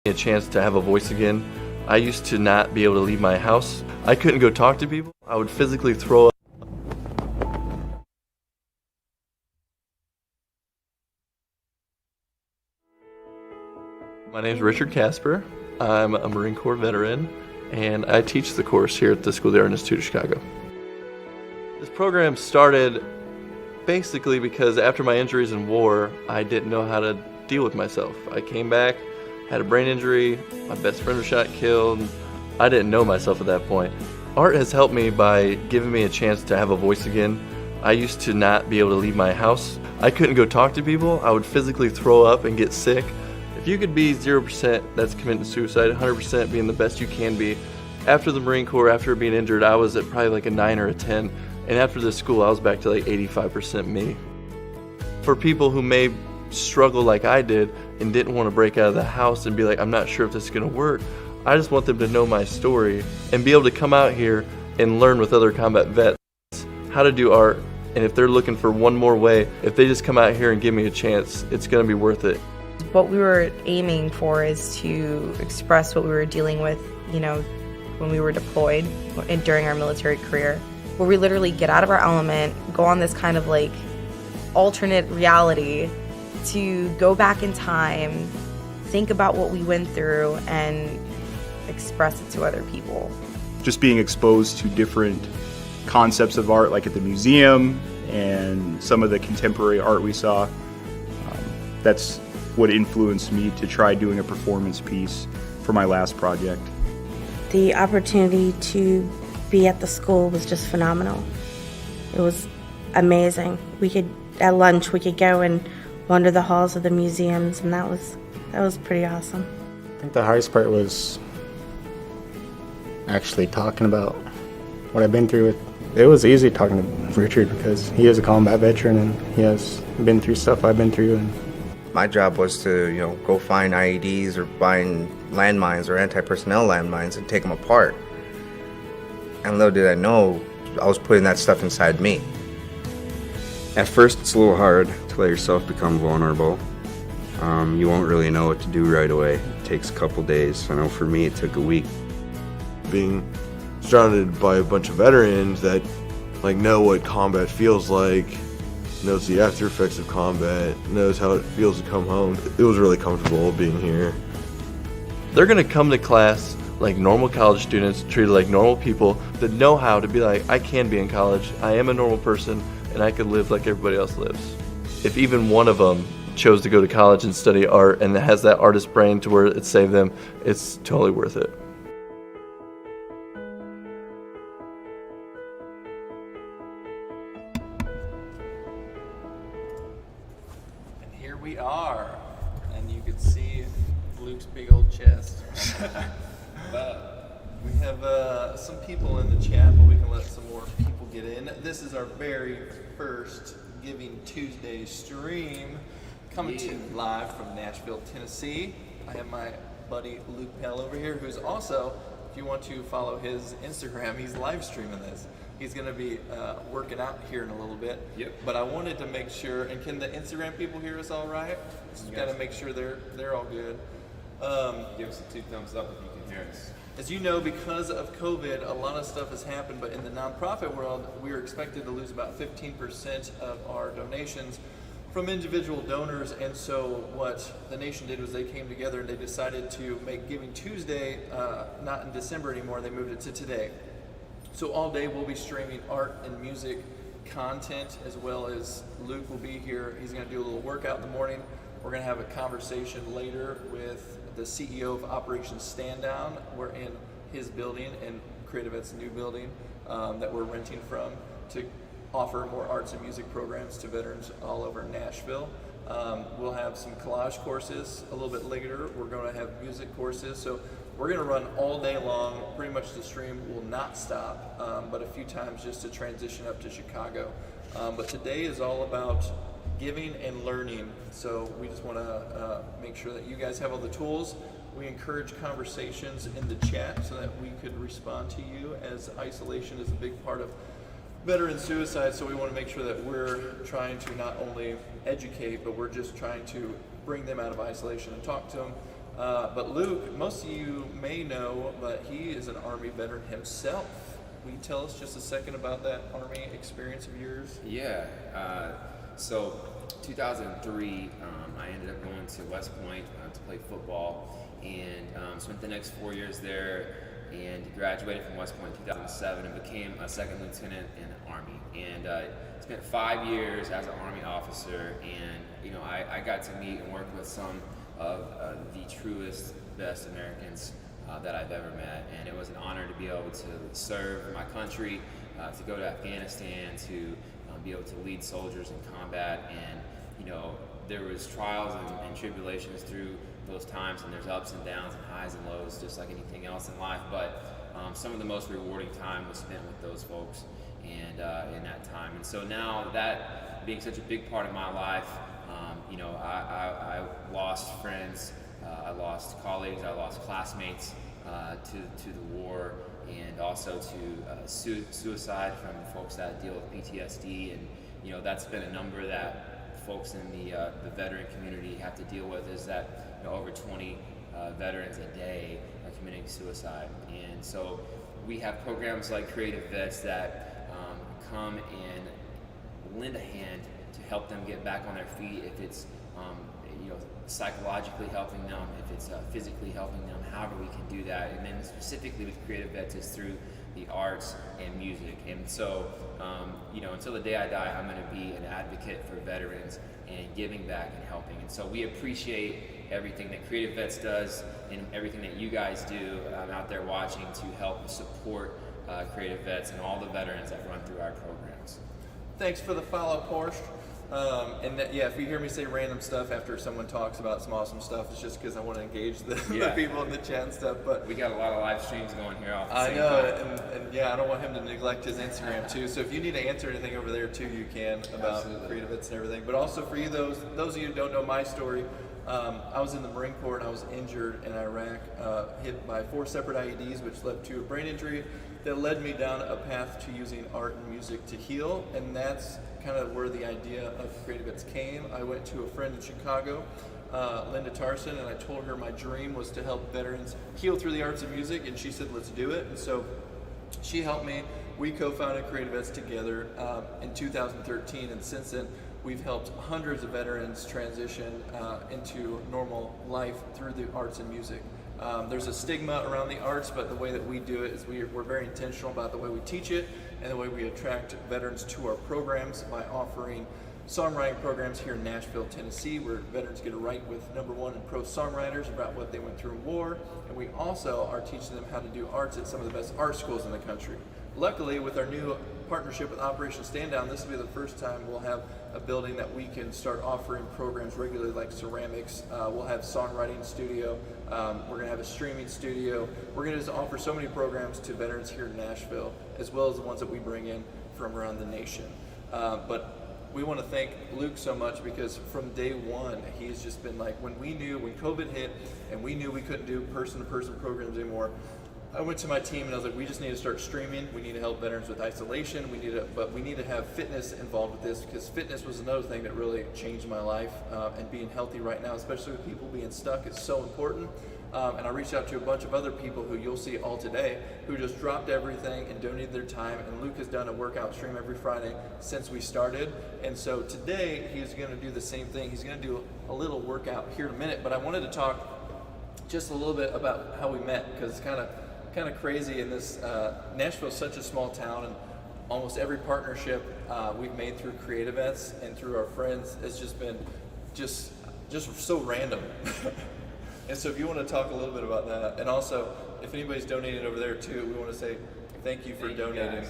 A chance to have a voice again. I used to not be able to leave my house. I couldn't go talk to people. I would physically throw up. My name is Richard Casper. I'm a Marine Corps veteran, and I teach the course here at the School of the Art Institute of Chicago. This program started basically because after my injuries in war, I didn't know how to deal with myself. I came back, had a brain injury, my best friend was shot and killed. I didn't know myself at that point. Art has helped me by giving me a chance to have a voice again. I used to not be able to leave my house. I couldn't go talk to people. I would physically throw up and get sick. If you could be 0%, that's committing suicide, 100% being the best you can be. After the Marine Corps, after being injured, I was at probably like a 9 or a 10. And after the school, I was back to like 85% me. For people who may struggle like I did and didn't want to break out of the house and be like, I'm not sure if this is going to work, I just want them to know my story and be able to come out here and learn with other combat vets how to do art. And if they're looking for one more way, if they just come out here and give me a chance, it's going to be worth it. What we were aiming for is to express what we were dealing with, when we were deployed and during our military career, where we literally get out of our element, go on this kind of like alternate reality to go back in time, think about what we went through, and express it to other people. Just being exposed to different concepts of art, like at the museum and some of the contemporary art we saw, that's what influenced me to try doing a performance piece for my last project. The opportunity to be at the school was just phenomenal. It was amazing. At lunch, we could go and wander the halls of the museums, and that was pretty awesome. I think the hardest part was actually talking about what I've been through. It was easy talking to Richard because he is a combat veteran and he has been through stuff I've been through. And my job was to, go find IEDs or find landmines or anti-personnel landmines and take them apart. And little did I know, I was putting that stuff inside me. At first, it's a little hard to let yourself become vulnerable. You won't really know what to do right away. It takes a couple days. I know for me, it took a week. Being surrounded by a bunch of veterans that know what combat feels like, knows the after effects of combat, knows how it feels to come home. It was really comfortable being here. They're going to come to class like normal college students, treated like normal people that know how to be like, I can be in college, I am a normal person, and I can live like everybody else lives. If even one of them chose to go to college and study art and has that artist brain to where it saved them, it's totally worth it. And here we are, and you can see Luke's big old chest. We have some people in the chat, but we can let some more people get in. This is our very first Giving Tuesday stream coming to you live from Nashville, Tennessee. I have my buddy Luke Pell over here, who's also, if you want to follow his Instagram, he's live streaming this. He's going to be working out here in a little bit. Yep. But I wanted to make sure, and can the Instagram people hear us all right? Just got to make sure they're all good. Give us a 2 thumbs up if you can hear us. As you know, because of COVID, a lot of stuff has happened, but in the nonprofit world, we are expected to lose about 15% of our donations from individual donors, and so what the nation did was they came together and they decided to make Giving Tuesday not in December anymore, they moved it to today. So all day we'll be streaming art and music content, as well as Luke will be here. He's going to do a little workout in the morning. We're going to have a conversation later with the CEO of Operation Stand Down. We're in his building and CreatiVets' new building that we're renting from to offer more arts and music programs to veterans all over Nashville. We'll have some collage courses a little bit later. We're going to have music courses. So we're going to run all day long. Pretty much the stream will not stop, but a few times just to transition up to Chicago. But today is all about giving and learning. So we just want to make sure that you guys have all the tools. We encourage conversations in the chat so that we could respond to you, as isolation is a big part of veteran suicide. So we want to make sure that we're trying to not only educate, but we're just trying to bring them out of isolation and talk to them. But Luke, most of you may know, but he is an Army veteran himself. Will you tell us just a second about that Army experience of yours? Yeah. So 2003, I ended up going to West Point to play football, and spent the next 4 years there, and graduated from West Point in 2007 and became a second lieutenant in the Army. And spent 5 years as an Army officer, and I got to meet and work with some of the truest, best Americans that I've ever met, and it was an honor to be able to serve my country, to go to Afghanistan, to be able to lead soldiers in combat. And there was trials and tribulations through those times, and there's ups and downs and highs and lows, just like anything else in life. But some of the most rewarding time was spent with those folks, and in that time. And so now, that being such a big part of my life, I lost friends, I lost colleagues, I lost classmates to the war, and also to suicide from folks that deal with PTSD. And that's been a number that folks in the veteran community have to deal with, is that over 20 veterans a day are committing suicide. And so we have programs like CreatiVets that come and lend a hand to help them get back on their feet, if it's psychologically helping them, if it's physically helping them, however we can do that. And then specifically with CreatiVets is through the arts and music. And so until the day I die, I'm going to be an advocate for veterans and giving back and helping. And so we appreciate everything that CreatiVets does and everything that you guys do out there watching to help support CreatiVets and all the veterans that run through our programs. Thanks for the follow, Porsche. If you hear me say random stuff after someone talks about some awesome stuff, it's just because I want to engage the people in the chat and stuff. But we got a lot of live streams going here off the I same know, time. and I don't want him to neglect his Instagram too. So if you need to answer anything over there too, you can, about CreatiVets and everything. But also for you, those of you who don't know my story, I was in the Marine Corps and I was injured in Iraq, hit by 4 separate IEDs, which led to a brain injury that led me down a path to using art and music to heal. And that's kind of where the idea of CreatiVets came. I went to a friend in Chicago, Linda Tarson, and I told her my dream was to help veterans heal through the arts of music, and she said, let's do it. And so she helped me. We co-founded CreatiVets together in 2013, and since then we've helped hundreds of veterans transition into normal life through the arts and music. There's a stigma around the arts, but the way that we do it is we're very intentional about the way we teach it and the way we attract veterans to our programs by offering songwriting programs here in Nashville, Tennessee, where veterans get to write with #1 and pro songwriters about what they went through in war. And we also are teaching them how to do arts at some of the best art schools in the country. Luckily, with our new partnership with Operation Stand Down, this will be the first time we'll have a building that we can start offering programs regularly, like ceramics. We'll have songwriting studio. We're going to have a streaming studio. We're going to just offer so many programs to veterans here in Nashville, as well as the ones that we bring in from around the nation. But we want to thank Luke so much, because from day one, he's just been like, when COVID hit and we knew we couldn't do person-to-person programs anymore, I went to my team and I was like, we just need to start streaming. We need to help veterans with isolation. But we need to have fitness involved with this, because fitness was another thing that really changed my life. And being healthy right now, especially with people being stuck, is so important. And I reached out to a bunch of other people who you'll see all today, who just dropped everything and donated their time. And Luke has done a workout stream every Friday since we started. And so today he's going to do the same thing. He's going to do a little workout here in a minute. But I wanted to talk just a little bit about how we met, because it's kind of crazy in this. Nashville's such a small town, and almost every partnership we've made through CreatiVets and through our friends has just been just so random. And so if you want to talk a little bit about that, and also if anybody's donating over there too, we want to say thank you for donating.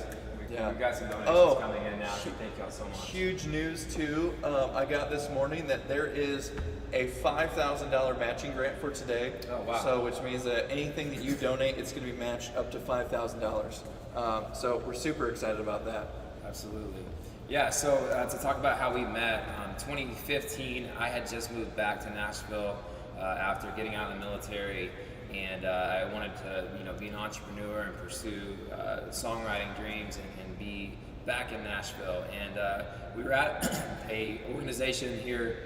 We've got some donations coming in now, so thank y'all so much. Huge news too. I got this morning that there is a $5,000 matching grant for today. Oh, wow. So which means that anything that you donate, it's going to be matched up to $5,000. So we're super excited about that. Absolutely. Yeah, so to talk about how we met, 2015, I had just moved back to Nashville after getting out of the military, and I wanted to be an entrepreneur and pursue songwriting dreams and be back in Nashville. And we were at a organization here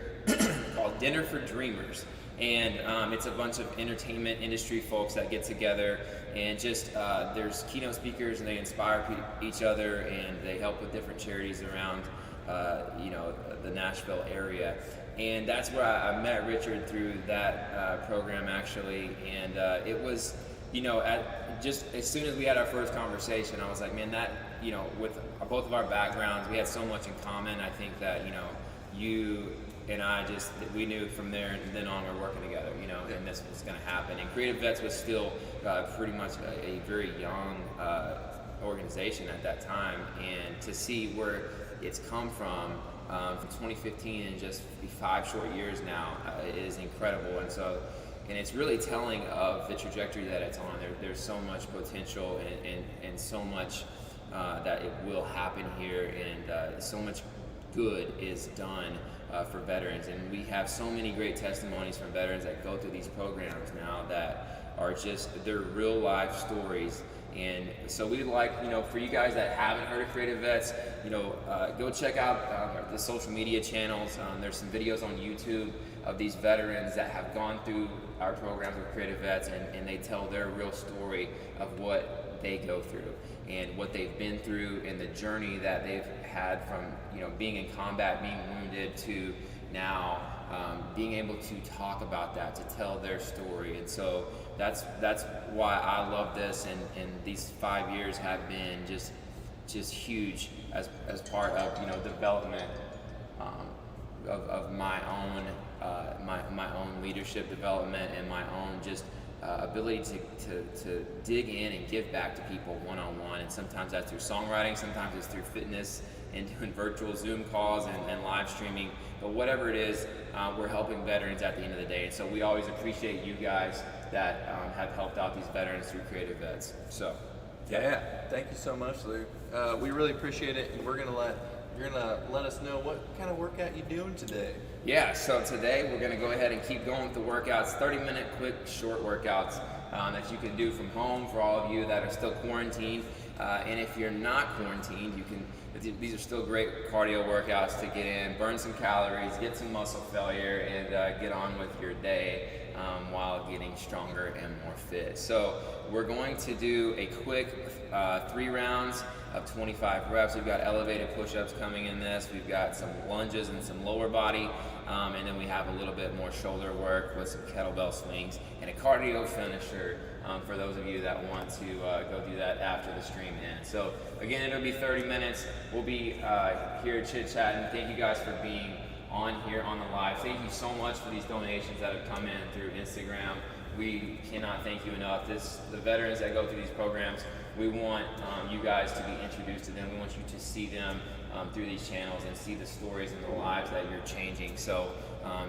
called Dinner for Dreamers, And it's a bunch of entertainment industry folks that get together, and just there's keynote speakers, and they inspire each other, and they help with different charities around the Nashville area. And that's where I met Richard, through that program actually. And it was, just as soon as we had our first conversation, I was like, man, that, with both of our backgrounds, we had so much in common. I think that, you and I we knew from there and then on we're working together, and this was going to happen. And CreatiVets was still pretty much a very young organization at that time. And to see where it's come from 2015 and just 5 short years now is incredible. And it's really telling of the trajectory that it's on. There's so much potential and so much that it will happen here, and so much good is done for veterans. And we have so many great testimonies from veterans that go through these programs now that are they're real life stories. And so we'd like, for you guys that haven't heard of CreatiVets, go check out the social media channels. There's some videos on YouTube of these veterans that have gone through our programs with CreatiVets, and they tell their real story of what they go through and what they've been through, and the journey that they've had from, being in combat, being wounded, to now being able to talk about that, to tell their story. And so that's why I love this, and these 5 years have been just huge as part of development of my own my own leadership development, and my own ability to dig in and give back to people one-on-one. And sometimes that's through songwriting, sometimes it's through fitness and doing virtual Zoom calls and live streaming. But whatever it is, we're helping veterans at the end of the day. And so we always appreciate you guys that have helped out these veterans through CreatiVets. So, yeah, thank you so much, Luke. We really appreciate it, and you're gonna let us know what kind of workout you're doing today. Yeah, so today we're gonna go ahead and keep going with the workouts, 30-minute quick, short workouts that you can do from home for all of you that are still quarantined. And if you're not quarantined, these are still great cardio workouts to get in, burn some calories, get some muscle failure, and get on with your day while getting stronger and more fit. So we're going to do a quick 3 rounds of 25 reps. We've got elevated push-ups coming in this. We've got some lunges and some lower body. And then we have a little bit more shoulder work with some kettlebell swings and a cardio finisher for those of you that want to go do that after the stream ends. So again, it'll be 30 minutes. We'll be here chit-chatting. Thank you guys for being on here on the live. Thank you so much for these donations that have come in through Instagram. We cannot thank you enough. The veterans that go through these programs, we want you guys to be introduced to them. We want you to see them through these channels and see the stories and the lives that you're changing. So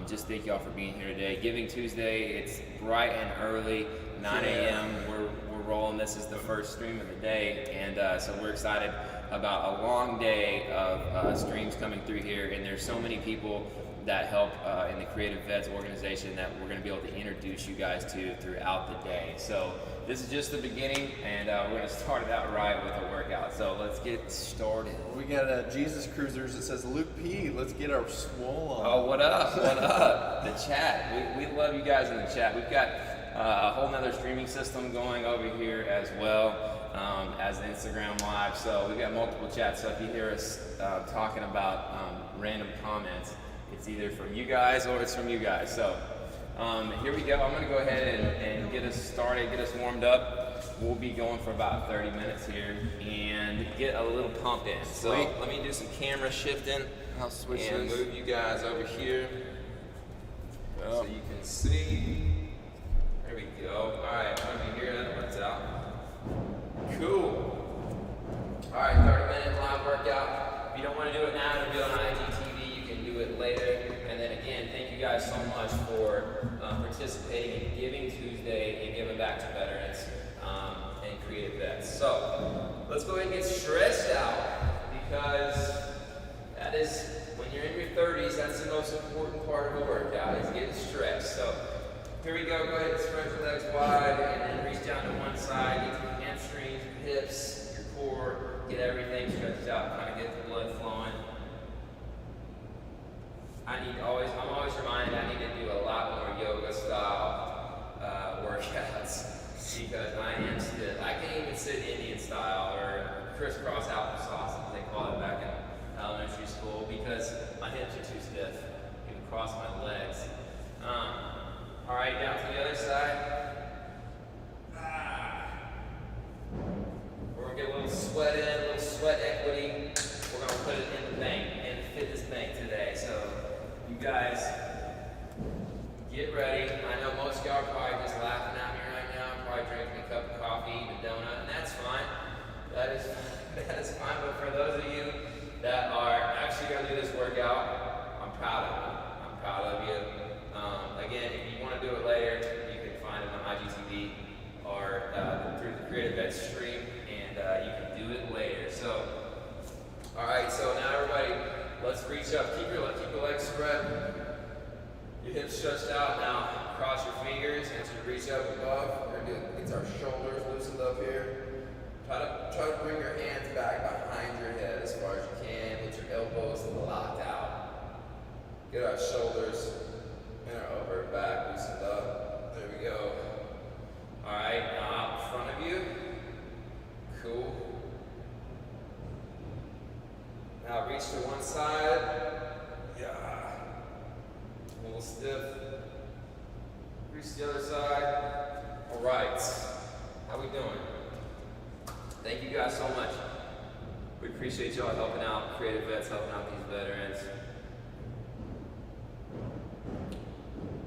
just thank you all for being here today. Giving Tuesday, it's bright and early, 9 a.m. We're rolling. This is the first stream of the day, and so we're excited about a long day of streams coming through here. And there's so many people that help in the CreatiVets organization that we're going to be able to introduce you guys to throughout the day. So this is just the beginning, and we're going to start it out right with a workout. So let's get started. We got Jesus Cruisers. It says Luke P. Let's get our swole on. Oh, what up? What up? The chat. We love you guys in the chat. We've got a whole nother streaming system going over here as well as Instagram Live. So we've got multiple chats. So if you hear us talking about random comments, it's either from you guys or it's from you guys. So here we go. I'm going to go ahead and get us started, get us warmed up. We'll be going for about 30 minutes here and get a little pump in. So let me do some camera shifting. I'll switch and this. move you guys over here so you can see. There we go. All right, over here, that works out. Cool. All right, 30-minute live workout. If you don't want to do it now, you can do it on IGTV. You can do it later. And then again, thank you guys so much for participating in Giving Tuesday and giving back to veterans and CreatiVets. So let's go ahead and get stretched out, because that is, when you're in your 30s, that's the most important part of a workout, is getting stretched. So here we go. Go ahead and spread your legs wide, and then reach down to one side. Get your hamstrings, your hips, your core, get everything stretched out, kind of get the blood flowing. I'm always reminded I need to do a lot more yoga because I am stiff. I can't even sit Indian style or crisscross applesauce, as they call it back in elementary school, because my hips are too stiff. Even cross my legs. All right, down to the other side. We're gonna get a little sweat in, a little sweat equity. We're gonna put it in the bank, in the fitness bank today. So you guys get ready. I know most of y'all are probably just laughing at me right now, probably drinking a cup of coffee, eating a donut, and that's fine. That is fine. But for those of you that are actually gonna do this workout, I'm proud of you. I'm proud of you. Again, if you want to do it later, you can find it on IGTV or through the CreatiVets stream, and you can do it later. So, all right. So now everybody, let's reach up. Keep your legs spread. Your hips stretched out. Now cross your fingers and to reach up above. We're gonna get our shoulders loosened up here. Try to bring your hands back behind your head as far as you can with your elbows locked out. Get our shoulders and our upper back loosened up. There we go. All right, now out in front of you. Cool. Now reach to one side. Yeah. A little stiff. Reach to the other side. All right. How we doing? Thank you guys so much. We appreciate y'all helping out, CreatiVets, helping out these veterans.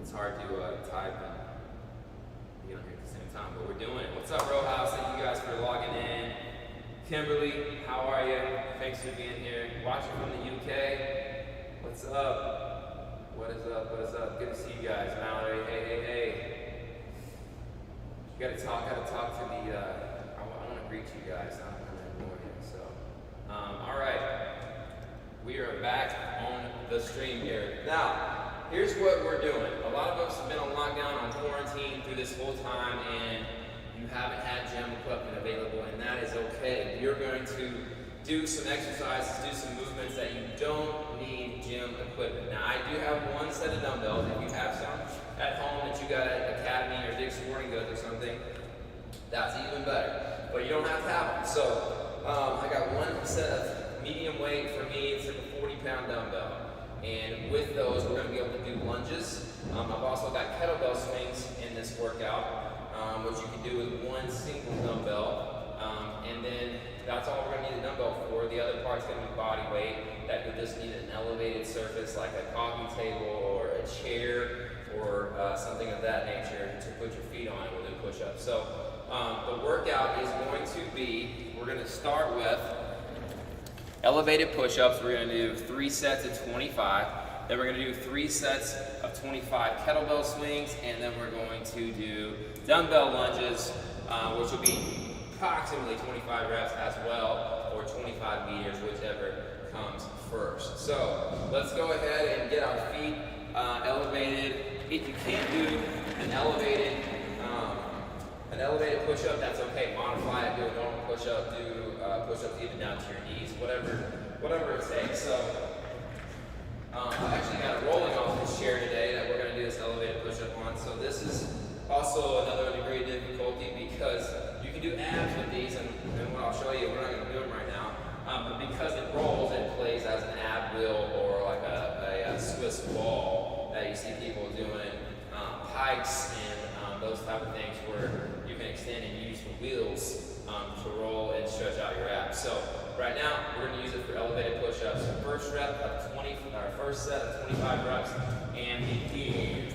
It's hard to type and be on here at the same time, but we're doing it. What's up, Row House? Thank you guys for logging in. Kimberly, how are you? Thanks for being here. Watching from the UK. What's up? What is up? What is up? Good to see you guys. Mallory, hey. You gotta talk to the, I want to greet you guys. I'm gonna ignore you, so. All right. We are back on the stream here. Now, here's what we're doing. A lot of us have been on lockdown, on quarantine through this whole time, and you haven't had gym equipment available, and that is okay. You're going to do some exercises, do some movements that you don't need gym equipment. Now, I do have one set of dumbbells. If you have some at home that you got at Academy or Dick's Sporting Goods or something, that's even better. But you don't have to have them. So, I got one set of medium weight. For me, it's like a 40-pound dumbbell. And with those, we're going to be able to do lunges. I've also got kettlebell swings in this workout, which you can do with one single dumbbell. And then that's all we're going to need a dumbbell for. The other part's going to be body weight. That would just need an elevated surface like a coffee table or a chair or something of that nature to put your feet on and we'll do push-ups. So the workout is going to be, we're going to start with elevated push-ups. We're going to do 3 sets of 25. Then we're going to do 3 sets of 25 kettlebell swings, and then we're going to do dumbbell lunges, which will be approximately 25 reps as well, or 25 meters, whichever comes first. So let's go ahead and get our feet elevated. If you can't do an elevated push-up, that's okay. Modify it, do a normal push-up, do push-ups even down to your knees, whatever it takes. So I actually got a rolling off this chair today that we're going to do this elevated push-up on. So this is also another degree of difficulty because you can do abs with these, and what I'll show you, we're not going to do them right now, but because it rolls, it plays as an ab wheel or like a Swiss ball that you see people doing, pikes and those type of things where you can extend and use the wheels to roll and stretch out your abs. So right now, we're going to use it for elevated push-ups. First set of 25 reps, and begin.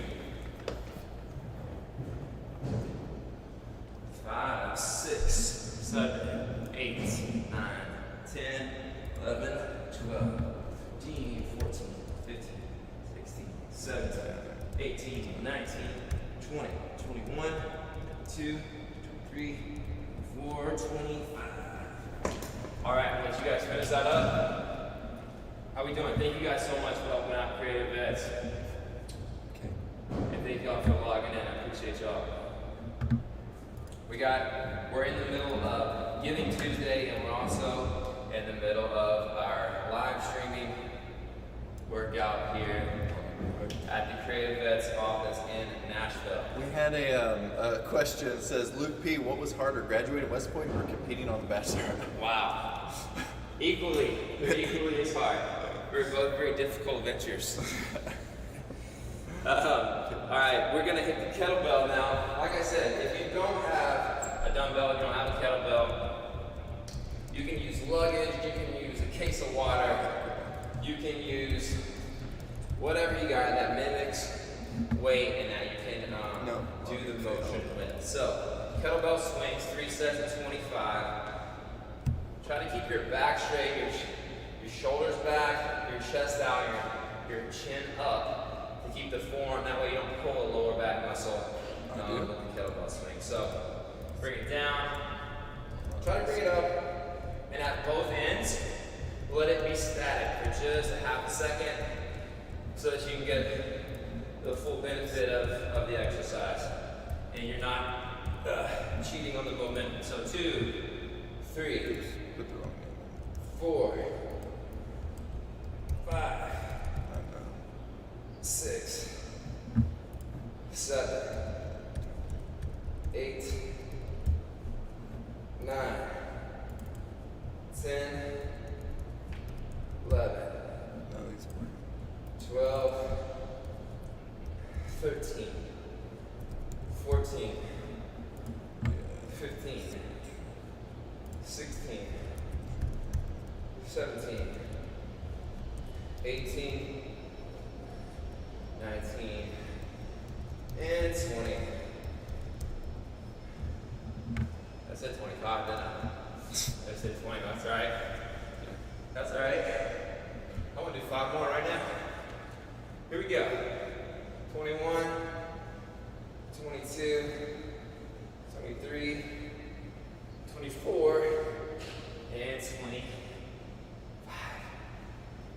5, 6, 7, 8, 9, 10, 11, 12, 13, 14, 15, 16, 17, 18, 19, 20, 21, 22, 23, 24, 25. All right, I'll let you guys finish that up. How we doing? Thank you guys so much for helping out CreatiVets. Okay. And thank y'all for logging in. I appreciate y'all. We're in the middle of Giving Tuesday, and we're also in the middle of our live streaming workout here at the CreatiVets office in Nashville. We had a question that says, Luke P., what was harder, graduating West Point or competing on The Bachelor? Wow. Equally as hard. We're both very difficult ventures. Alright, we're going to hit the kettlebell now. Like I said, if you don't have a dumbbell, you don't have a kettlebell, you can use luggage, you can use a case of water, you can use whatever you got that mimics weight and that you can do the motion with. So, kettlebell swings, 3 sets of 25. Try to keep your back straight, your shoulders back, your chest out, your chin up to keep the form. That way you don't pull a lower back muscle with the kettlebell swing. So, bring it down. Try to bring it up, and at both ends, let it be static for just a half a second so that you can get the full benefit of the exercise. And you're not cheating on the momentum. So 2, 3, 4, 5, 6, 7, 8, 9, 10, 11, 12, 13, 14, 15, 16, 17, 18, 19, and 20. I said 25, didn't I? I said 20, that's alright. That's alright. I want to do 5 more right now. Here we go. 21, 22, 23, 24, and 25.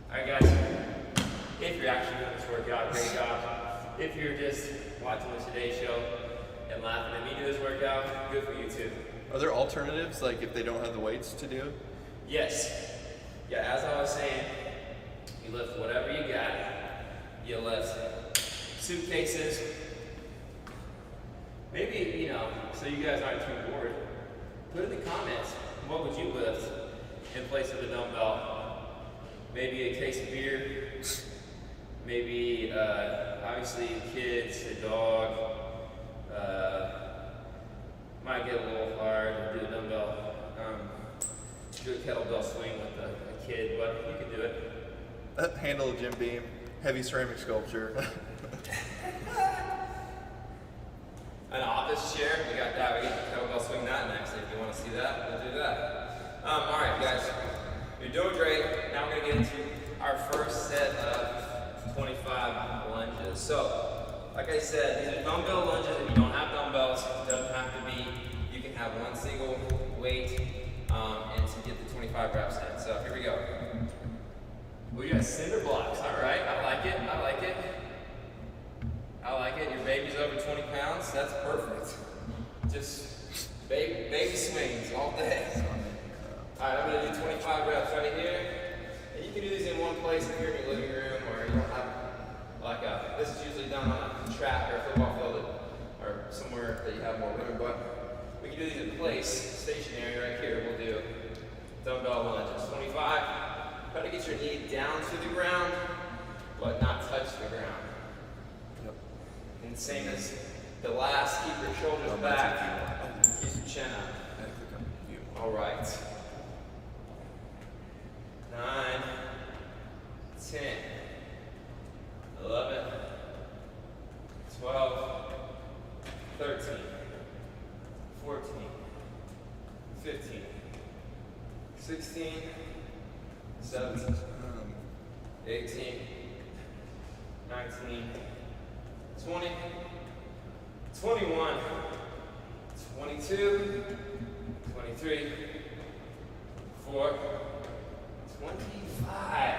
Alright guys, if you're actually doing this workout, great job. If you're just watching the Today Show and laughing at me do this workout, good for you too. Are there alternatives, like if they don't have the weights to do? Yes. Yeah, as I was saying, you lift whatever you got. You lift suitcases. Maybe, so you guys aren't too bored, put in the comments, what would you lift in place of the dumbbell? Maybe a case of beer, maybe, obviously kids, a dog, might get a little hard to do a dumbbell, do a kettlebell swing with a kid, but you can do it. Handle a gym beam, heavy ceramic sculpture. An office chair, we got that. We get the kettlebell swing that next. If you want to see that, we'll do that. All right, guys, you're doing great. Now we're gonna get into our first set of 25 lunges. So, like I said, these are dumbbell lunges. If you don't have dumbbells, it doesn't have to be. You can have one single weight, and to get the 25 reps in. So here we go. We got cinder blocks. All right, I like it. I like it. I like it. Your baby's over 20 pounds. That's perfect. Just baby swings all day. All right, I'm gonna do 25 reps right here. And you can do these in one place if you're in your living room, or you don't have this is usually done on a track or a football field or somewhere that you have more room. But we can do these in place, stationary right here. We'll do dumbbell lunges. 25. Try to get your knee down to the ground, but not touch the ground. And same as the last, keep your shoulders back, keep your chin up. All right. 9, 10, 11, 12, 13, 14, 15, 16, 17, 18, 19, 20, 21, 22, 23, 24, 25.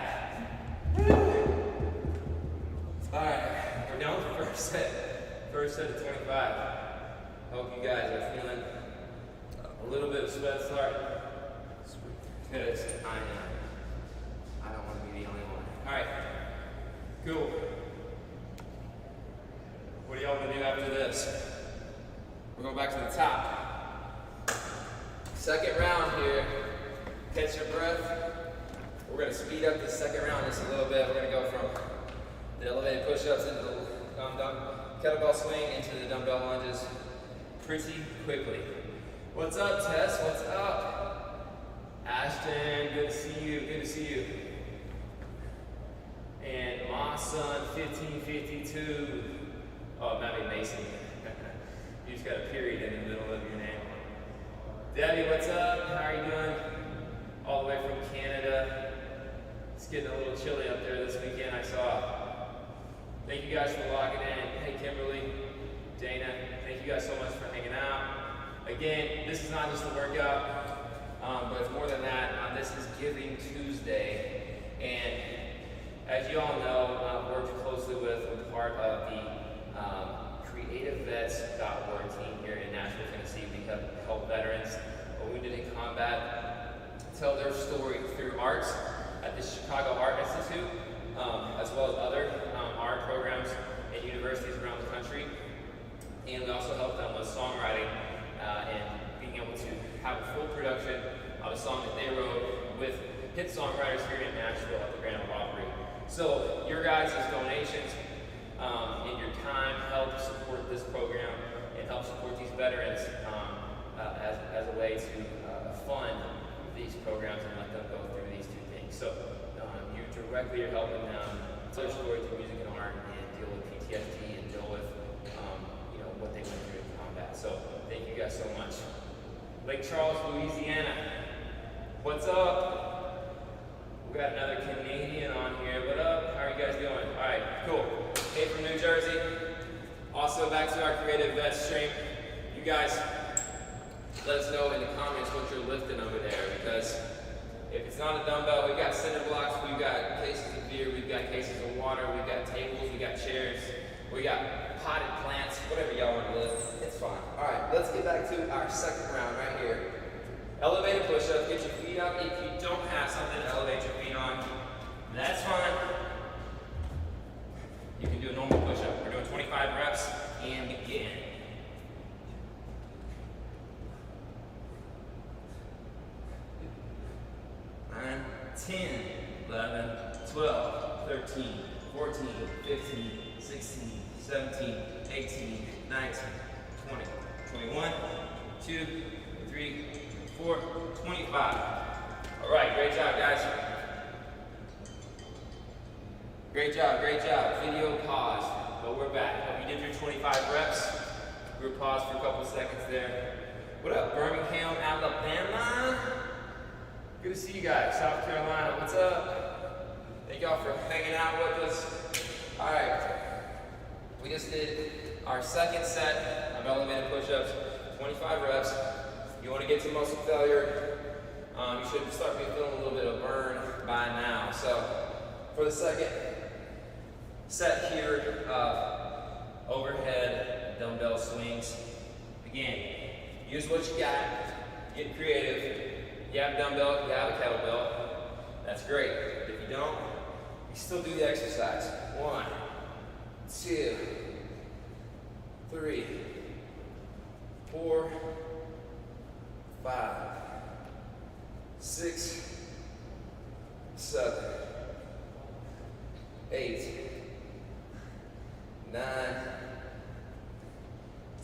Alright, we're done with the first set. First set of 25. Hope you guys are feeling a little bit of sweat start. Because I am. I don't want to be the only one. Alright, cool. What do y'all want to do after this? We're going back to the top. Second round here. Catch your breath. We're going to speed up the second round just a little bit. We're going to go from the elevated push-ups into the kettlebell swing into the dumbbell lunges pretty quickly. What's up, Tess? What's up? Ashton, good to see you. Good to see you. And my son, 1552. Oh, Maddie Mason. You just got a period in the middle of your name. Debbie, what's up? How are you doing? All the way from Canada. It's getting a little chilly up there this weekend, I saw. Thank you guys for logging in. Hey, Kimberly, Dana, thank you guys so much for hanging out. Again, this is not just a workout, but it's more than that. This is Giving Tuesday. And as you all know, I've worked closely with and part of the CreatiVets.org team here in Nashville, Tennessee. We help veterans wounded in combat tell their story through arts at the Chicago Art Institute, as well as other art programs at universities around the country. And we also help them with songwriting and being able to have a full production of a song that they wrote with hit songwriters here in Nashville at the Grand Ole Opry. So your guys' donations and your time help support this program and help support these veterans as a way to fund these programs and let them go through these two things. So you directly are helping them tell their story through music and art and deal with PTSD and deal with what they went through in combat. So thank you guys so much. Lake Charles, Louisiana. What's up? We got another Canadian on here. What up? How are you guys doing? All right, cool. Kate from New Jersey. Also back to our CreatiVets stream. You guys let us know in the comments what you're lifting over there, because if it's not a dumbbell, we've got cinder blocks, we've got cases of beer, we've got cases of water, we've got tables, we got chairs, we got potted plants, whatever y'all want to lift, it's fine. All right, let's get back to our second round right here. Elevated push-up, get your feet up. If you don't have something to elevate your feet on, that's fine. You can do a normal push-up. We're doing 25 reps and begin. 9, 10, 11, 12, 13, 14, 15, 16, 17, 18, 19, 20, 21, 2, 3, 4, 25. All right, great job, guys. Great job, great job. Video paused, but we're back. Hope you did your 25 reps. We were paused for a couple seconds there. What up, Birmingham, Alabama? Good to see you guys. South Carolina, what's up? Thank y'all for hanging out with us. All right, we just did our second set of elevated push-ups, 25 reps. You want to get to muscle failure, you should start feeling a little bit of burn by now. So for the second set here, overhead dumbbell swings. Again, use what you got, get creative. You have a dumbbell, you have a kettlebell, that's great. If you don't, you still do the exercise. 1, 2, 3, 4, 5, 6, 7, 8, 9,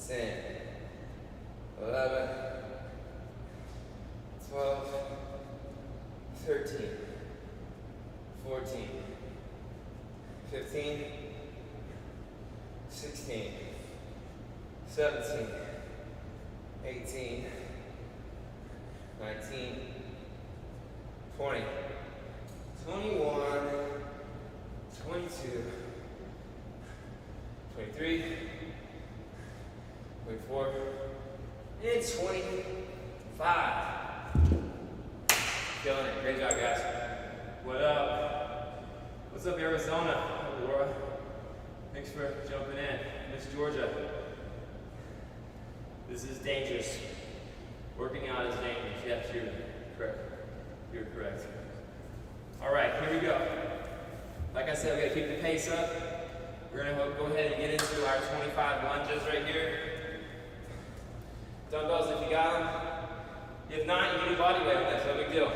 10, 11, 12, 13, 14, 15, 16, 17, 18, 19, 20, 21, 22, 23, 24, and 25. Killing it. Great job, guys. What up? What's up, Arizona? Laura. Thanks for jumping in. Miss Georgia. This is dangerous. Working out is dangerous. Yes, you're correct. You're correct. All right, here we go. Like I said, we gotta keep the pace up. We're gonna go ahead and get into our 25 lunges right here. Dumbbells if you got them. If not, you can do body weight on this, no big deal.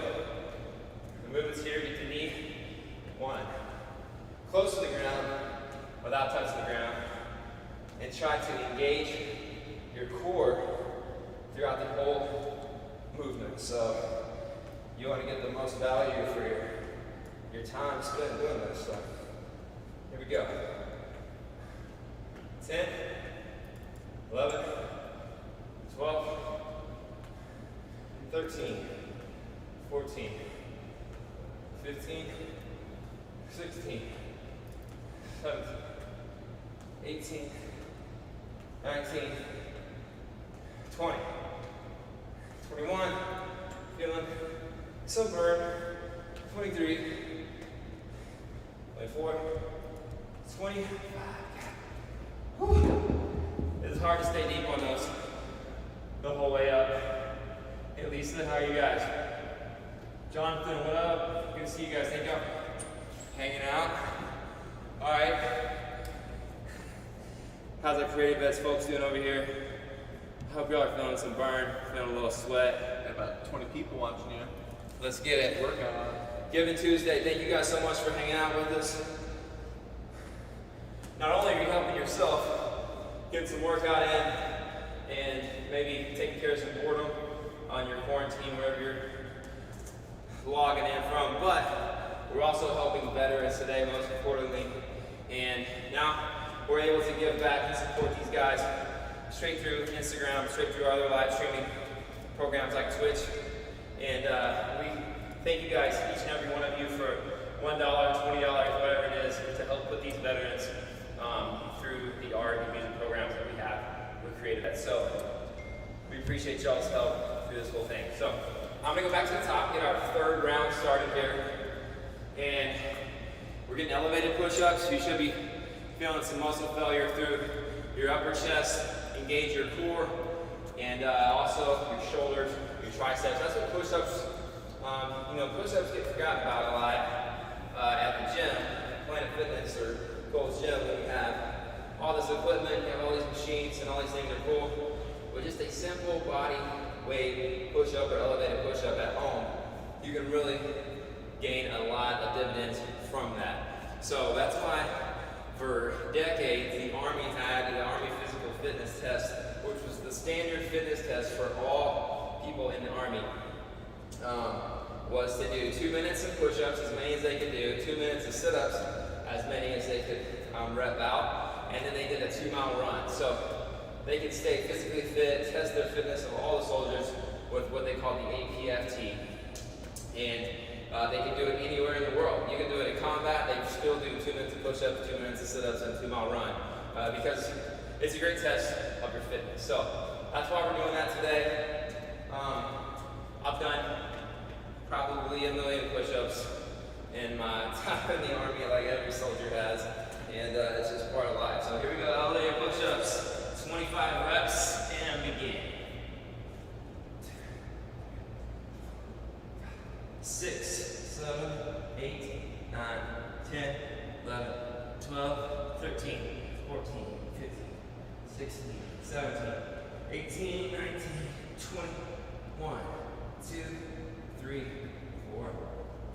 The movements here, get the knee, 1. Close to the ground, without touching the ground. And try to engage your core throughout the whole movement. So you want to get the most value for your time spent doing this. So here we go. 10, 11, 12, 13, 14, 15, 16, 17, 18, 19, 20, 21, feeling some burn, 23, 24, 25. Whew. It's hard to stay deep on those the whole way up. Hey Lisa, how are you guys? Jonathan, what up? Good to see you guys. Thank y'all for hanging out. All right. How's our CreatiVets folks doing over here? Hope y'all are feeling some burn, feeling a little sweat. Got about 20 people watching you. Let's get it. Working on. Giving Tuesday. Thank you guys so much for hanging out with us. Not only are you helping yourself get some workout in and maybe taking care of some boredom on your quarantine, wherever you're logging in from, but we're also helping veterans today, most importantly. And now we're able to give back and support these guys straight through Instagram, straight through our other live streaming programs like Twitch. And we thank you guys, each and every one of you, for $1, $20, whatever it is, to help put these veterans through the art and music programs that we have with CreatiVets. So we appreciate y'all's help through this whole thing. So I'm gonna go back to the top, get our 3rd round started here. And we're getting elevated push-ups. You should be feeling some muscle failure through your upper chest. Engage your core and also your shoulders, your triceps. That's what push-ups, push-ups get forgotten about a lot at the gym, Planet Fitness or Gold's Gym, when you have all this equipment, you have all these machines and all these things are cool. But just a simple body weight push-up or elevated push-up at home, you can really gain a lot of dividends from that. So that's why for decades the Army had the Army Physical Fitness Test, which was the standard fitness test for all people in the Army. Was to do 2 minutes of push-ups, as many as they could do, 2 minutes of sit-ups, as many as they could rep out, and then they did a 2-mile run. So they could stay physically fit, test their fitness of all the soldiers with what they call the APFT. And they can do it anywhere in the world. You can do it in combat, they still do 2 minutes of push-ups, 2 minutes of sit-ups, and a 2-mile run, because it's a great test of your fitness. So that's why we're doing that today. I've done probably 1 million push-ups in my time in the Army, like every soldier has, and it's just part of life. So here we go, elevated push-ups, 25 reps, and begin. 6, 7, 8, 9, 10, 11, 12, 13, 14, 15, 16, 17, 18, 19, 20, 1, 2, 3, 4,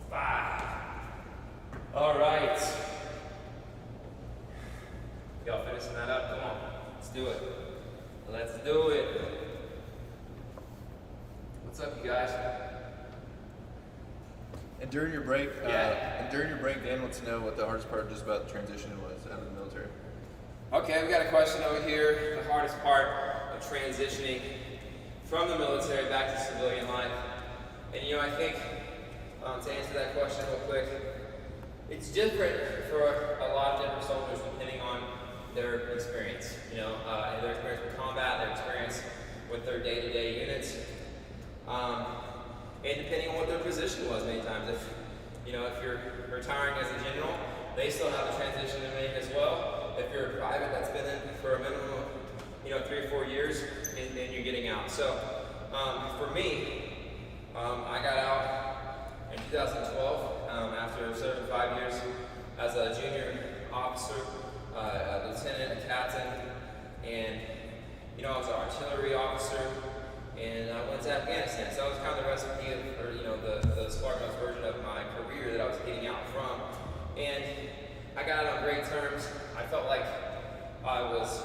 5. All right. Y'all finishing that up? Come on. Let's do it. Let's do it. What's up, you guys? And during your break, Dan wants to know what the hardest part just about the transition was out of the military. Okay, we got a question over here. The hardest part of transitioning from the military back to civilian life. And I think to answer that question real quick, it's different for a lot of different soldiers depending on their experience. Their experience with combat, their experience with their day-to-day units. And depending on what their position was many times. If you're retiring as a general, they still have a transition to make as well. If you're a private that's been in for a minimum of 3 or 4 years, and then you're getting out. So for me, I got out in 2012 after serving 5 years as a junior officer a lieutenant, a captain, and I was an artillery officer, and I went to Afghanistan. So that was kind of the recipe the Spartan's version of my career that I was getting out from. And I got out on great terms. I felt like I was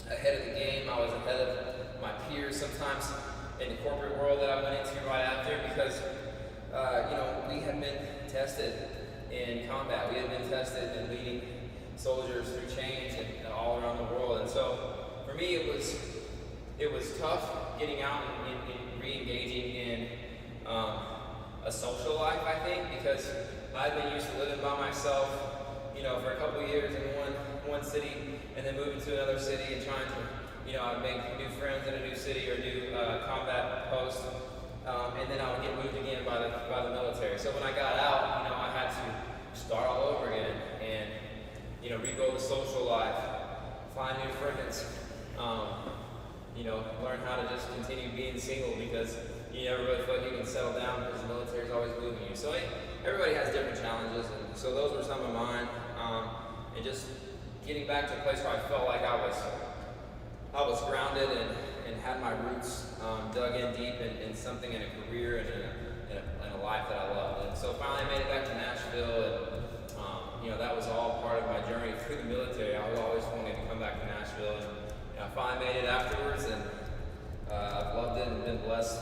ahead of the game. I was ahead of my peers sometimes in the corporate world that I went into right after, because we had been tested in combat. We had been tested in leading soldiers through change and all around the world. And so for me, it was tough getting out and re-engaging in a social life, I think, because I've been used to living by myself, for a couple of years in one city, and then moving to another city and trying to, make new friends in a new city or new combat post, and then I would get moved again by the military. So when I got out, I had to start all over again and, rebuild the social life, find new friends, learn how to just continue being single, because you never really feel like you can settle down because the military is always moving you. So everybody has different challenges, and so those were some of mine. And just getting back to a place where I felt like I was grounded and had my roots dug in deep in something, in a career and in a life that I loved. And so finally I made it back to Nashville, and that was all part of my journey through the military. I was always wanting to come back to Nashville, and I finally made it afterwards, and I've loved it and been blessed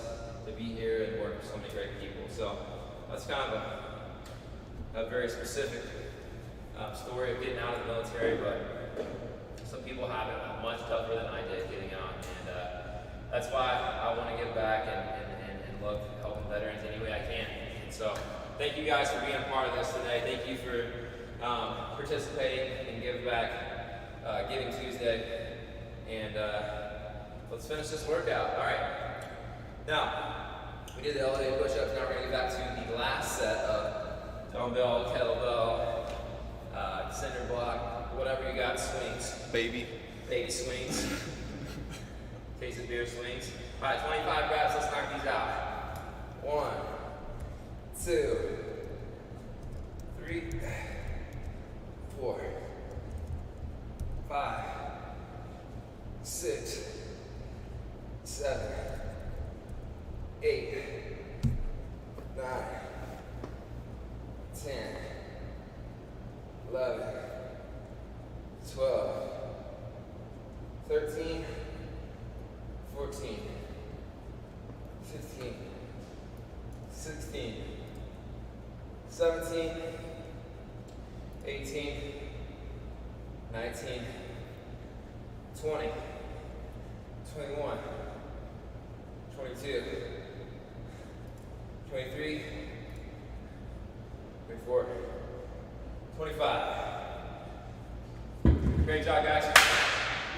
to be here and work with so many great people. So that's kind of a very specific story of getting out of the military, but some people have it much tougher than I did getting out, and that's why I want to give back and love helping veterans any way I can. And so thank you guys for being a part of this today. Thank you for participating in Give Back Giving Tuesday, and let's finish this workout. All right. Now, we did the elevated push-ups. Now we're going to get back to the last set of dumbbell, kettlebell, cinder block, whatever you got, swings. Baby swings. Case of beer swings. All right, 25 reps. Let's knock these out. 1, 2, 3, 4, 5, 6, 7, 8, 9, 10, 11, 12, 13, 14, 15, 16, 17, 18, 19, 20, 21, 22, 23, 24, 25. Great job, guys.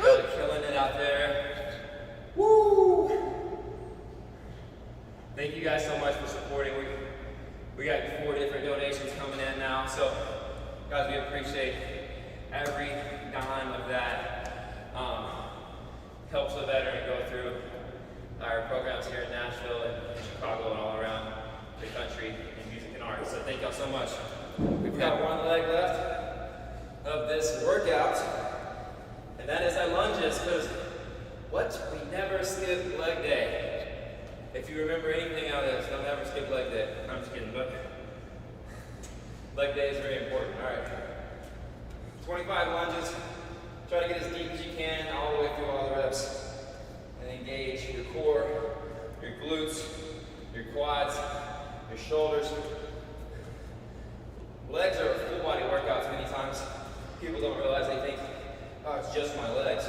Really killing it out there. Woo! Thank you guys so much for supporting. We got 4 different donations coming in now, so guys, we appreciate every dime of that. Helps the veteran go through our programs here in Nashville and Chicago and all around the country in music and art. So thank y'all so much. We've got one leg left of this workout, and that is our lunges, because we never skip leg day. If you remember anything out of this, don't ever skip leg day. I'm just kidding, but leg day is very important. All right, 25 lunges. Try to get as deep as you can, all the way through all the reps, and engage your core, your glutes, your quads, your shoulders. Legs are full body workouts many times. People don't realize, they think, oh, it's just my legs.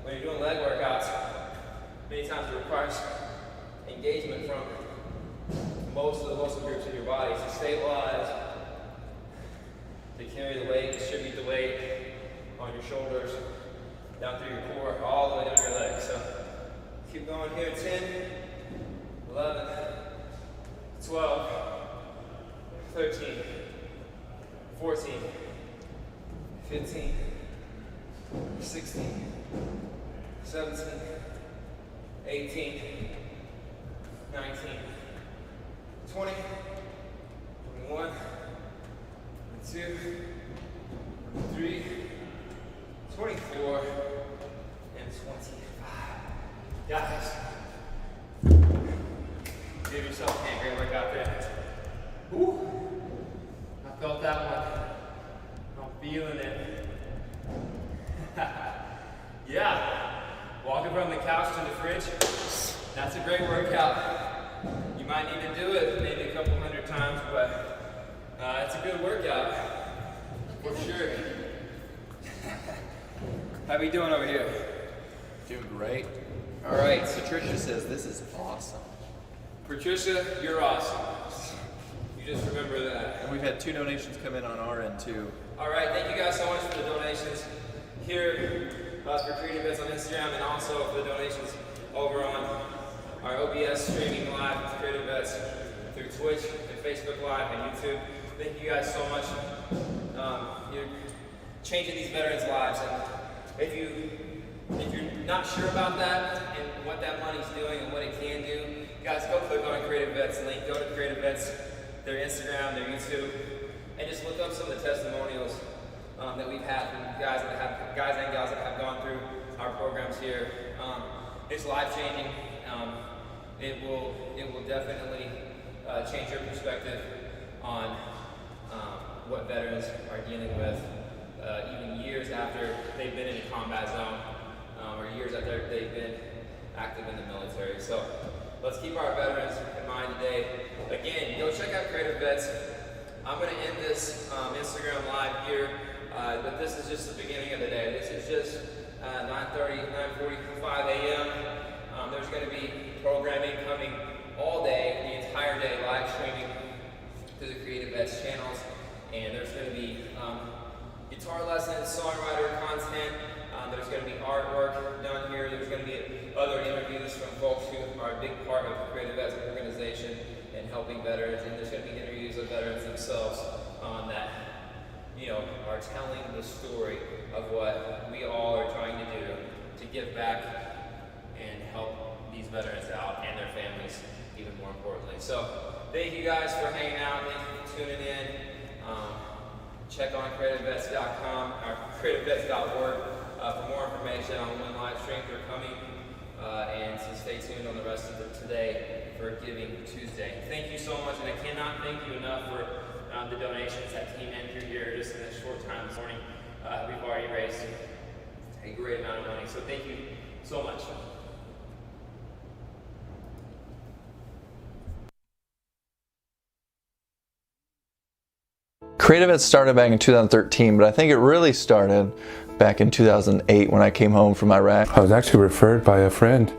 When you're doing leg workouts, many times it requires engagement from most of the muscle groups in your body to stabilize, to carry the weight, distribute the weight on your shoulders, down through your core, all the way down your legs. So keep going here. 10, 11, 12, 13, 14, 15, 16, 17, 18, 19, 20, 21, 22, 23, 24 and 25. Guys, give yourself a hand, great workout there. Woo. I felt that one. I'm feeling it. Yeah. Walking from the couch to the fridge. That's a great workout. You might need to do it maybe a couple hundred times, but it's a good workout for sure. How we doing over here? Doing great. All right. Patricia says this is awesome. Patricia, you're awesome. You just remember that. And we've had 2 donations come in on our end too. All right, thank you guys so much for the donations here for CreatiVets on Instagram, and also for the donations over on our OBS streaming live with CreatiVets through Twitch and Facebook Live and YouTube. Thank you guys so much. You're changing these veterans' lives, and if you're not sure about that and what that money's doing and what it can do, guys, go click on CreatiVets link. Go to CreatiVets, their Instagram, their YouTube, and just look up some of the testimonials that we've had from guys and gals that have gone through our programs here. It's life-changing. It will definitely change your perspective on what veterans are dealing with, even years after they've been in a combat zone, or years after they've been active in the military. So let's keep our veterans in mind today. Again, go check out CreatiVets. I'm going to end this Instagram live here, but this is just the beginning of the day. This is just 9:45 a.m. There's going to be programming coming all day, the entire day, live streaming through the CreatiVets channels, and there's going to be guitar lessons, songwriter content. There's going to be artwork done here. There's going to be other interviews from folks who are a big part of the CreatiVets organization and helping veterans, and there's going to be interviews of veterans themselves that are telling the story of what we all are trying to do to give back and help these veterans out and their families, even more importantly. So thank you guys for hanging out. Thank you for tuning in. Check on CreatiVets.com or CreatiVets.org for more information on when live streams are coming, and so stay tuned on the rest of today for Giving Tuesday. Thank you so much, and I cannot thank you enough for the donations that came in through here just in a short time this morning. We've already raised a great amount of money, so thank you so much. CreatiVets started back in 2013, but I think it really started back in 2008 when I came home from Iraq. I was actually referred by a friend.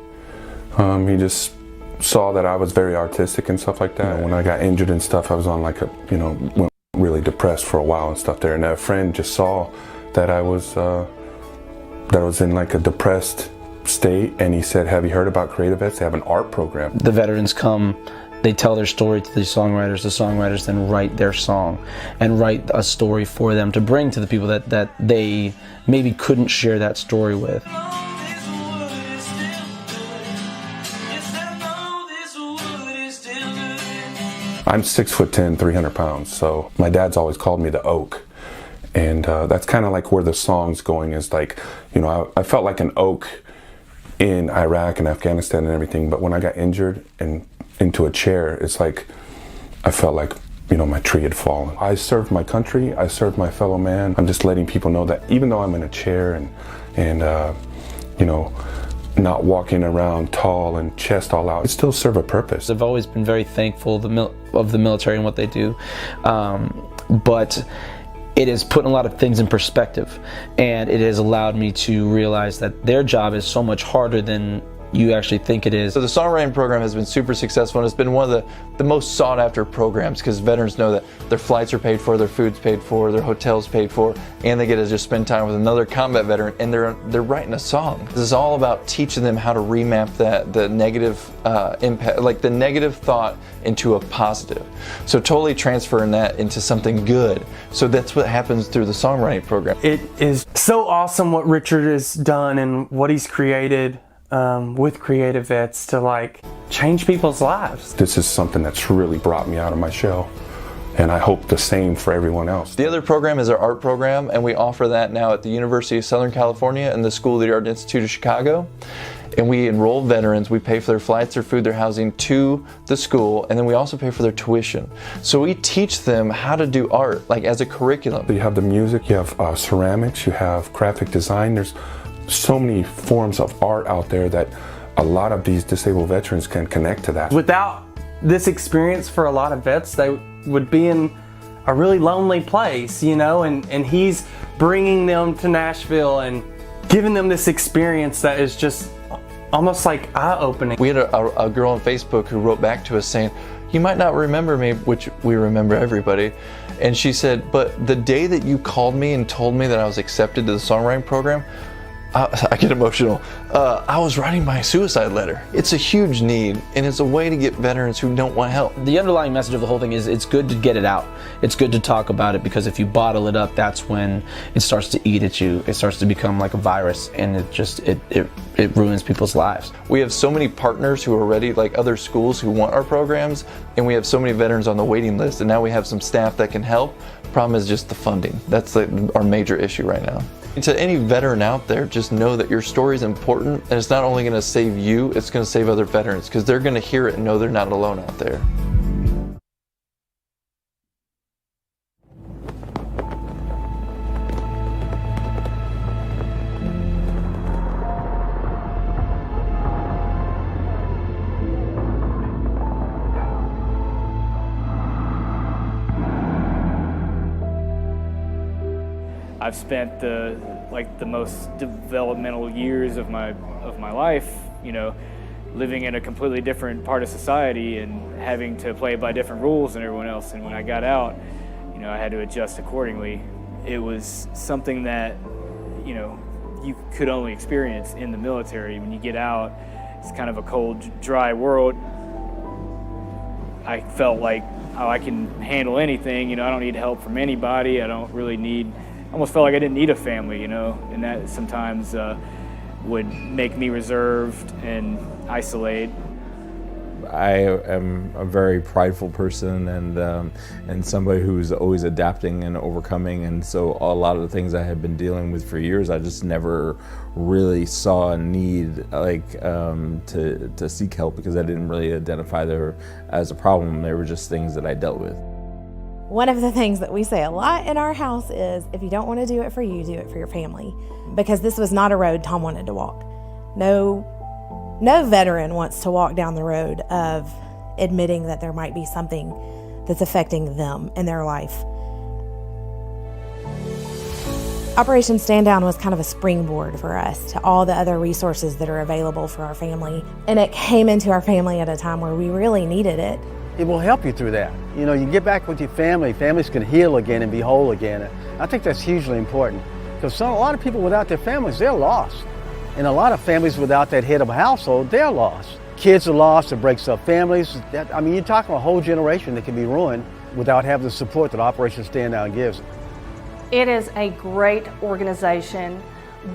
He just saw that I was very artistic and stuff like that. When I got injured and stuff, I was on like went really depressed for a while and stuff there. And a friend just saw that I was in like a depressed state, and he said, "Have you heard about CreatiVets? They have an art program." The veterans come, they tell their story to the songwriters then write their song and write a story for them to bring to the people that they maybe couldn't share that story with. I'm 6'10", 300 pounds, so my dad's always called me the Oak. And that's kind of like where the song's going, is like, I felt like an oak in Iraq and Afghanistan and everything, but when I got injured and into a chair, it's like I felt like my tree had fallen. I served my country, I served my fellow man. I'm just letting people know that even though I'm in a chair and not walking around tall and chest all out, it still serve a purpose. I've always been very thankful of the military and what they do, but it has put a lot of things in perspective, and it has allowed me to realize that their job is so much harder than you actually think it is. So the Songwriting Program has been super successful, and it's been one of the most sought after programs, because veterans know that their flights are paid for, their food's paid for, their hotel's paid for, and they get to just spend time with another combat veteran, and they're writing a song. This is all about teaching them how to remap the negative impact, like the negative thought, into a positive. So totally transferring that into something good. So that's what happens through the Songwriting Program. It is so awesome what Richard has done and what he's created with CreatiVets to like change people's lives. This is something that's really brought me out of my shell, and I hope the same for everyone else. The other program is our art program, and we offer that now at the University of Southern California and the School of the Art Institute of Chicago. And we enroll veterans, we pay for their flights, their food, their housing to the school, and then we also pay for their tuition. So we teach them how to do art, like as a curriculum. You have the music, you have ceramics, you have graphic design. There's so many forms of art out there that a lot of these disabled veterans can connect to that. Without this experience for a lot of vets, they would be in a really lonely place, you know, and he's bringing them to Nashville and giving them this experience that is just almost like eye-opening. We had a girl on Facebook who wrote back to us saying, "You might not remember me," which we remember everybody. And she said, "But the day that you called me and told me that I was accepted to the songwriting program," I get emotional. I was writing my suicide letter. It's a huge need, and it's a way to get veterans who don't want help. The underlying message of the whole thing is it's good to get it out. It's good to talk about it, because if you bottle it up, that's when it starts to eat at you. It starts to become like a virus, and it ruins people's lives. We have so many partners who are ready, like other schools who want our programs, and we have so many veterans on the waiting list, and now we have some staff that can help. Problem is just the funding. That's our major issue right now. And to any veteran out there, just know that your story is important, and it's not only going to save you, it's going to save other veterans, because they're going to hear it and know they're not alone out there. I've spent the most developmental years of my life, you know, living in a completely different part of society and having to play by different rules than everyone else. And when I got out, you know, I had to adjust accordingly. It was something that, you know, you could only experience in the military. When you get out, it's kind of a cold, dry world. I felt like, oh, I can handle anything, you know, I don't need help from anybody. I almost felt like I didn't need a family, you know, and that sometimes would make me reserved and isolate. I am a very prideful person and somebody who's always adapting and overcoming, and so a lot of the things I had been dealing with for years, I just never really saw a need to seek help, because I didn't really identify there as a problem. They were just things that I dealt with. One of the things that we say a lot in our house is, if you don't want to do it for you, do it for your family. Because this was not a road Tom wanted to walk. No veteran wants to walk down the road of admitting that there might be something that's affecting them in their life. Operation Stand Down was kind of a springboard for us to all the other resources that are available for our family. And it came into our family at a time where we really needed it. It will help you through that. You know, you get back with your family, families can heal again and be whole again. I think that's hugely important, because a lot of people without their families, they're lost. And a lot of families without that head of a household, they're lost. Kids are lost, it breaks up families. You're talking a whole generation that can be ruined without having the support that Operation Stand Down gives. It is a great organization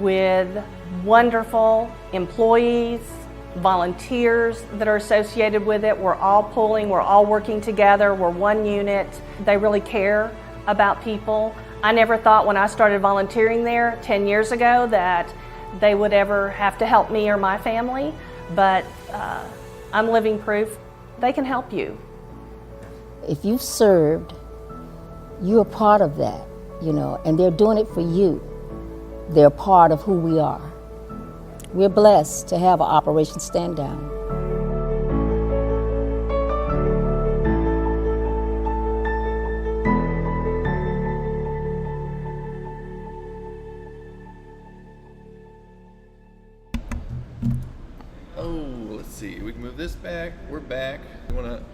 with wonderful employees, volunteers that are associated with it. We're all pulling, we're all working together, we're one unit. They really care about people. I never thought when I started volunteering there 10 years ago that they would ever have to help me or my family, but I'm living proof they can help you. If you've served, you're part of that, you know, and they're doing it for you. They're part of who we are. We're blessed to have an Operation Stand Down. Let's see. We can move this back. We're back.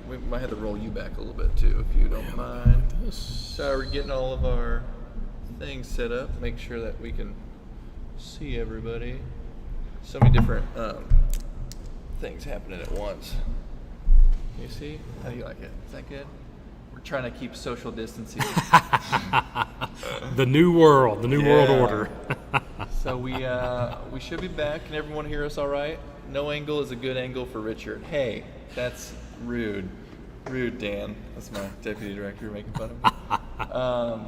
We might have to roll you back a little bit too, if you don't mind. So we're getting all of our things set up. Make sure that we can see everybody. So many different things happening at once. You see? How do you like it? Is that good? We're trying to keep social distancing. The new world order. So we should be back. Can everyone hear us all right? No angle is a good angle for Richard. Hey, that's rude. Rude, Dan. That's my deputy director making fun of me.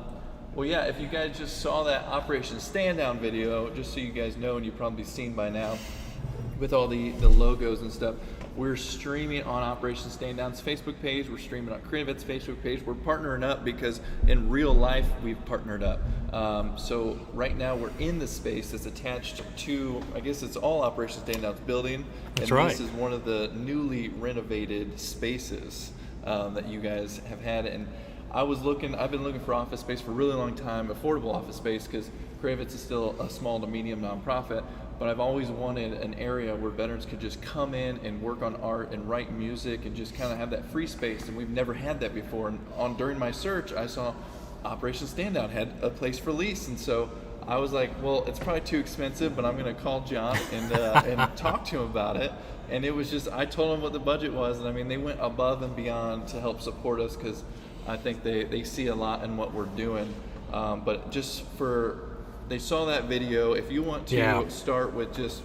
Well, yeah, if you guys just saw that Operation Stand Down video, just so you guys know, and you've probably seen by now, with all the logos and stuff, we're streaming on Operation Stand Down's Facebook page. We're streaming on CreatiVets' Facebook page. We're partnering up because in real life we've partnered up. So right now we're in the space that's attached to, I guess it's all Operation Stand Down's building. That's and right. This is one of the newly renovated spaces that you guys have had. And I've been looking for office space for a really long time, affordable office space, because CreatiVets is still a small to medium nonprofit. But I've always wanted an area where veterans could just come in and work on art and write music and just kind of have that free space, and we've never had that before. And during my search, I saw Operation Stand Down had a place for lease, and so I was like, well, it's probably too expensive, but I'm going to call John and talk to him about it. And it was just, I told him what the budget was, and I mean, they went above and beyond to help support us, because I think they see a lot in what we're doing. But just they saw that video. If you want to start with just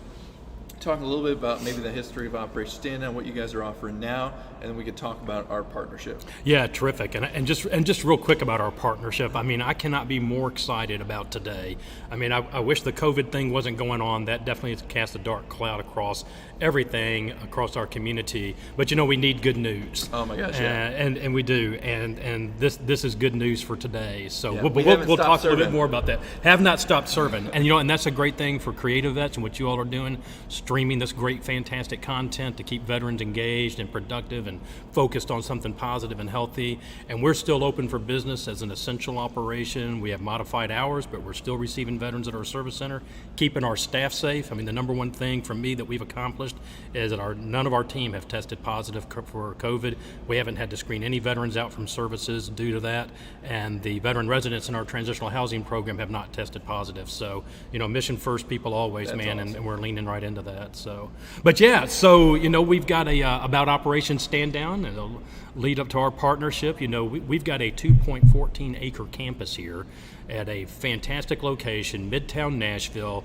talking a little bit about maybe the history of Operation Stand Down, what you guys are offering now, and then we could talk about our partnership. Yeah, terrific. And just real quick about our partnership. I mean, I cannot be more excited about today. I mean, I wish the COVID thing wasn't going on. That definitely has cast a dark cloud across everything, across our community. But we need good news. Oh my gosh, yeah. And we do. And this is good news for today. So yeah, we'll talk a little bit more about that. Have not stopped serving. And and that's a great thing for CreatiVets and what you all are doing, streaming this great, fantastic content to keep veterans engaged and productive and focused on something positive and healthy. And we're still open for business as an essential operation. We have modified hours, but we're still receiving veterans at our service center, keeping our staff safe. I mean, the number one thing for me that we've accomplished is that none of our team have tested positive for COVID. We haven't had to screen any veterans out from services due to that. And the veteran residents in our transitional housing program have not tested positive. So, mission first, people always, That's man, awesome. and we're leaning right into that. So, but yeah, so, we've got about Operation Stand Down, and it'll lead up to our partnership. We've got a 2.14 acre campus here at a fantastic location, Midtown Nashville.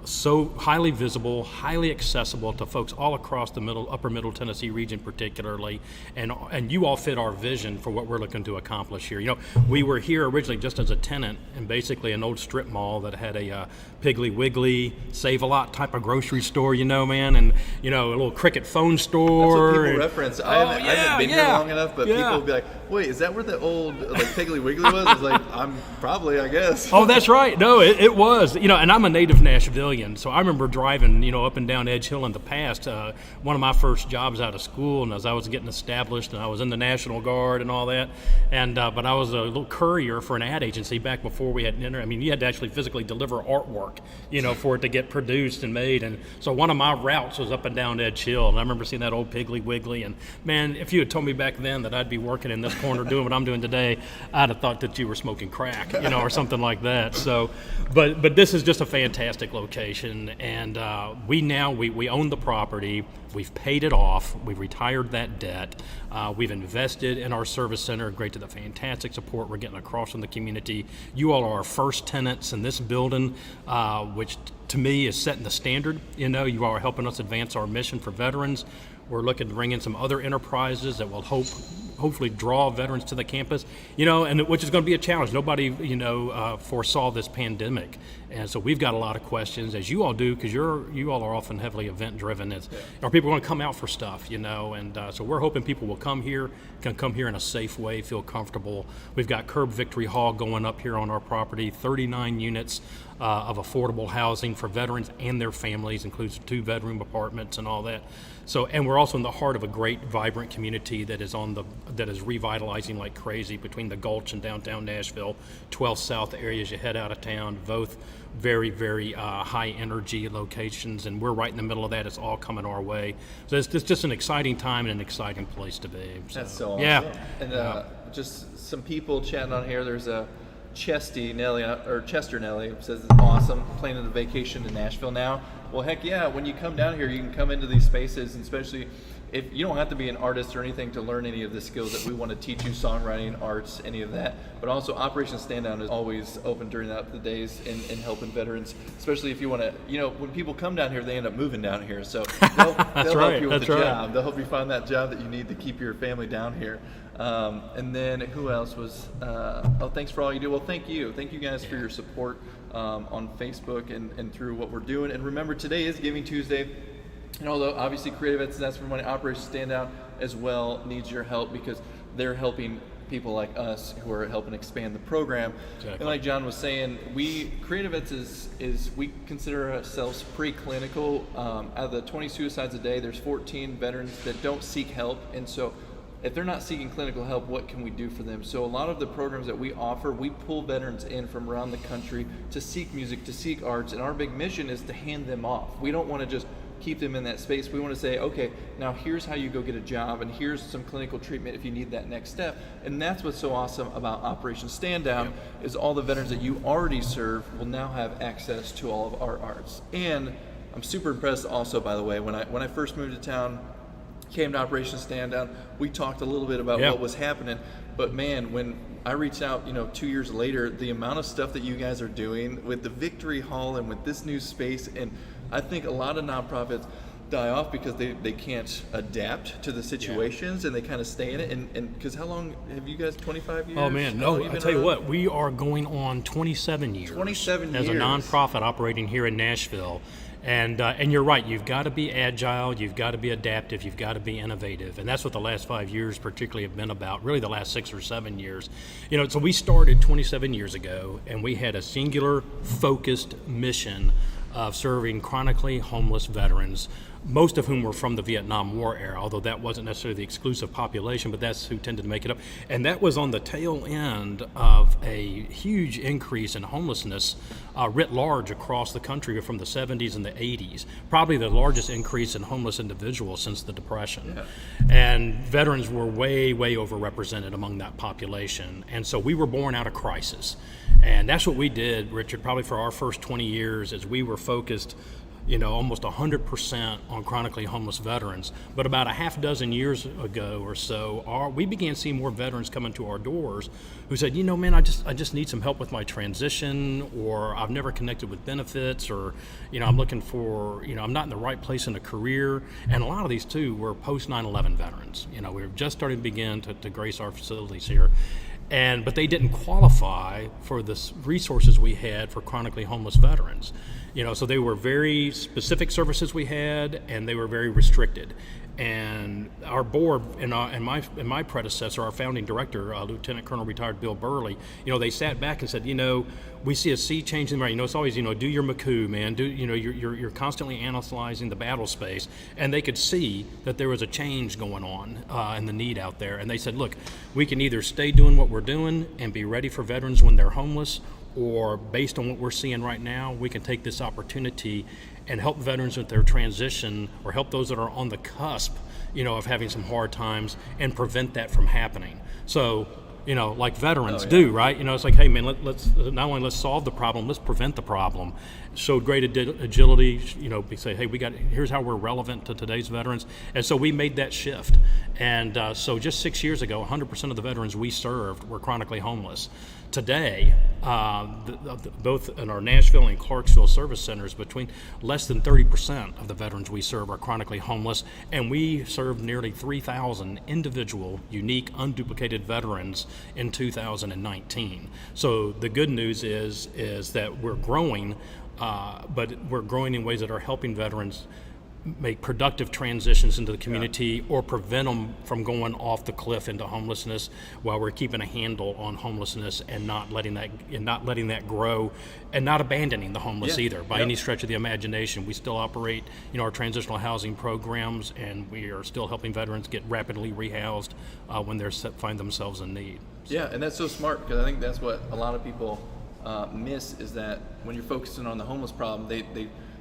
So highly visible, highly accessible to folks all across the upper middle Tennessee region particularly, and you all fit our vision for what we're looking to accomplish here. We were here originally just as a tenant in basically an old strip mall that had a Piggly Wiggly, Save-A-Lot type of grocery store, man, and a little Cricket phone store. That's what people reference. I haven't been here long enough, but people will be like, wait, is that where the old Piggly Wiggly was? It's like, I'm probably, I guess. Oh, that's right. No, it was. And I'm a native Nashvilleian, so I remember driving, up and down Edge Hill in the past. One of my first jobs out of school, and as I was getting established, and I was in the National Guard and all that, and but I was a little courier for an ad agency back before we had internet. I mean, you had to actually physically deliver artwork, for it to get produced and made. And so one of my routes was up and down Edge Hill, and I remember seeing that old Piggly Wiggly. And man, if you had told me back then that I'd be working in this corner doing what I'm doing today, I'd have thought that you were smoking crack, or something like that. So, but this is just a fantastic location, and we own the property. We've paid it off. We've retired that debt. We've invested in our service center, great to the fantastic support we're getting across from the community. You all are our first tenants in this building, which to me is setting the standard. You all are helping us advance our mission for veterans. We're looking to bring in some other enterprises that will hopefully draw veterans to the campus, and which is going to be a challenge. Nobody, foresaw this pandemic. And so we've got a lot of questions, as you all do, because you all are often heavily event-driven. Are people going to come out for stuff, and so we're hoping people will come here, can come here in a safe way, feel comfortable. We've got Curb Victory Hall going up here on our property, 39 units of affordable housing for veterans and their families, includes 2 bedroom apartments and all that. So, and we're also in the heart of a great, vibrant community that is revitalizing like crazy between the Gulch and downtown Nashville, 12 South areas you head out of town, both very, very high energy locations, and we're right in the middle of that. It's all coming our way. So it's just an exciting time and an exciting place to be. So, that's so awesome. Yeah. And just some people chatting on here. There's a Chester Nelly says it's awesome planning a vacation in Nashville now. Well, heck yeah, when you come down here, you can come into these spaces, and especially if you don't have to be an artist or anything to learn any of the skills that we want to teach you, songwriting, arts, any of that. But also Operation Stand Down is always open during the days in helping veterans, especially if you want to, when people come down here, they end up moving down here. So they'll help you with the job. They'll help you find that job that you need to keep your family down here. And then who else was, thanks for all you do. Well, thank you guys for your support on Facebook and through what we're doing. And remember, today is Giving Tuesday. And although obviously CreatiVets, that's for money, Operation Stand Down as well needs your help because they're helping people like us who are helping expand the program. Exactly. And like John was saying, CreatiVets is we consider ourselves preclinical. Out of the 20 suicides a day, there's 14 veterans that don't seek help, and so if they're not seeking clinical help, what can we do for them? So a lot of the programs that we offer, we pull veterans in from around the country to seek music, to seek arts, and our big mission is to hand them off. We don't want to just keep them in that space. We want to say, okay, now here's how you go get a job, and here's some clinical treatment if you need that next step. And that's what's so awesome about Operation Stand Down, is all the veterans that you already serve will now have access to all of our arts. And I'm super impressed also, by the way, when I first moved to town, came to Operation Stand Down, we talked a little bit about what was happening, but man, when I reached out 2 years later, the amount of stuff that you guys are doing with the Victory Hall and with this new space, and I think a lot of nonprofits die off because they can't adapt to the situations and they kind of stay in it. And because how long have you guys, 25 years? Oh man, no, I tell you what, we are going on 27 years. 27 years. As a nonprofit operating here in Nashville. And you're right, you've got to be agile, you've got to be adaptive, you've got to be innovative. And that's what the last 5 years particularly have been about, really the last 6 or 7 years. So we started 27 years ago, and we had a singular focused mission of serving chronically homeless veterans, most of whom were from the Vietnam War era, although that wasn't necessarily the exclusive population, but that's who tended to make it up. And that was on the tail end of a huge increase in homelessness writ large across the country from the 70s and the 80s, probably the largest increase in homeless individuals since the Depression. And veterans were way, way overrepresented among that population. And so we were born out of crisis. And that's what we did, Richard, probably for our first 20 years, is we were focused almost 100% on chronically homeless veterans. But about a half dozen years ago or so, we began seeing more veterans coming to our doors who said, man, I just need some help with my transition, or I've never connected with benefits, or, I'm looking for, I'm not in the right place in a career. And a lot of these too were post 9/11 veterans. We were just starting to begin to grace our facilities here. But they didn't qualify for the resources we had for chronically homeless veterans. So they were very specific services we had, and they were very restricted. And our board and my predecessor, our founding director, Lieutenant Colonel retired Bill Burley, they sat back and said, we see a sea change in the right. It's always, do your McCoo, man. You're constantly analyzing the battle space, and they could see that there was a change going on and the need out there. And they said, look, we can either stay doing what we're doing and be ready for veterans when they're homeless, or based on what we're seeing right now, we can take this opportunity and help veterans with their transition, or help those that are on the cusp, of having some hard times, and prevent that from happening. So, like veterans do, right? It's like, hey man, let's not only let's solve the problem, let's prevent the problem. Showed great agility, we say, hey, here's how we're relevant to today's veterans. And so we made that shift. And so just 6 years ago, 100% of the veterans we served were chronically homeless. Today, both in our Nashville and Clarksville service centers, between less than 30% of the veterans we serve are chronically homeless, and we served nearly 3,000 individual, unique, unduplicated veterans in 2019. So the good news is that we're growing, but we're growing in ways that are helping veterans make productive transitions into the community, or prevent them from going off the cliff into homelessness, while we're keeping a handle on homelessness and not letting that grow, and not abandoning the homeless either by any stretch of the imagination. We still operate our transitional housing programs, and we are still helping veterans get rapidly rehoused when they find themselves in need. Yeah, and that's so smart, because I think that's what a lot of people miss, is that when you're focusing on the homeless problem,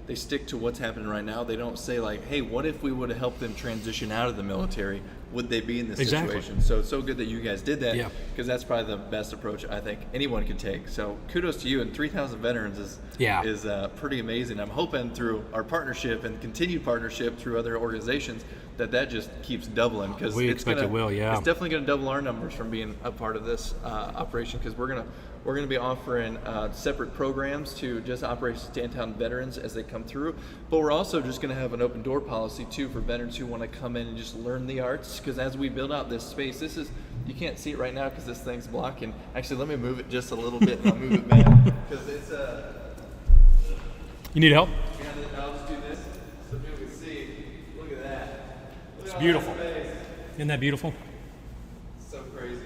they stick to what's happening right now. They don't say like, hey, what if we would have helped them transition out of the military? Would they be in this situation? So it's so good that you guys did that, because that's probably the best approach I think anyone can take. So kudos to you, and 3,000 veterans is pretty amazing. I'm hoping through our partnership and continued partnership through other organizations that just keeps doubling, because We expect it will, yeah. It's definitely going to double our numbers from being a part of this operation, because we're going to be offering separate programs to just Operation Stantown veterans as they come through, but we're also just going to have an open door policy too for veterans who want to come in and just learn the arts, because as we build out this space, you can't see it right now because this thing's blocking. Actually, let me move it just a little bit and I'll move it back, because it's You need help? I'll just do this so people can see. Look at that. Look It's at beautiful. all that space. Isn't that beautiful? So crazy.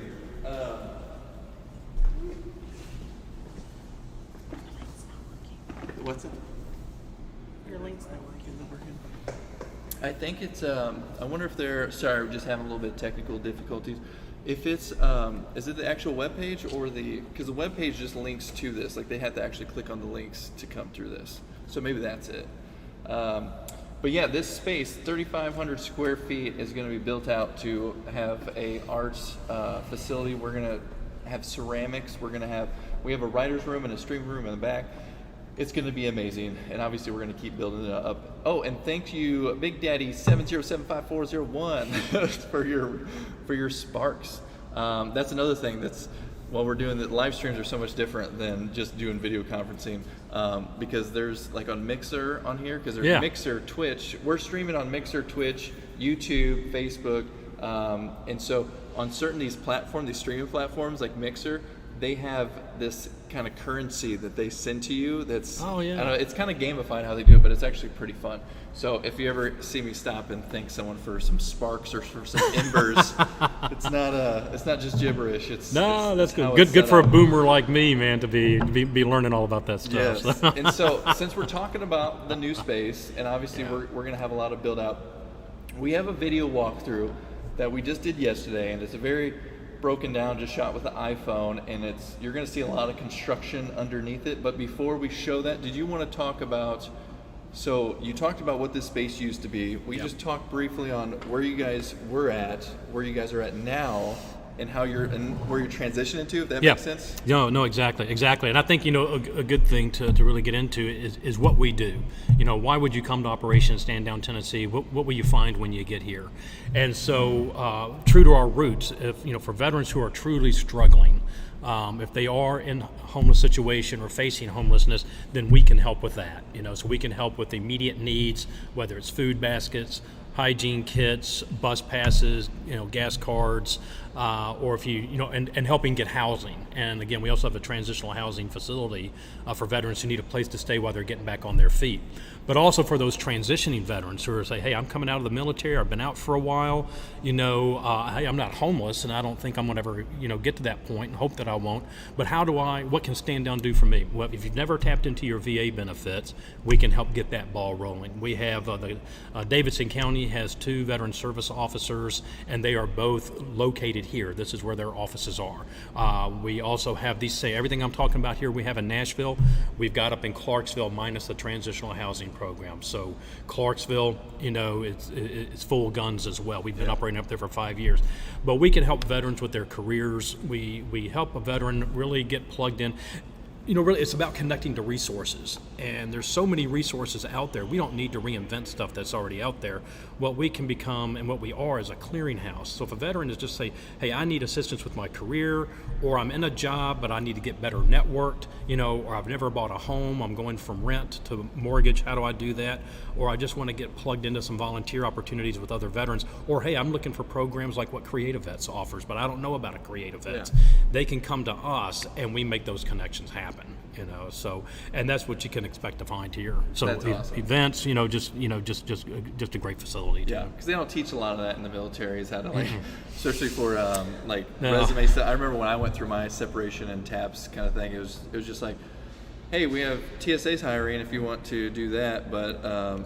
What's it? Your link's not working. I think it's. I wonder if they're. Sorry, we're just having a little bit of technical difficulties. If it's, is it the actual web page or because the web page just links to this. Like they have to actually click on the links to come through this. So maybe that's it. But yeah, this space, 3,500 square feet, is going to be built out to have a arts facility. We're going to have ceramics. We have a writer's room and a stream room in the back. It's going to be amazing, and obviously we're going to keep building it up. Oh, and thank you, Big Daddy 7075401 for your sparks. That's another thing while we're doing the live streams are so much different than just doing video conferencing, because there's like on Mixer on here, because there's Mixer, Twitch. We're streaming on Mixer, Twitch, YouTube, Facebook, and so on certain these streaming platforms like Mixer, they have this kind of currency that they send to you that's, I don't know, it's kind of gamified how they do it, but it's actually pretty fun. So if you ever see me stop and thank someone for some sparks or for some embers, it's not just gibberish. That's good. Good for a boomer like me, man, to be learning all about that stuff. Yes. And so since we're talking about the new space, and obviously we're going to have a lot of build out, we have a video walkthrough that we just did yesterday, and it's a very broken down, just shot with the iPhone, and you're going to see a lot of construction underneath it. But before we show that, did you want to talk about, so you talked about what this space used to be. We just talked briefly on where you guys were at, where you guys are at now, and where you're transitioning to, if that makes sense? No, exactly. And I think, a good thing to really get into is what we do. Why would you come to Operation Stand-Down Tennessee? What will you find when you get here? And so, true to our roots, for veterans who are truly struggling, if they are in a homeless situation or facing homelessness, then we can help with that. So we can help with immediate needs, whether it's food baskets, hygiene kits, bus passes, gas cards, or if and helping get housing. And again, we also have a transitional housing facility for veterans who need a place to stay while they're getting back on their feet. But also for those transitioning veterans who are say, hey, I'm coming out of the military, I've been out for a while, hey, I'm not homeless, and I don't think I'm going to ever, get to that point, and hope that I won't. But what can Stand Down do for me? Well, if you've never tapped into your VA benefits, we can help get that ball rolling. We have Davidson County has 2 veteran service officers, and they are both located here. This is where their offices are. We also have everything I'm talking about here, we have in Nashville. We've got up in Clarksville, minus the transitional housing program. So Clarksville, it's full guns as well. We've been operating up there for 5 years. But we can help veterans with their careers. We help a veteran really get plugged in. Really, it's about connecting to resources. And there's so many resources out there. We don't need to reinvent stuff that's already out there. What we can become and what we are is a clearinghouse. So if a veteran is just say, hey, I need assistance with my career, or I'm in a job, but I need to get better networked, or I've never bought a home, I'm going from rent to mortgage, how do I do that? Or I just want to get plugged into some volunteer opportunities with other veterans. Or, hey, I'm looking for programs like what CreatiVets offers, but I don't know about a CreatiVets. They can come to us, and we make those connections happen. So, and that's what you can expect to find here. So that's awesome. Events, just a great facility. Yeah, because they don't teach a lot of that in the military, is how to especially for resume stuff. I remember when I went through my separation and TAPS kind of thing, it was just like, hey, we have TSA's hiring if you want to do that, but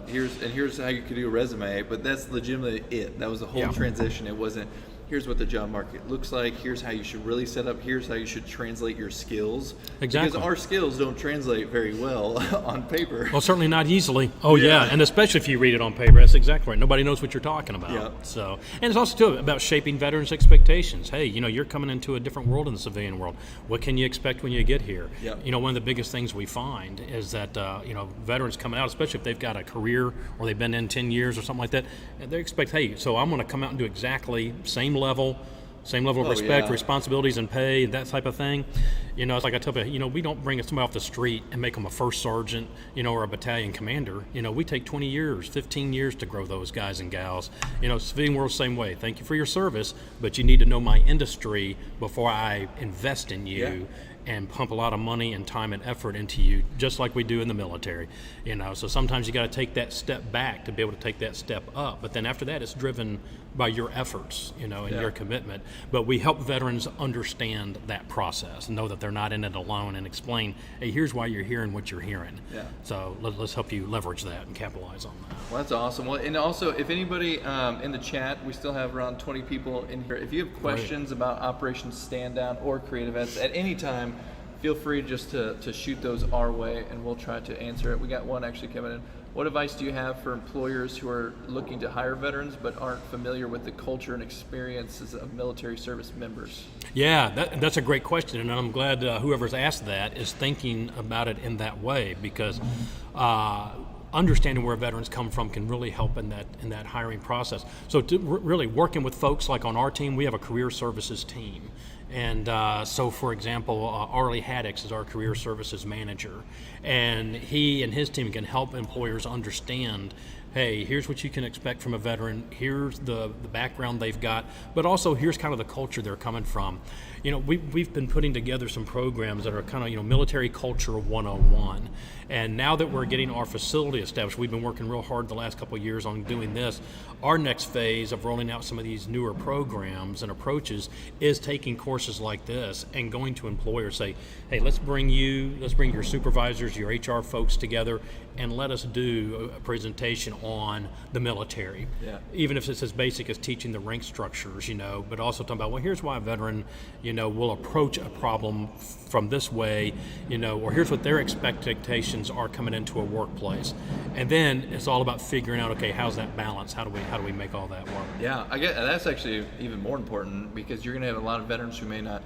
here's how you could do a resume. But that's legitimately it. That was the whole transition. It wasn't, here's what the job market looks like, here's how you should really set up, here's how you should translate your skills. Exactly. Because our skills don't translate very well on paper. Well, certainly not easily. Oh, yeah. And especially if you read it on paper. That's exactly right. Nobody knows what you're talking about. Yeah. So, and it's also, too, about shaping veterans' expectations. Hey, you're coming into a different world in the civilian world. What can you expect when you get here? Yeah. One of the biggest things we find is that, veterans coming out, especially if they've got a career or they've been in 10 years or something like that, they expect, hey, so I'm going to come out and do exactly same level of respect, responsibilities, and pay, that type of thing. It's like I tell people, we don't bring somebody off the street and make them a first sergeant, or a battalion commander. We take 20 years, 15 years to grow those guys and gals. Civilian world, same way. Thank you for your service, but you need to know my industry before I invest in you. And pump a lot of money and time and effort into you, just like we do in the military. So sometimes you got to take that step back to be able to take that step up. But then after that, it's driven by your efforts, and your commitment. But we help veterans understand that process and know that they're not in it alone, and explain, hey, here's why you're hearing what you're hearing. Yeah. So let's help you leverage that and capitalize on that. Well, that's awesome. Well, and also, if anybody in the chat, we still have around 20 people in here. If you have questions about Operation Stand Down or CreatiVets at any time, feel free just to shoot those our way, and we'll try to answer it. We got one actually coming in. What advice do you have for employers who are looking to hire veterans but aren't familiar with the culture and experiences of military service members? Yeah, that's a great question, and I'm glad whoever's asked that is thinking about it in that way, because understanding where veterans come from can really help in that hiring process. So really working with folks like on our team, we have a career services team. And so, for example, Arlie Haddix is our career services manager, and he and his team can help employers understand, hey, here's what you can expect from a veteran, here's the background they've got, but also here's kind of the culture they're coming from. We've been putting together some programs that are kind of, military culture 101. And now that we're getting our facility established, we've been working real hard the last couple of years on doing this. Our next phase of rolling out some of these newer programs and approaches is taking courses like this and going to employers, say, hey, let's bring your supervisors, your HR folks together, and let us do a presentation on the military. Yeah. Even if it's as basic as teaching the rank structures, but also talking about, well, here's why a veteran, will approach a problem from this way, or here's what their expectations are coming into a workplace. And then it's all about figuring out, okay, how's that balance? How do we make all that work? Yeah, I get that's actually even more important, because you're going to have a lot of veterans who may not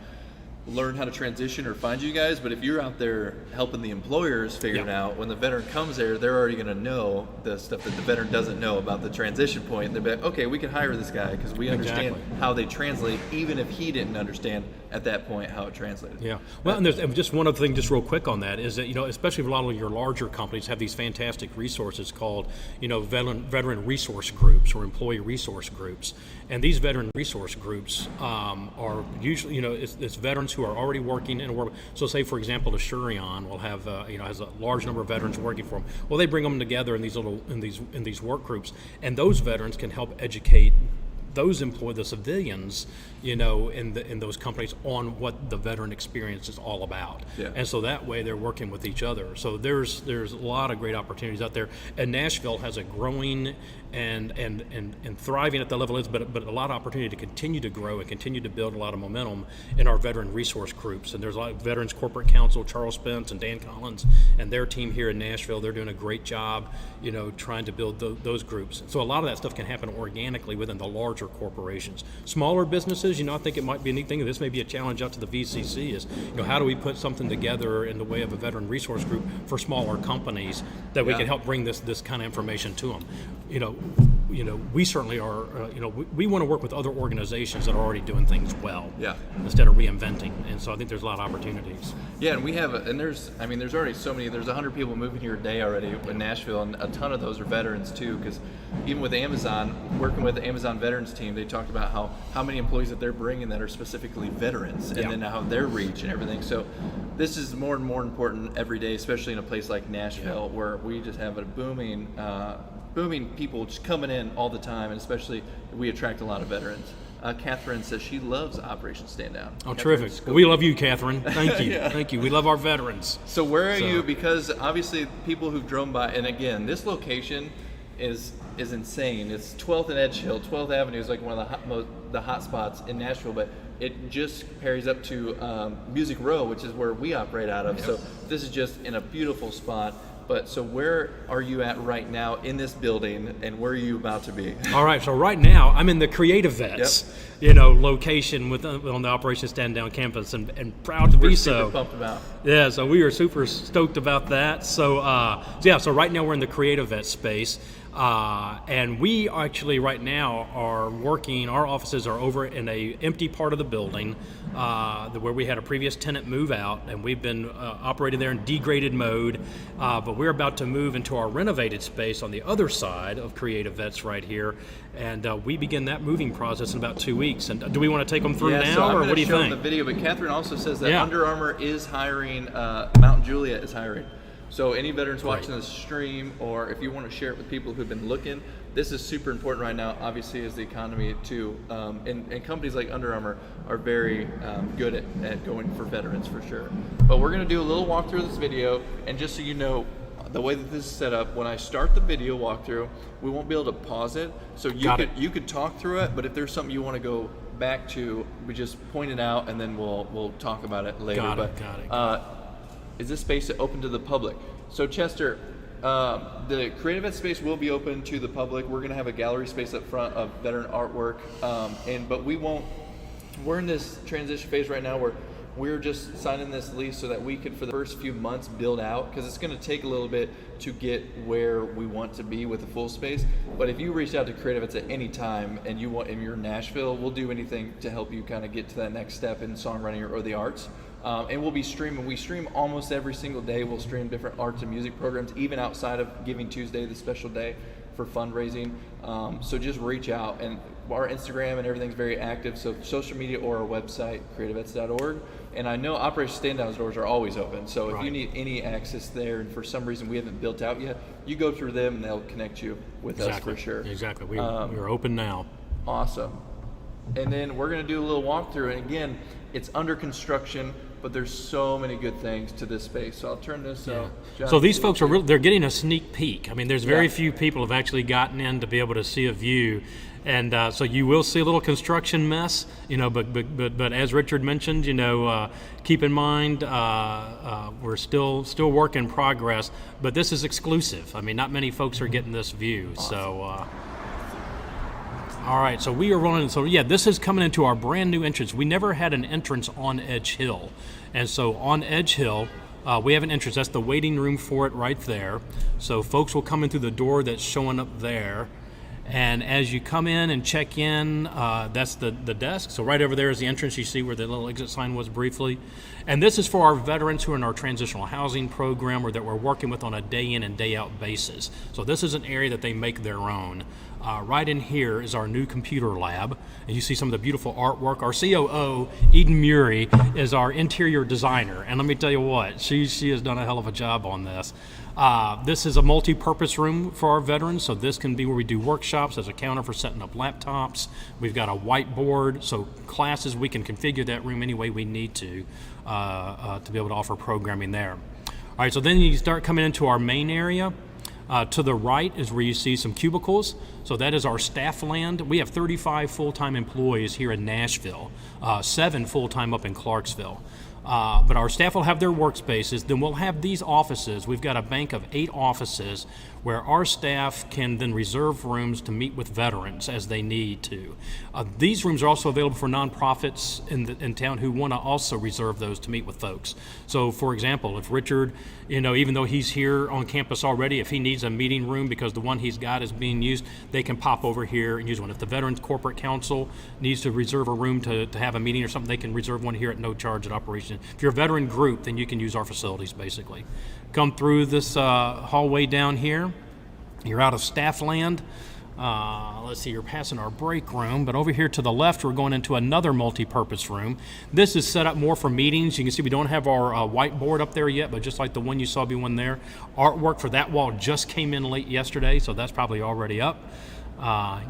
learn how to transition or find you guys, but if you're out there helping the employers figure it out, when the veteran comes there, they're already going to know the stuff that the veteran doesn't know about the transition point. They'll be like, okay, we can hire this guy because we understand how they translate, even if he didn't understand at that point how it translated. Yeah. Well, and there's just one other thing, just real quick on that, is that, especially if a lot of your larger companies have these fantastic resources called, veteran resource groups or employee resource groups. And these veteran resource groups are usually, it's veterans who are already working in a work. So say, for example, the Shurion will have, has a large number of veterans working for them. Well, they bring them together in these work groups, and those veterans can help educate the civilians, in those companies on what the veteran experience is all about. Yeah. And so that way they're working with each other. So there's a lot of great opportunities out there. And Nashville has a growing and thriving at the level it is, but a lot of opportunity to continue to grow and continue to build a lot of momentum in our veteran resource groups. And there's a lot of Veterans Corporate Council, Charles Spence and Dan Collins and their team here in Nashville. They're doing a great job, trying to build those groups. So a lot of that stuff can happen organically within the larger corporations. Smaller businesses, I think it might be a neat thing. This may be a challenge out to the VCC is, how do we put something together in the way of a veteran resource group for smaller companies that we can help bring this kind of information to them. We certainly are, we want to work with other organizations that are already doing things well, instead of reinventing. And so I think there's a lot of opportunities. Yeah, and we have, there's already so many, there's 100 people moving here a day already in Nashville, and a ton of those are veterans too, because even with Amazon, working with the Amazon veterans team, they talked about how many employees that they're bringing that are specifically veterans, and then how their reach and everything. So this is more and more important every day, especially in a place like Nashville, where we just have a booming people just coming in all the time, and especially we attract a lot of veterans. Catherine says she loves Operation Stand Down. Oh, terrific. We love you, Catherine. Thank you. Thank you. We love our veterans. So where are you? Because obviously people who've drove by, and again, this location is is insane. It's 12th and Edge Hill. 12th Avenue is like one of the hot spots in Nashville, but it just pairs up to Music Row, which is where we operate out of. Yep. So this is just in a beautiful spot. But so where are you at right now in this building, and where are you about to be? All right, so right now I'm in the CreatiVets, location on the Operation Stand Down campus, and proud to be so. We're super pumped about. Yeah, so we are super stoked about that. So so right now we're in the CreatiVets space. And we actually right now are working, our offices are over in a empty part of the building where we had a previous tenant move out, and we've been operating there in degraded mode, but we're about to move into our renovated space on the other side of CreatiVets right here, and we begin that moving process in about 2 weeks. And do we want to take them through now, so or what do you think? the video, but Catherine also says that Under Armour is hiring, Mount Juliet is hiring. So any veterans watching this stream, or if you want to share it with people who've been looking, this is super important right now, obviously, as the economy too. And companies like Under Armour are very good at going for veterans for sure. But we're going to do a little walkthrough of this video, and just so you know, the way that this is set up, when I start the video walkthrough, we won't be able to pause it. So you could talk through it, but if there's something you want to go back to, we just point it out, and then we'll talk about it later. Got it. Is this space open to the public? So Chester, the CreatiVets space will be open to the public. We're going to have a gallery space up front of veteran artwork, but we won't. We're in this transition phase right now where we're just signing this lease so that we can, for the first few months, build out, because it's going to take a little bit to get where we want to be with the full space. But if you reach out to CreatiVets at any time and you're in Nashville, we'll do anything to help you kind of get to that next step in songwriting or the arts. And we'll be streaming. We stream almost every single day. We'll stream different arts and music programs, even outside of Giving Tuesday, the special day for fundraising. So just reach out. And our Instagram and everything's very active. So social media or our website, creativets.org. And I know Operation Stand Down's doors are always open. So if you need any access there, and for some reason we haven't built out yet, you go through them and they'll connect you with us for sure. Exactly. We're open now. Awesome. And then we're going to do a little walkthrough. And again, it's under construction, but there's so many good things to this space. So I'll turn this John, so these folks are they're getting a sneak peek. I mean, there's very few people have actually gotten in to be able to see a view. And so you will see a little construction mess, but as Richard mentioned, keep in mind we're still work in progress, but this is exclusive. I mean, not many folks are getting this view. Awesome. So all right, so we are running. So this is coming into our brand new entrance. We never had an entrance on Edge Hill, and so on Edge Hill, we have an entrance. That's the waiting room for it right there. So folks will come in through the door that's showing up there. And as you come in and check in, that's the desk. So right over there is the entrance. You see where the little exit sign was briefly. And this is for our veterans who are in our transitional housing program, or that we're working with on a day in and day out basis. So this is an area that they make their own. Right in here is our new computer lab, and you see some of the beautiful artwork. Our COO, Eden Murray, is our interior designer, and let me tell you what, she has done a hell of a job on this. This is a multi-purpose room for our veterans, so this can be where we do workshops. There's a counter for setting up laptops. We've got a whiteboard, so classes, we can configure that room any way we need to be able to offer programming there. All right, so then you start coming into our main area. To the right is where you see some cubicles. So that is our staff land. We have 35 full-time employees here in Nashville, 7 full-time up in Clarksville. But our staff will have their workspaces. Then we'll have these offices. We've got a bank of 8 offices where our staff can then reserve rooms to meet with veterans as they need to. These rooms are also available for nonprofits in town who want to also reserve those to meet with folks. So, for example, if Richard, even though he's here on campus already, if he needs a meeting room because the one he's got is being used, they can pop over here and use one. If the Veterans Corporate Council needs to reserve a room to have a meeting or something, they can reserve one here at no charge at operation. If you're a veteran group, then you can use our facilities, basically. Come through this hallway down here. You're out of staff land. Let's see, you're passing our break room, but over here to the left, we're going into another multi-purpose room. This is set up more for meetings. You can see we don't have our whiteboard up there yet, but just like the one you saw be one there. Artwork for that wall just came in late yesterday, so that's probably already up.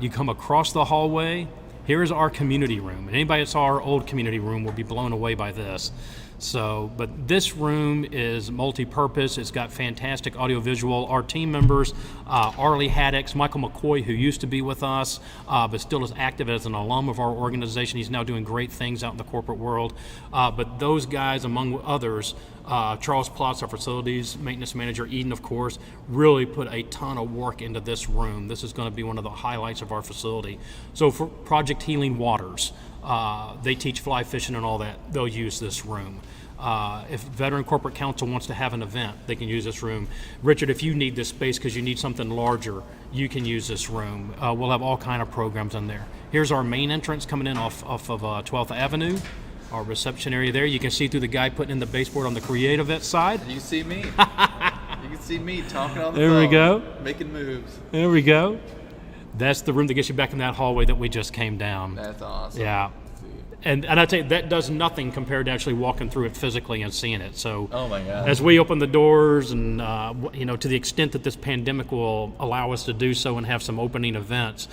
You come across the hallway. Here is our community room. And anybody that saw our old community room will be blown away by this. So, but this room is multi-purpose. It's got fantastic audiovisual. Our team members, Arlie Haddix, Michael McCoy, who used to be with us, but still is active as an alum of our organization. He's now doing great things out in the corporate world. But those guys, among others, Charles Plotz, our facilities maintenance manager, Eden, of course, really put a ton of work into this room. This is going to be one of the highlights of our facility. So for Project Healing Waters, they teach fly fishing and all that. They'll use this room. If Veteran Corporate Council wants to have an event, they can use this room. Richard, if you need this space because you need something larger, you can use this room. We'll have all kind of programs in there. Here's our main entrance coming in off of 12th Avenue. Our reception area there. You can see through the guy putting in the baseboard on the CreatiVets side. You see me. You can see me talking on the phone. There we go. Making moves. There we go. That's the room that gets you back in that hallway that we just came down. That's awesome. Yeah. And I tell you, that does nothing compared to actually walking through it physically and seeing it. So, oh my God. As we open the doors and, to the extent that this pandemic will allow us to do so and have some opening events,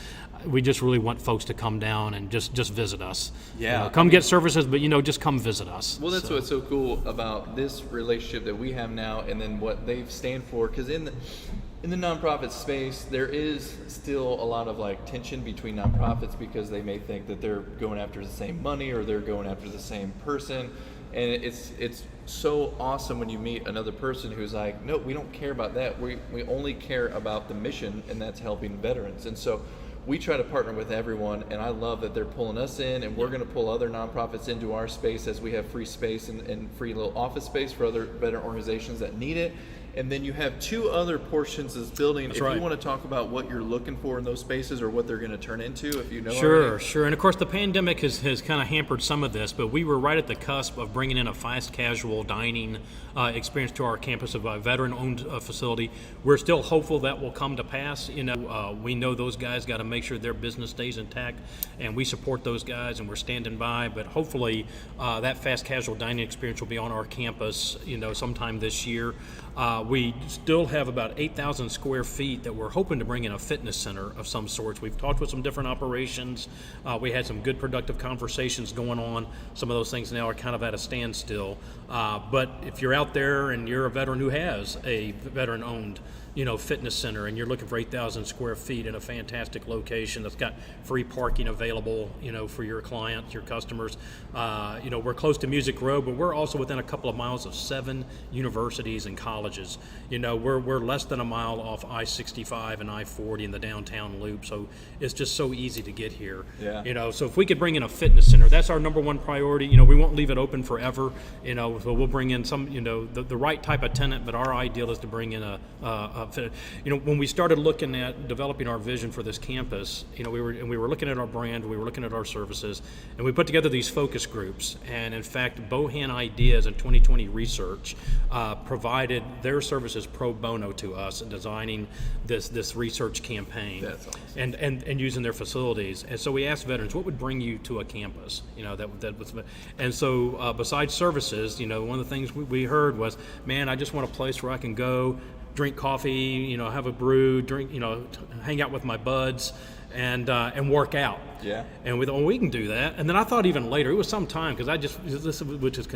we just really want folks to come down and just visit us. Yeah. Come get services, but, just come visit us. Well, that's what's so cool about this relationship that we have now and then what they stand for. Because in the nonprofit space, there is still a lot of tension between nonprofits because they may think that they're going after the same money or they're going after the same person. And it's so awesome when you meet another person who's like, no, we don't care about that. We only care about the mission, and that's helping veterans. And so we try to partner with everyone, and I love that they're pulling us in, and we're going to pull other nonprofits into our space as we have free space and free little office space for other veteran organizations that need it. And then you have two other portions of this building. That's if right. you want to talk about what you're looking for in those spaces or what they're going to turn into, if you know. Sure. And of course, the pandemic has kind of hampered some of this, but we were right at the cusp of bringing in a fast casual dining experience to our campus of a veteran-owned facility. We're still hopeful that will come to pass. We know those guys got to make sure their business stays intact, and we support those guys, and we're standing by. But hopefully, that fast casual dining experience will be on our campus, sometime this year. We still have about 8,000 square feet that we're hoping to bring in a fitness center of some sorts. We've talked with some different operations. We had some good productive conversations going on. Some of those things now are kind of at a standstill. But if you're out there and you're a veteran who has a veteran-owned fitness center and you're looking for 8,000 square feet in a fantastic location that's got free parking available, for your clients, your customers. We're close to Music Road, but we're also within a couple of miles of 7 universities and colleges. We're less than a mile off I-65 and I-40 in the downtown loop, so it's just so easy to get here. Yeah. So if we could bring in a fitness center, that's our number one priority. We won't leave it open forever. So we'll bring in some, the right type of tenant, but our ideal is to bring in when we started looking at developing our vision for this campus, we were looking at our brand, we were looking at our services, and we put together these focus groups. And in fact, Bohan Ideas and 2020 Research provided their services pro bono to us in designing this research campaign. That's awesome. and using their facilities. And so we asked veterans, what would bring you to a campus? And so besides services, one of the things we heard was, man, I just want a place where I can go, drink coffee, have a brew, drink, hang out with my buds, and work out. Yeah. And we can do that. And then I thought even later, it was some time, because which is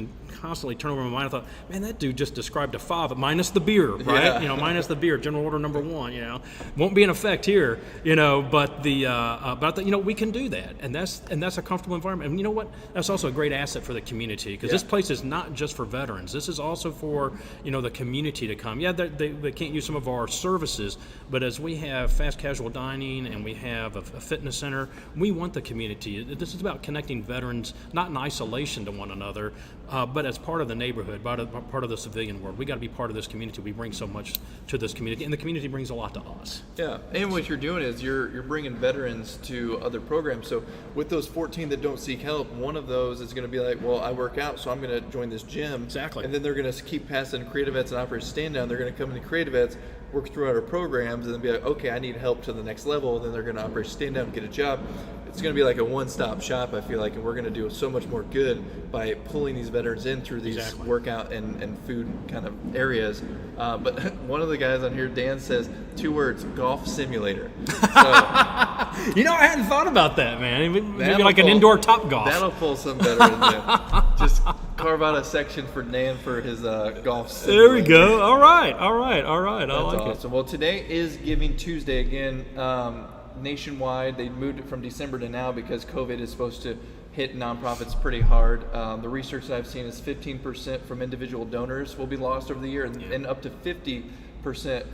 constantly turn over my mind. I thought, man, that dude just described a 5, minus the beer, right? Yeah. Minus the beer, general order number 1. Won't be in effect here, but I thought, we can do that, and that's a comfortable environment. And you know what? That's also a great asset for the community, because this place is not just for veterans. This is also for the community to come. Yeah, they can't use some of our services, but as we have fast casual dining and we have a fitness center, we want the community. This is about connecting veterans, not in isolation to one another, but as part of the neighborhood, part of the civilian world. We got to be part of this community. We bring so much to this community, and the community brings a lot to us. Yeah, and what you're doing is you're bringing veterans to other programs. So with those 14 that don't seek help, one of those is going to be like, well, I work out, so I'm going to join this gym. Exactly. And then they're going to keep passing CreatiVets and Operation Stand Down. They're going to come into CreatiVets, work throughout our programs, and then be like, okay, I need help to the next level. And then they're going to Operation Stand Down, get a job. it's going to be like a one-stop shop, I feel like, and we're going to do so much more good by pulling these veterans in through these workout and food kind of areas. But one of the guys on here, Dan, says 2 words: golf simulator. So, I hadn't thought about that, man. Maybe like an indoor Top Golf. That'll pull some veterans in. Just carve out a section for Dan for his golf simulator. There we go. All right. That's I like awesome. Well, today is Giving Tuesday again. Nationwide, they moved it from December to now because COVID is supposed to hit nonprofits pretty hard. The research that I've seen is 15% from individual donors will be lost over the year, and up to 50%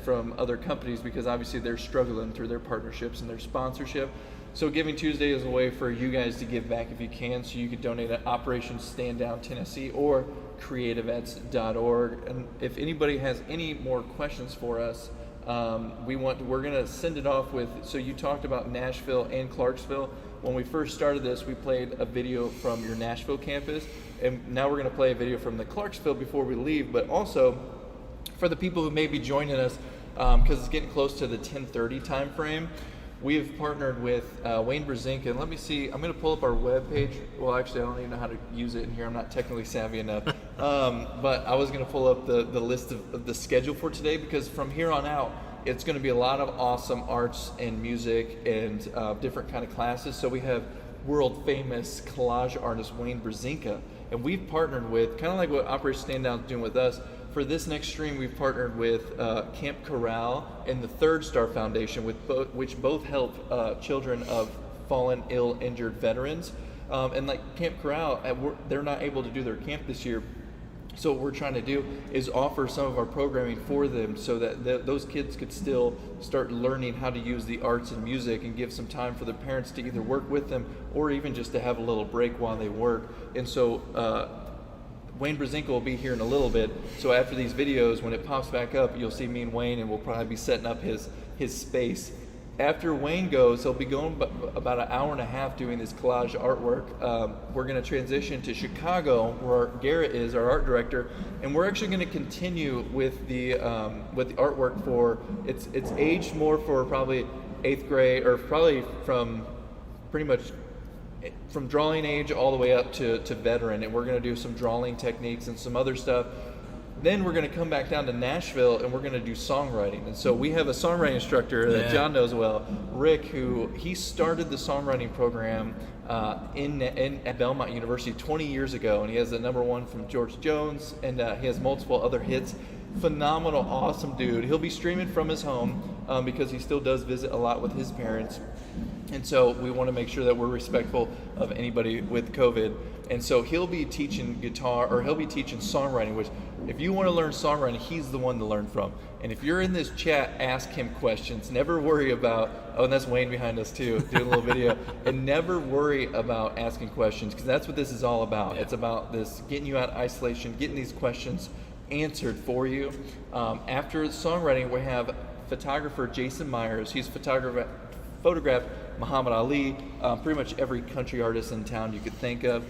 from other companies, because obviously they're struggling through their partnerships and their sponsorship. So Giving Tuesday is a way for you guys to give back if you can. So you could donate at Operation Stand Down Tennessee or CreatiVets.org. And if anybody has any more questions for us, we're gonna send it off with. So you talked about Nashville and Clarksville. When we first started this, we played a video from your Nashville campus, and now we're gonna play a video from the Clarksville before we leave. But also, for the people who may be joining us, because it's getting close to the 10:30 time frame, we've partnered with Wayne Brzezinka. And let me see, I'm going to pull up our webpage. Well, actually, I don't even know how to use it in here. I'm not technically savvy enough. But I was going to pull up the list of the schedule for today, because from here on out, it's going to be a lot of awesome arts and music and different kind of classes. So we have world famous collage artist Wayne Brzezinka, and we've partnered with, kind of like what Operation Stand Down is doing with us. For this next stream, we've partnered with Camp Corral and the Third Star Foundation, which both help children of fallen, ill, injured veterans. And like Camp Corral, they're not able to do their camp this year. So what we're trying to do is offer some of our programming for them so that those kids could still start learning how to use the arts and music, and give some time for the parents to either work with them or even just to have a little break while they work. And so Wayne Brzezinka will be here in a little bit. So after these videos, when it pops back up, you'll see me and Wayne, and we'll probably be setting up his space. After Wayne goes, he'll be going about an hour and a half doing this collage artwork. We're going to transition to Chicago, where Garrett is, our art director, and we're actually going to continue with the artwork for, it's aged more for probably 8th grade, or probably from pretty much from drawing age all the way up to veteran, and we're going to do some drawing techniques and some other stuff. Then we're going to come back down to Nashville, and we're going to do songwriting. And so we have a songwriting instructor that John knows well, Rick, who he started the songwriting program at Belmont University 20 years ago, and he has the #1 from George Jones, and he has multiple other hits. Phenomenal, awesome dude. He'll be streaming from his home because he still does visit a lot with his parents. And so we want to make sure that we're respectful of anybody with COVID. And so he'll be teaching guitar, or he'll be teaching songwriting, which if you want to learn songwriting, he's the one to learn from. And if you're in this chat, ask him questions. Never worry about, oh, and that's Wayne behind us too, doing a little video. And never worry about asking questions, because that's what this is all about. It's about this, getting you out of isolation, getting these questions answered for you. After songwriting, we have photographer Jason Myers. He's photographed Muhammad Ali, pretty much every country artist in town you could think of.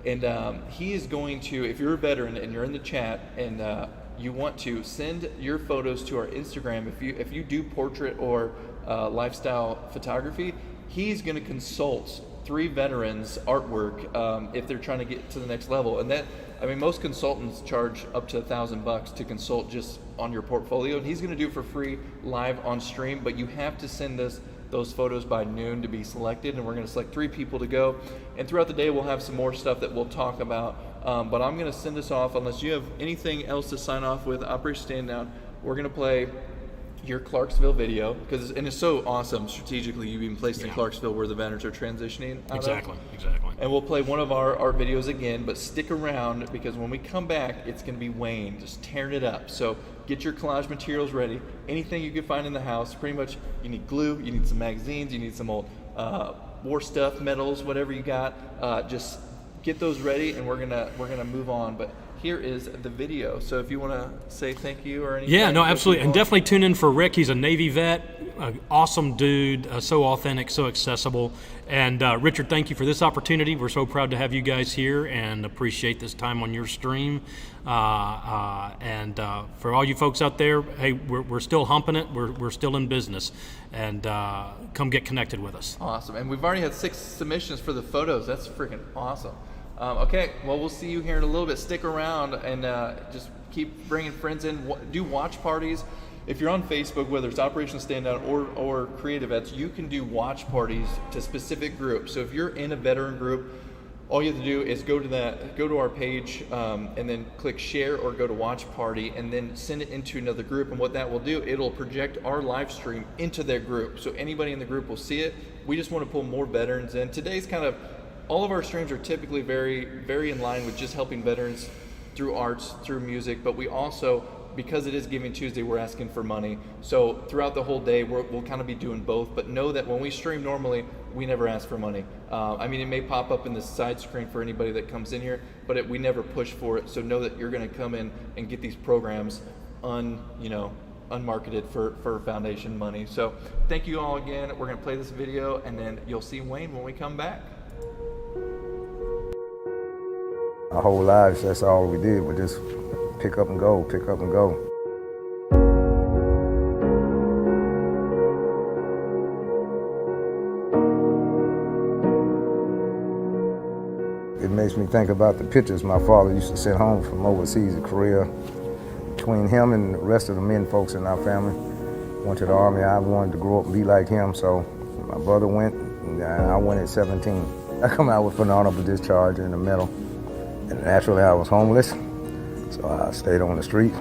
And he is going to, if you're a veteran and you're in the chat and you want to send your photos to our Instagram, if you do portrait or lifestyle photography, he's going to consult 3 veterans artwork if they're trying to get to the next level. And that, I mean, most consultants charge up to $1,000 to consult just on your portfolio, and he's going to do it for free live on stream. But you have to send us those photos by noon to be selected, and we're going to select 3 people to go. And throughout the day, we'll have some more stuff that we'll talk about. But I'm going to send us off, unless you have anything else to sign off with. Operation Stand Down. We're going to play your Clarksville video, and it's so awesome strategically. You've been placed in Clarksville, where the veterans are transitioning out Exactly. And we'll play one of our videos again, but stick around, because when we come back, it's going to be Wayne just tearing it up. So get your collage materials ready. Anything you can find in the house. Pretty much, you need glue, you need some magazines, you need some old war stuff, medals, whatever you got. Just get those ready, and we're gonna move on. But here is the video. So if you want to say thank you or anything. Yeah, no, absolutely. And definitely tune in for Rick. He's a Navy vet, an awesome dude, so authentic, so accessible. And Richard, thank you for this opportunity. We're so proud to have you guys here and appreciate this time on your stream. And for all you folks out there, hey, we're still humping it. We're still in business. And come get connected with us. Awesome. And we've already had 6 submissions for the photos. That's freaking awesome. Okay, well, we'll see you here in a little bit. Stick around and just keep bringing friends in. Do watch parties. If you're on Facebook, whether it's Operation Standout or CreatiVets, you can do watch parties to specific groups. So if you're in a veteran group, all you have to do is go to our page and then click share or go to watch party and then send it into another group. And what that will do, it'll project our live stream into their group. So anybody in the group will see it. We just want to pull more veterans in. Today's kind of, all of our streams are typically very, very in line with just helping veterans through arts, through music, but we also, because it is Giving Tuesday, we're asking for money. So throughout the whole day, we'll kind of be doing both, but know that when we stream normally, we never ask for money. I mean, it may pop up in the side screen for anybody that comes in here, but we never push for it. So know that you're gonna come in and get these programs unmarketed for foundation money. So thank you all again. We're gonna play this video and then you'll see Wayne when we come back. Our whole lives, that's all we did, we just pick up and go, pick up and go. It makes me think about the pictures my father used to send home from overseas in Korea. Between him and the rest of the men folks in our family went to the Army. I wanted to grow up and be like him, so my brother went, and I went at 17. I come out with an honorable discharge in the medal. And naturally, I was homeless, so I stayed on the street,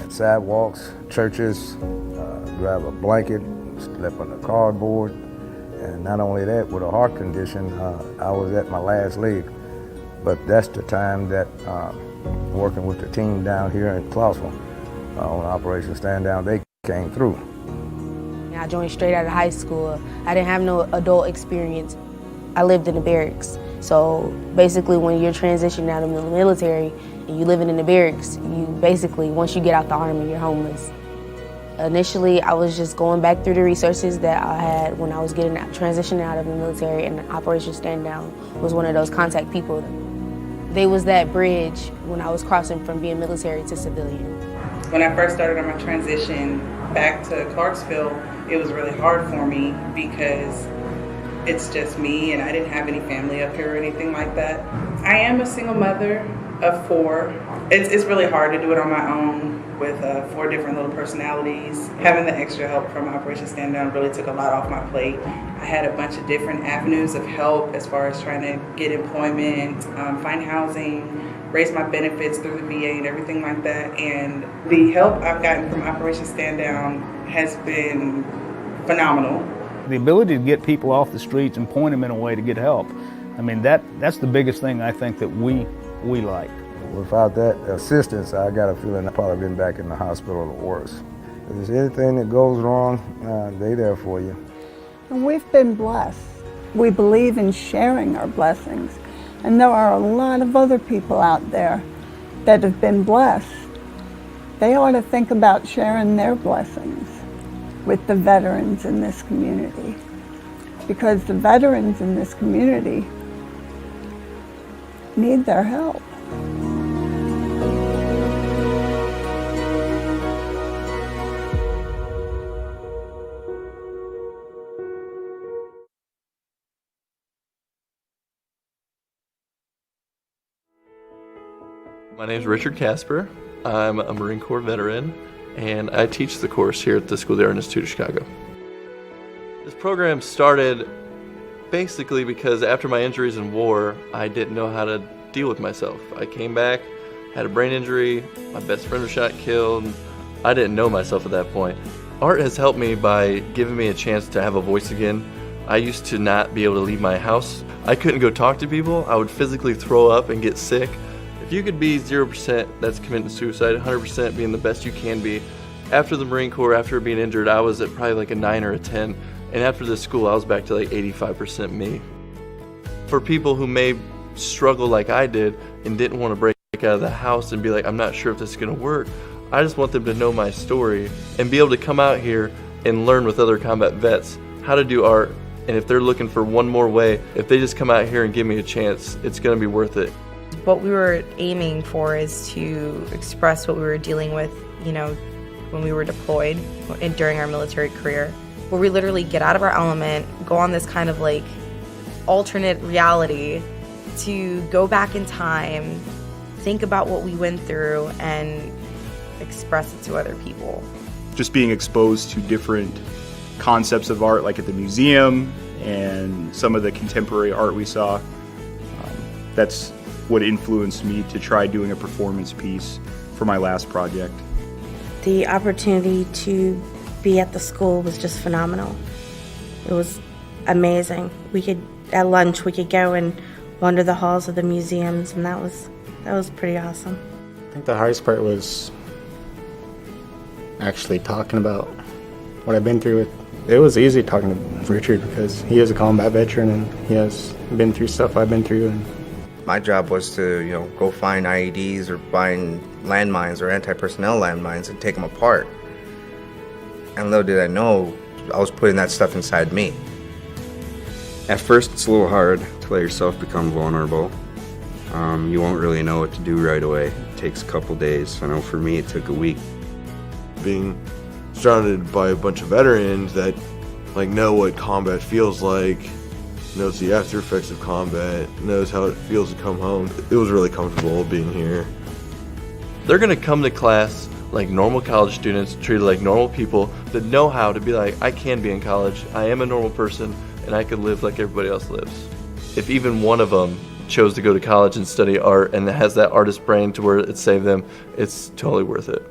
at sidewalks, churches, grabbed a blanket, slept on the cardboard, and not only that, with a heart condition, I was at my last leg. But that's the time that working with the team down here in Clarksville on Operation Stand Down, they came through. I joined straight out of high school. I didn't have no adult experience. I lived in the barracks. So basically when you're transitioning out of the military and you're living in the barracks, you basically, once you get out the Army, you're homeless. Initially, I was just going back through the resources that I had when I was transitioning out of the military, and Operation Stand Down was one of those contact people. They was that bridge when I was crossing from being military to civilian. When I first started on my transition back to Clarksville, it was really hard for me because it's just me and I didn't have any family up here or anything like that. I am a single mother of 4. It's really hard to do it on my own with 4 different little personalities. Having the extra help from Operation Stand Down really took a lot off my plate. I had a bunch of different avenues of help as far as trying to get employment, find housing, raise my benefits through the VA and everything like that. And the help I've gotten from Operation Stand Down has been phenomenal. The ability to get people off the streets and point them in a way to get help. I mean, that's the biggest thing I think that we like. Without that assistance, I got a feeling I've probably been back in the hospital or worse. If there's anything that goes wrong, they're there for you. And we've been blessed. We believe in sharing our blessings. And there are a lot of other people out there that have been blessed. They ought to think about sharing their blessings with the veterans in this community, because the veterans in this community need their help. My name is Richard Casper. I'm a Marine Corps veteran, and I teach the course here at the School of the Art Institute of Chicago. This program started basically because after my injuries in war, I didn't know how to deal with myself. I came back, had a brain injury, my best friend was shot and killed. I didn't know myself at that point. Art has helped me by giving me a chance to have a voice again. I used to not be able to leave my house. I couldn't go talk to people. I would physically throw up and get sick. If you could be 0%, that's committing suicide, 100% being the best you can be. After the Marine Corps, after being injured, I was at probably like a 9 or a 10. And after this school, I was back to like 85% me. For people who may struggle like I did and didn't want to break out of the house and be like, I'm not sure if this is going to work. I just want them to know my story and be able to come out here and learn with other combat vets how to do art. And if they're looking for one more way, if they just come out here and give me a chance, it's going to be worth it. What we were aiming for is to express what we were dealing with, when we were deployed and during our military career, where we literally get out of our element, go on this kind of like alternate reality to go back in time, think about what we went through, and express it to other people. Just being exposed to different concepts of art, like at the museum and some of the contemporary art we saw, that's what influenced me to try doing a performance piece for my last project. The opportunity to be at the school was just phenomenal. It was amazing. At lunch, we could go and wander the halls of the museums, and that was pretty awesome. I think the hardest part was actually talking about what I've been through. It was easy talking to Richard because he is a combat veteran and he has been through stuff I've been through. And My job was to, go find IEDs or find landmines or anti-personnel landmines and take them apart. And little did I know, I was putting that stuff inside me. At first, it's a little hard to let yourself become vulnerable. You won't really know what to do right away. It takes a couple days. I know for me, it took a week. Being surrounded by a bunch of veterans that know what combat feels like, knows the after effects of combat, knows how it feels to come home. It was really comfortable being here. They're going to come to class like normal college students, treated like normal people that know how to be like, I can be in college, I am a normal person, and I can live like everybody else lives. If even one of them chose to go to college and study art and has that artist brain to where it saved them, it's totally worth it.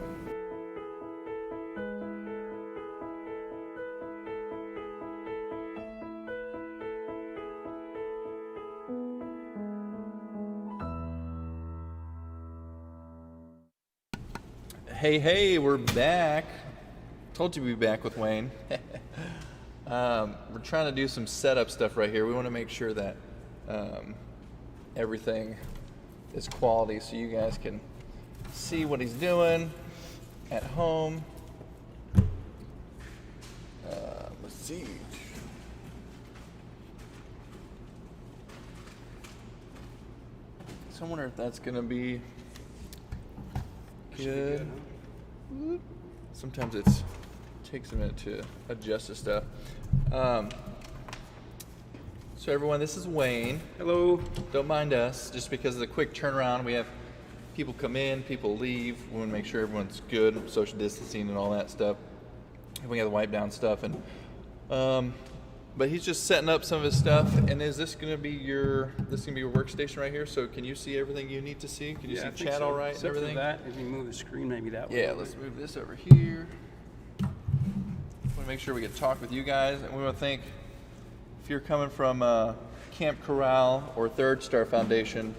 Hey, we're back. Told you we'd be back with Wayne. We're trying to do some setup stuff right here. We want to make sure that everything is quality so you guys can see what he's doing at home. Let's see. So I wonder if that's going to be good. Sometimes it takes a minute to adjust the stuff. So everyone, this is Wayne. Hello. Don't mind us, just because of the quick turnaround. We have people come in, people leave. We want to make sure everyone's good, social distancing and all that stuff. We got the wipe down stuff, and but he's just setting up some of his stuff. And is this going to be your workstation right here? So can you see everything you need to see? Can you see chat all right and everything? That, if you move the screen maybe that way. Yeah, let's move this over here. We want to make sure we can talk with you guys, and we want to thank, if you're coming from Camp Corral or Third Star Foundation,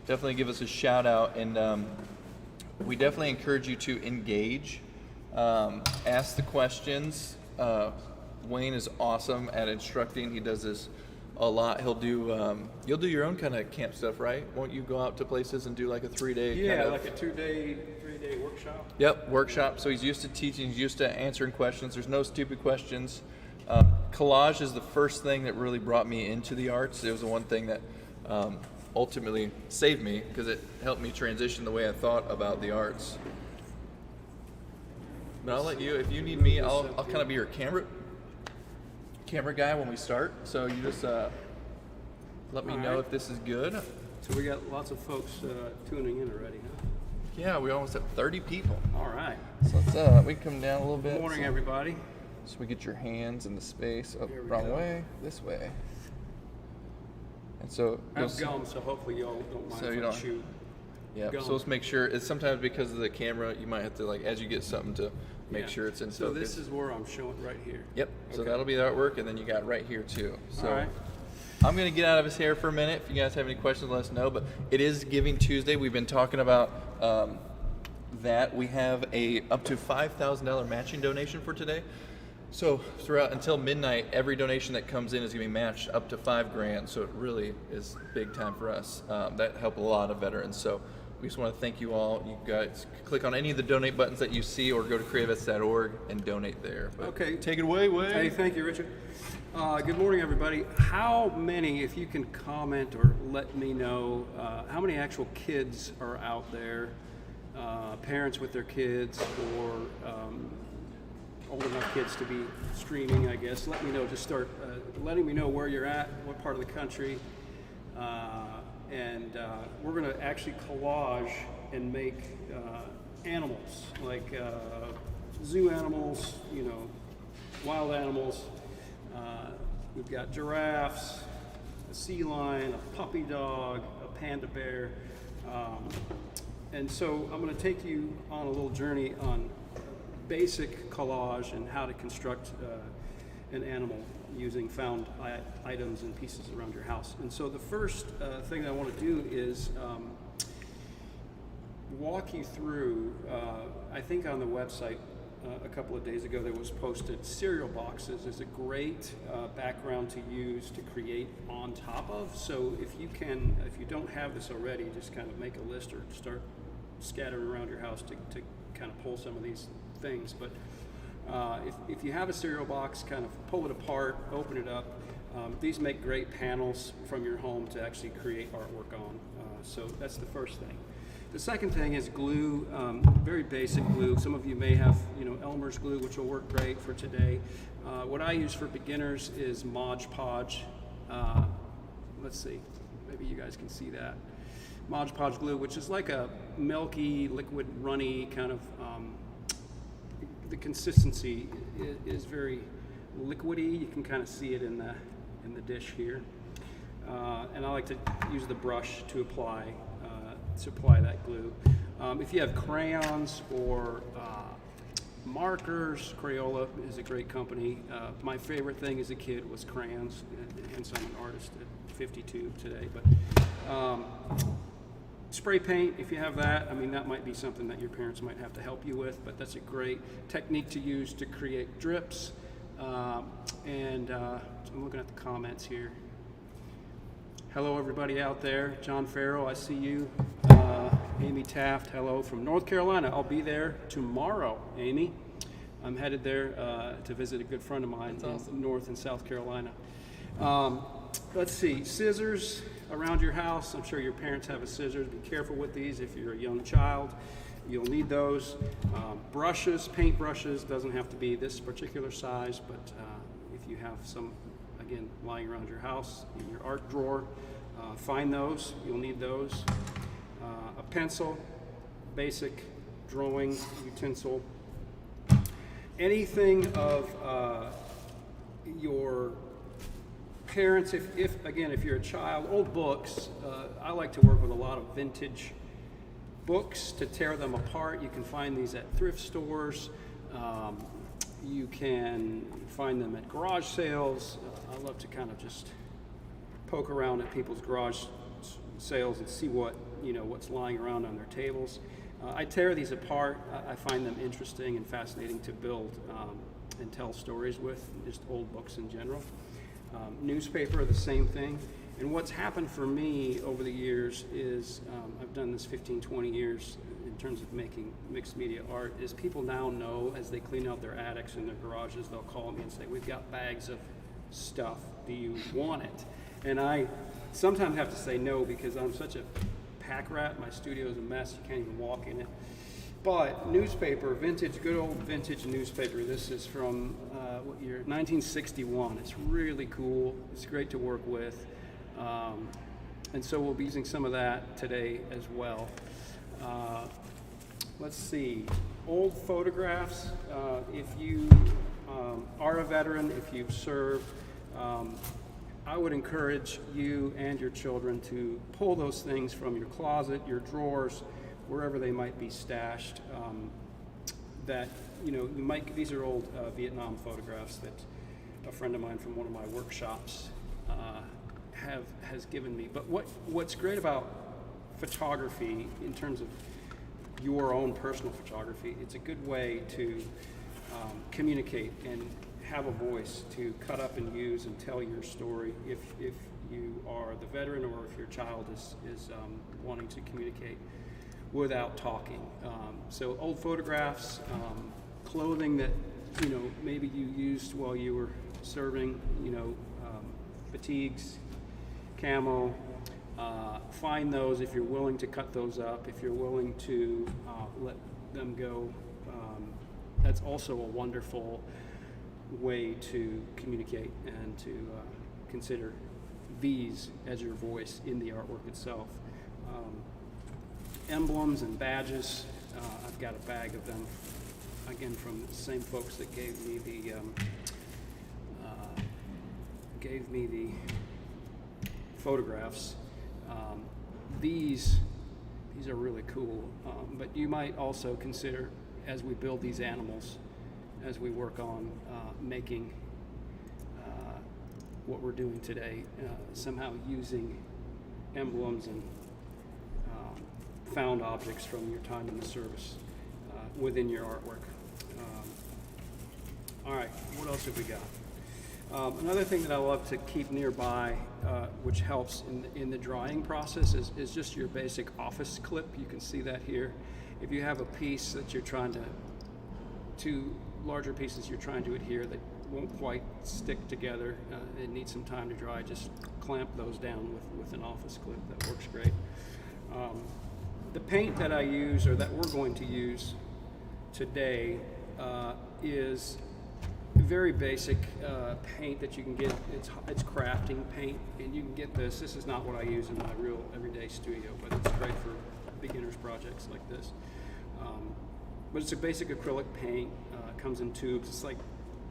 definitely give us a shout out, and we definitely encourage you to engage, ask the questions. Wayne is awesome at instructing. He does this a lot. He'll do, you'll do your own kind of camp stuff, right? Won't you go out to places and do like a 3-day kind of... like a 3-day workshop. Yep, workshop. So he's used to teaching, he's used to answering questions. There's no stupid questions. Collage is the first thing that really brought me into the arts. It was the one thing that ultimately saved me, because it helped me transition the way I thought about the arts. But I'll let you, if you need me, I'll kind of be your camera guy when we start. So you just let me know if this is good. So we got lots of folks tuning in already, huh? Yeah, we almost have 30 people. All right. So let's we can come down a little bit. Good morning, everybody. So we get your hands in the space. Oh, Here we wrong go. way, this way. And so I've gum, so hopefully y'all don't mind if I shoot. Yeah, so let's make sure. It's sometimes because of the camera, you might have to, like, as you get something, to make sure it's in so focus. this is where I'm showing right here. Yep. So Okay. that'll be the artwork, and then you got right here too. So All right. I'm gonna get out of his hair for a minute. If you guys have any questions, let us know. But it is Giving Tuesday. We've been talking about that. We have a up to $5,000 matching donation for today. So throughout until midnight, every donation that comes in is gonna be matched up to $5,000. So it really is big time for us. That helped a lot of veterans. So we just want to thank you all. You guys click on any of the donate buttons that you see, or go to creativets.org and donate there. But Okay. take it away, Wade. Hey, thank you, Richard. Good morning, everybody. How many, if you can comment or let me know, how many actual kids are out there, parents with their kids, or old enough kids to be streaming, I guess? Let me know. Just start letting me know where you're at, what part of the country. And we're going to actually collage and make animals, like zoo animals, you know, wild animals. We've got giraffes, a sea lion, a puppy dog, a panda bear. And so I'm going to take you on a little journey on basic collage and how to construct an animal using found items and pieces around your house. And so the first thing I want to do is walk you through, I think on the website a couple of days ago there was posted cereal boxes is a great background to use to create on top of. So if you don't have this already, just kind of make a list or start scattering around your house to kind of pull some of these things. But if you have a cereal box, kind of pull it apart, open it up. These make great panels from your home to actually create artwork on. So that's the first thing. The second thing is glue, very basic glue. Some of you may have, Elmer's glue, which will work great for today. What I use for beginners is Mod Podge. Let's see, maybe you guys can see that. Mod Podge glue, which is like a milky, liquid, runny kind of. The consistency is very liquidy. You can kind of see it in the dish here. And I like to use the brush to apply that glue. If you have crayons or markers, Crayola is a great company. My favorite thing as a kid was crayons, hence I'm an artist at 52 today. But spray paint, if you have that, I mean, that might be something that your parents might have to help you with, but that's a great technique to use to create drips. And I'm looking at the comments here. Hello, everybody out there. John Farrell, I see you. Amy Taft, hello from North Carolina. I'll be there tomorrow, Amy. I'm headed there to visit a good friend of mine in North and South Carolina. Let's see, scissors around your house. I'm sure your parents have a scissors. Be careful with these if you're a young child. You'll need those. Brushes, paint brushes, doesn't have to be this particular size, but if you have some, again, lying around your house in your art drawer, find those. You'll need those. A pencil, basic drawing utensil. Anything of your parents, if you're a child, old books. I like to work with a lot of vintage books to tear them apart. You can find these at thrift stores. You can find them at garage sales. I love to kind of just poke around at people's garage sales and see what's lying around on their tables. I tear these apart. I find them interesting and fascinating to build and tell stories with, just old books in general. Newspaper, the same thing. And what's happened for me over the years is, I've done this 15, 20 years in terms of making mixed media art, is people now know as they clean out their attics and their garages, they'll call me and say, we've got bags of stuff, do you want it? And I sometimes have to say no because I'm such a pack rat. My studio's a mess, you can't even walk in it. But newspaper, vintage, good old vintage newspaper. This is from, what year? 1961. It's really cool. It's great to work with. And so we'll be using some of that today as well. Let's see, old photographs. If you are a veteran, if you've served, I would encourage you and your children to pull those things from your closet, your drawers, wherever they might be stashed. These are old Vietnam photographs that a friend of mine from one of my workshops has given me. But what's great about photography in terms of your own personal photography, it's a good way to communicate and have a voice to cut up and use and tell your story if you are the veteran or if your child is wanting to communicate. without talking. So old photographs, clothing that, you know, maybe you used while you were serving, you know, fatigues, camo, find those if you're willing to cut those up, if you're willing to let them go. That's also a wonderful way to communicate and to consider these as your voice in the artwork itself. Emblems and badges, I've got a bag of them, again from the same folks that gave me the photographs. These are really cool, but you might also consider, as we build these animals, as we work on making what we're doing today, somehow using emblems and found objects from your time in the service within your artwork. All right, what else have we got? Another thing that I love to keep nearby, which helps in the drawing process, is just your basic office clip. You can see that here. If you have a piece that you're trying to, two larger pieces you're trying to adhere that won't quite stick together, it needs some time to dry, just clamp those down with an office clip. That works great. The paint that I use, or that we're going to use today, is very basic paint that you can get. It's crafting paint, and you can get this. This is not what I use in my real everyday studio, but it's great for beginners projects like this. But it's a basic acrylic paint. Comes in tubes. It's like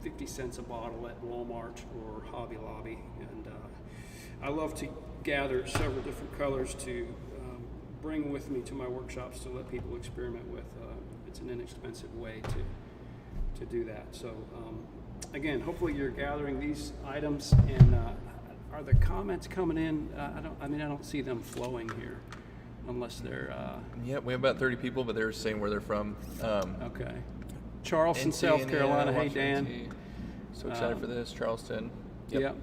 50 cents a bottle at Walmart or Hobby Lobby, and I love to gather several different colors to bring with me to my workshops to let people experiment with. It's an inexpensive way to do that. So again, hopefully you're gathering these items, and are the comments coming in? I don't see them flowing here, unless they're. Yeah, we have about 30 people, but they're saying where they're from. Okay. Charleston, NC, South Indiana, Carolina. Hey, Washington, Dan. So excited for this, Charleston. Yep.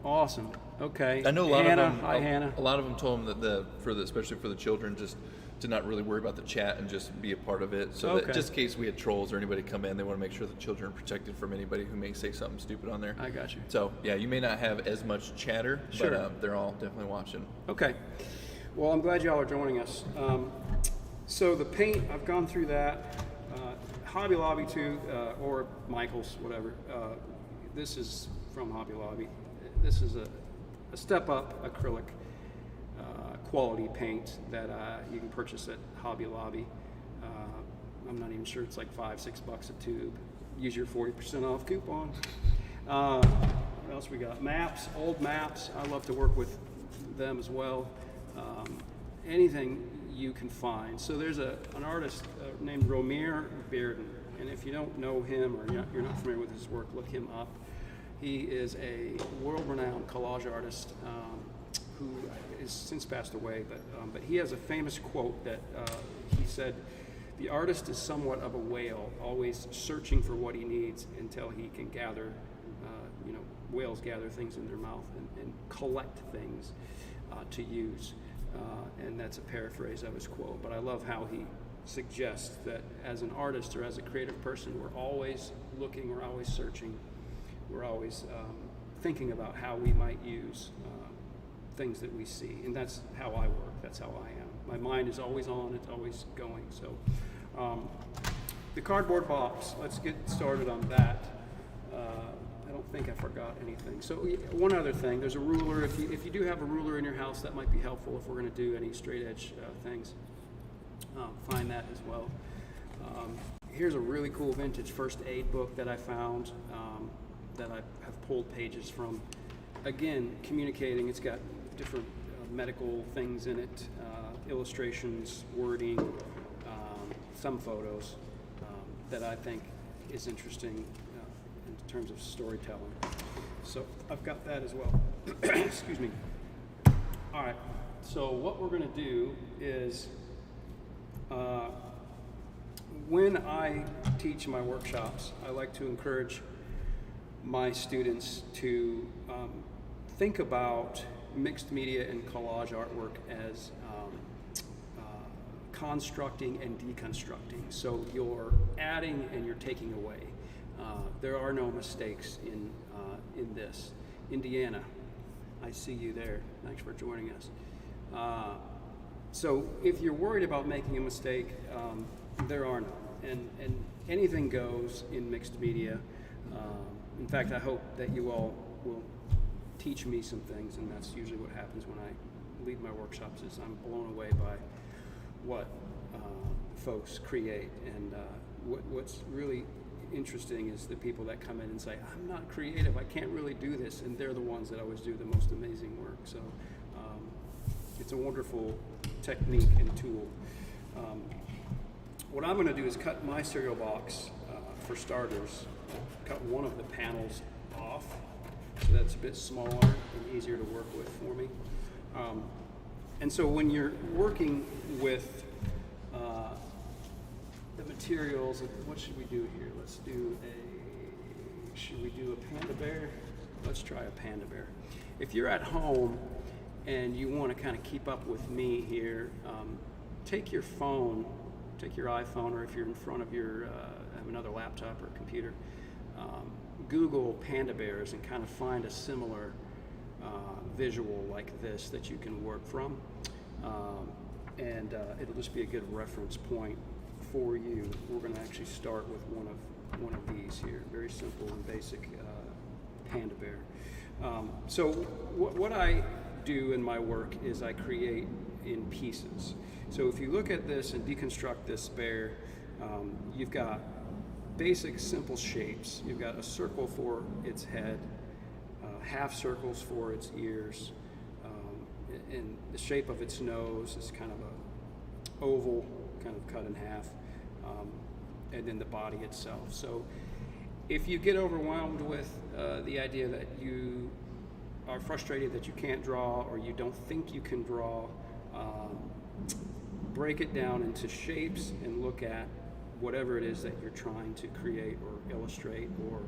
Awesome. Okay. I know a lot Hannah, of them. Hi, Hannah. A lot of them told them that especially for the children, just to not really worry about the chat and just be a part of it. So that just in case we had trolls or anybody come in, they want to make sure the children are protected from anybody who may say something stupid on there. I got you. So yeah, you may not have as much chatter, Sure. but they're all definitely watching. Okay. Well, I'm glad y'all are joining us. So the paint, I've gone through that. Hobby Lobby too, or Michael's, whatever. This is from Hobby Lobby. This is a step-up acrylic quality paint that you can purchase at Hobby Lobby. I'm not even sure, it's like $5-6 a tube. Use your 40% off coupon. What else we got? Maps, old maps. I love to work with them as well. Anything you can find. So there's an artist named Romare Bearden, and if you don't know him or you're not familiar with his work, look him up. He is a world-renowned collage artist who is since passed away, but he has a famous quote that he said, "The artist is somewhat of a whale, always searching for what he needs until he can gather, whales gather things in their mouth and collect things to use." And that's a paraphrase of his quote, but I love how he suggests that as an artist or as a creative person, we're always looking, we're always searching, we're always thinking about how we might use things that we see, and that's how I work, that's how I am. My mind is always on, it's always going. So the cardboard box, let's get started on that. I don't think I forgot anything. So one other thing, there's a ruler. If you do have a ruler in your house, that might be helpful if we're going to do any straight edge things. Find that as well. Here's a really cool vintage first aid book that I found that I have pulled pages from. Again, communicating, it's got different medical things in it, illustrations, wording, some photos that I think is interesting in terms of storytelling. So I've got that as well. Excuse me. All right, so what we're going to do is when I teach my workshops, I like to encourage my students to think about mixed media and collage artwork as constructing and deconstructing. So you're adding and you're taking away. There are no mistakes in this. Indiana, I see you there. Thanks for joining us. So if you're worried about making a mistake, there are none. And anything goes in mixed media. In fact, I hope that you all will teach me some things, and that's usually what happens when I lead my workshops, is I'm blown away by what folks create. And what's really interesting is the people that come in and say, I'm not creative, I can't really do this, and they're the ones that always do the most amazing work. So it's a wonderful technique and tool. What I'm going to do is cut my cereal box, for starters, cut one of the panels off, so that's a bit smaller and easier to work with for me. And so when you're working with the materials, what should we do here? Should we do a Panda Bear? Let's try a Panda Bear. If you're at home and you want to kind of keep up with me here, take your phone, take your iPhone, or if you're in front of have another laptop or computer, Google Panda Bears and kind of find a similar visual like this that you can work from. And it'll just be a good reference point for you. We're going to actually start with one of these here, very simple and basic Panda Bear. So what I do in my work is I create in pieces. So if you look at this and deconstruct this bear, you've got basic simple shapes. You've got a circle for its head, half circles for its ears, and the shape of its nose is kind of a oval, kind of cut in half, and then the body itself. So if you get overwhelmed with the idea that you are frustrated that you can't draw, or you don't think you can draw, break it down into shapes and look at whatever it is that you're trying to create or illustrate or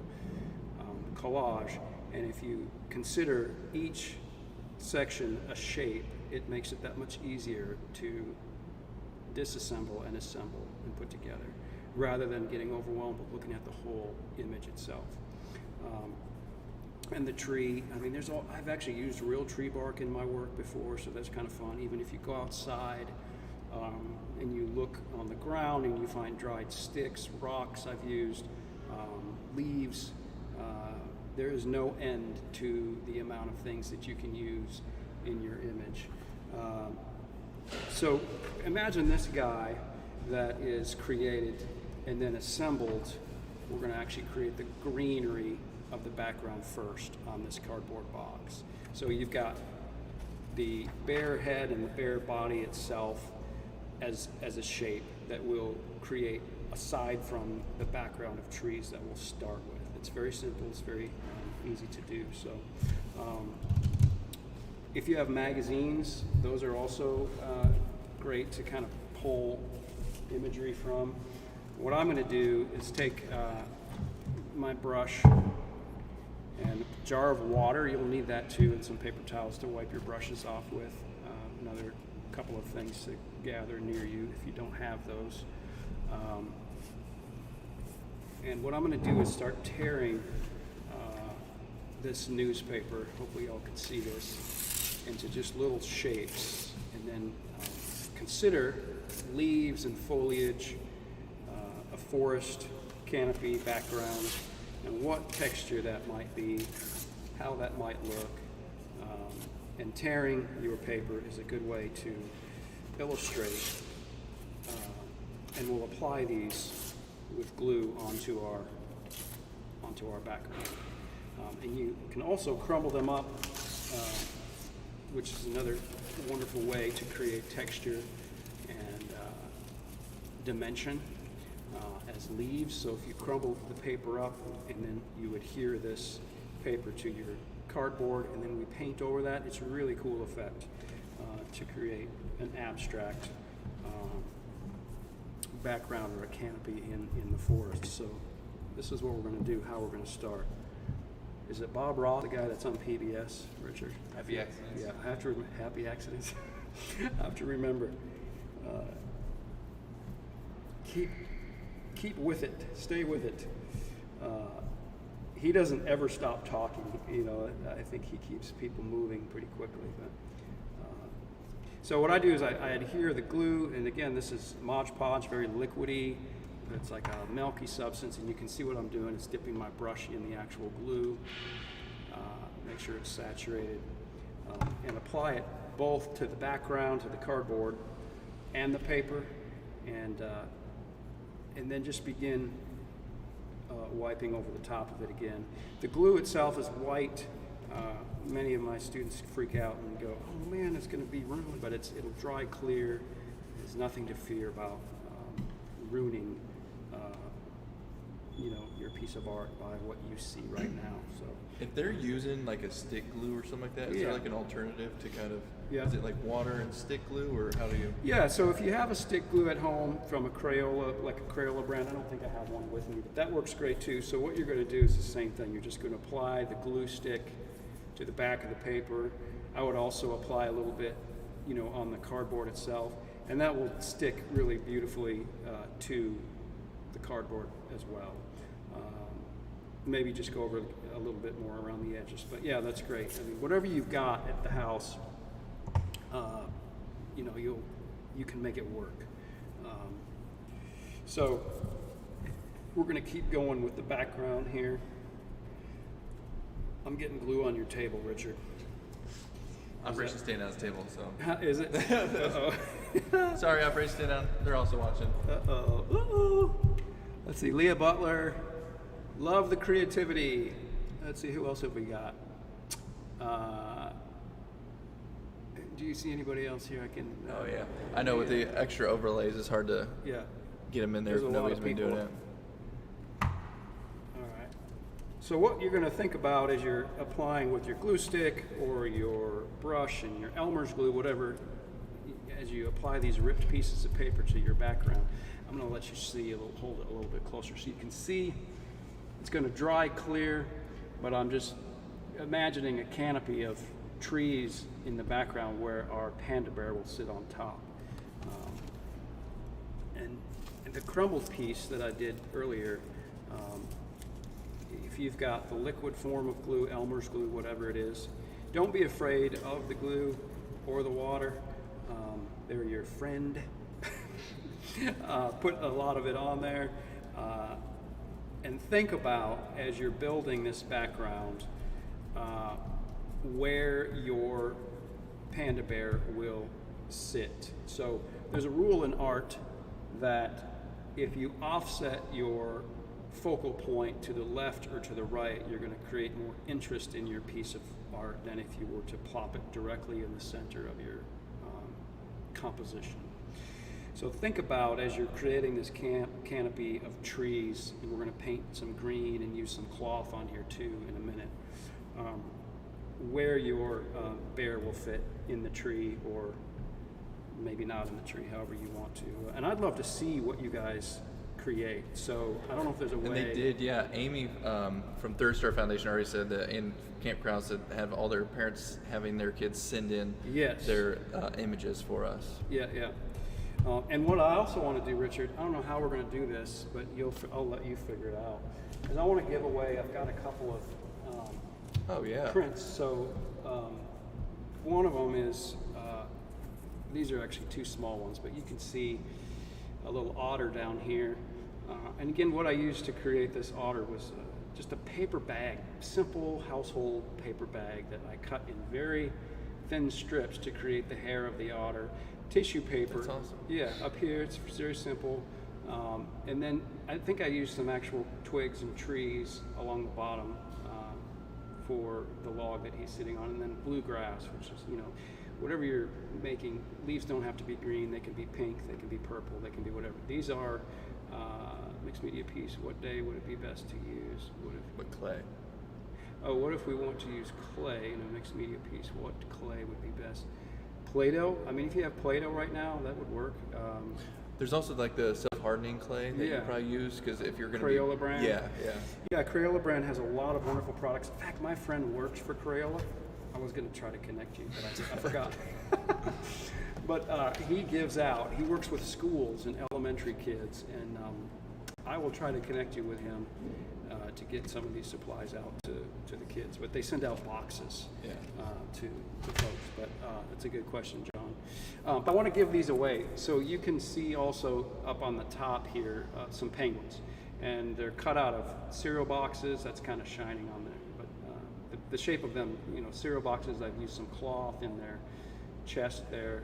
collage. And if you consider each section a shape, it makes it that much easier to disassemble and assemble and put together, rather than getting overwhelmed with looking at the whole image itself. And the tree, I mean, I've actually used real tree bark in my work before, so that's kind of fun. Even if you go outside and you look on the ground and you find dried sticks, rocks, I've used leaves. There is no end to the amount of things that you can use in your image. So imagine this guy that is created and then assembled. We're going to actually create the greenery of the background first on this cardboard box. So you've got the bear head and the bear body itself as a shape that will create aside from the background of trees that we'll start with. It's very simple, it's very easy to do. So if you have magazines, those are also great to kind of pull imagery from. What I'm going to do is take my brush and a jar of water. You'll need that too, and some paper towels to wipe your brushes off with. Another couple of things to gather near you if you don't have those. And what I'm going to do is start tearing this newspaper, hopefully y'all can see this, into just little shapes, and then consider leaves and foliage, a forest canopy background, and what texture that might be, how that might look. And tearing your paper is a good way to illustrate, and we'll apply these with glue onto our background. And you can also crumble them up, which is another wonderful way to create texture and dimension as leaves. So if you crumble the paper up and then you adhere this paper to your cardboard and then we paint over that, it's a really cool effect to create an abstract background or a canopy in the forest. So this is what we're going to do, how we're going to start. Is it Bob Ross, the guy that's on PBS, Richard? Happy Accidents. Yeah, Happy Accidents. I have to remember. keep with it, stay with it. He doesn't ever stop talking. You know, I think he keeps people moving pretty quickly. But, so what I do is I adhere the glue, and again, this is Mod Podge, very liquidy. It's like a milky substance, and you can see what I'm doing is dipping my brush in the actual glue. Make sure it's saturated, and apply it both to the background, to the cardboard, and the paper, and then just begin wiping over the top of it again. The glue itself is white. Many of my students freak out and go, "Oh man, it's going to be ruined," but it'll dry clear. There's nothing to fear about ruining, your piece of art by what you see right now. So if they're using like a stick glue or something like that, is there like an alternative to kind of? Yeah. Is it like water and stick glue, or how do you? Yeah, so if you have a stick glue at home from a Crayola, like a Crayola brand, I don't think I have one with me, but that works great too. So what you're going to do is the same thing. You're just going to apply the glue stick to the back of the paper. I would also apply a little bit, on the cardboard itself, and that will stick really beautifully to the cardboard as well. Maybe just go over a little bit more around the edges, but yeah, that's great. I mean, whatever you've got at the house, you can make it work. So we're going to keep going with the background here. I'm getting glue on your table, Richard. Operation Stay Down's table, so. Is it? Uh-oh. Sorry, Operation Stay Down. They're also watching. Uh-oh. Uh-oh. Let's see, Leah Butler. Love the creativity. Let's see, who else have we got? Do you see anybody else here? I can. Oh yeah, I know with the extra overlays, it's hard to get them in there if nobody's been doing it. All right. So what you're going to think about as you're applying with your glue stick or your brush and your Elmer's glue, whatever, as you apply these ripped pieces of paper to your background, I'm going to let you see, hold it a little bit closer so you can see. It's going to dry clear, but I'm just imagining a canopy of trees in the background where our Panda Bear will sit on top. And the crumbled piece that I did earlier, if you've got the liquid form of glue, Elmer's glue, whatever it is, don't be afraid of the glue or the water. They're your friend. Put a lot of it on there. And think about, as you're building this background, where your Panda Bear will sit. So there's a rule in art that if you offset your focal point to the left or to the right, you're going to create more interest in your piece of art than if you were to plop it directly in the center of your composition. So think about, as you're creating this canopy of trees, and we're going to paint some green and use some cloth on here too in a minute, where your bear will fit in the tree, or maybe not in the tree, however you want to. And I'd love to see what you guys create. So I don't know if there's a way. And they did, yeah. Amy from Third Star Foundation already said that in Camp Krause that have all their parents having their kids send in their images for us. Yeah, yeah. And what I also want to do, Richard, I don't know how we're going to do this, but I'll let you figure it out. Is I want to give away, I've got a couple of prints. So one of them is, these are actually two small ones, but you can see a little otter down here. And again, what I used to create this otter was just a paper bag, simple household paper bag that I cut in very thin strips to create the hair of the otter. Tissue paper. That's awesome. Yeah, up here it's very simple. And then I think I used some actual twigs and trees along the bottom for the log that he's sitting on, and then bluegrass, which is, whatever you're making. Leaves don't have to be green, they can be pink, they can be purple, they can be whatever. These are mixed media piece. What day would it be best to use? What clay? Oh, what if we want to use clay in a mixed media piece? What clay would be best? Play-Doh? I mean, if you have Play-Doh right now, that would work. There's also like the self-hardening clay that you probably use, because if you're going to Crayola brand? Yeah. Yeah, Crayola brand has a lot of wonderful products. In fact, my friend works for Crayola. I was going to try to connect you, but I forgot. But he gives out. He works with schools and elementary kids, and I will try to connect you with him to get some of these supplies out to the kids. But they send out boxes to folks. But that's a good question, John. But I want to give these away. So you can see also up on the top here some penguins. And they're cut out of cereal boxes. That's kind of shining on there. But the shape of them, cereal boxes, I've used some cloth in their chest there,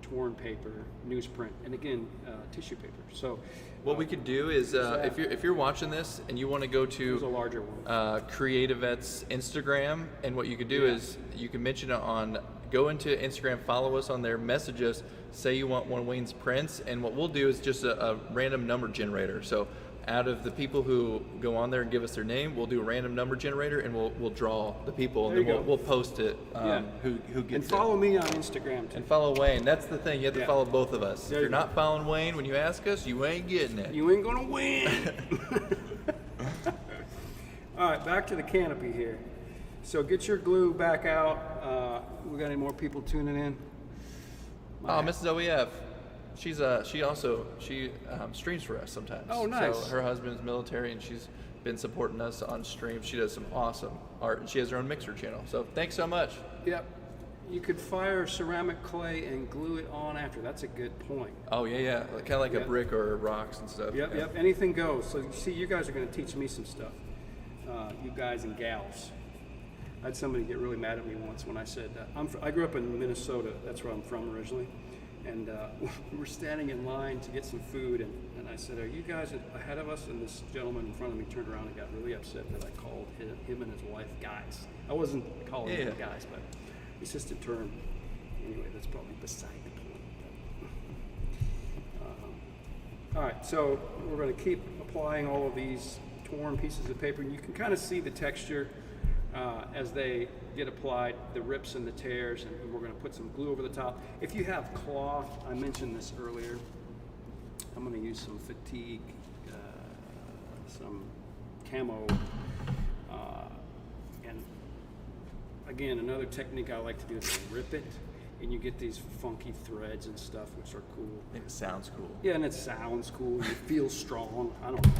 torn paper, newsprint, and again, tissue paper. So what we could do is, if you're watching this and you want to go to a larger one. CreatiVets Instagram, and what you could do is you can mention it on, go into Instagram, follow us on there, message us, say you want one of Wayne's prints, and what we'll do is just a random number generator. So out of the people who go on there and give us their name, we'll do a random number generator, and we'll draw the people, and then we'll post it. Who gets and follow me on Instagram too. And follow Wayne. That's the thing. You have to follow both of us. There If you you're not following Wayne when you ask us, you ain't getting it. You ain't gonna win. All right, back to the canopy here. So get your glue back out. We got any more people tuning in? Mrs. OEF. She also streams for us sometimes. Oh, nice. So her husband's military, and she's been supporting us on stream. She does some awesome art, and she has her own mixer channel. So thanks so much. Yep. You could fire ceramic clay and glue it on after. That's a good point. Oh yeah. Kind of like a brick or rocks and stuff. Yep. Anything goes. So you see, you guys are going to teach me some stuff. You guys and gals. I had somebody get really mad at me once when I said I grew up in Minnesota. That's where I'm from originally. And we were standing in line to get some food, and I said, "Are you guys ahead of us?" And this gentleman in front of me turned around and got really upset that I called him and his wife guys. I wasn't calling them guys, but it's just a term. Anyway, that's probably beside the point. All right, so we're going to keep applying all of these torn pieces of paper, and you can kind of see the texture as they get applied, the rips and the tears, and we're going to put some glue over the top. If you have cloth, I mentioned this earlier, I'm going to use some fatigue, some camo, and again, another technique I like to do is rip it, and you get these funky threads and stuff, which are cool. And it sounds cool. Yeah, and it sounds cool. You feel strong. I don't know.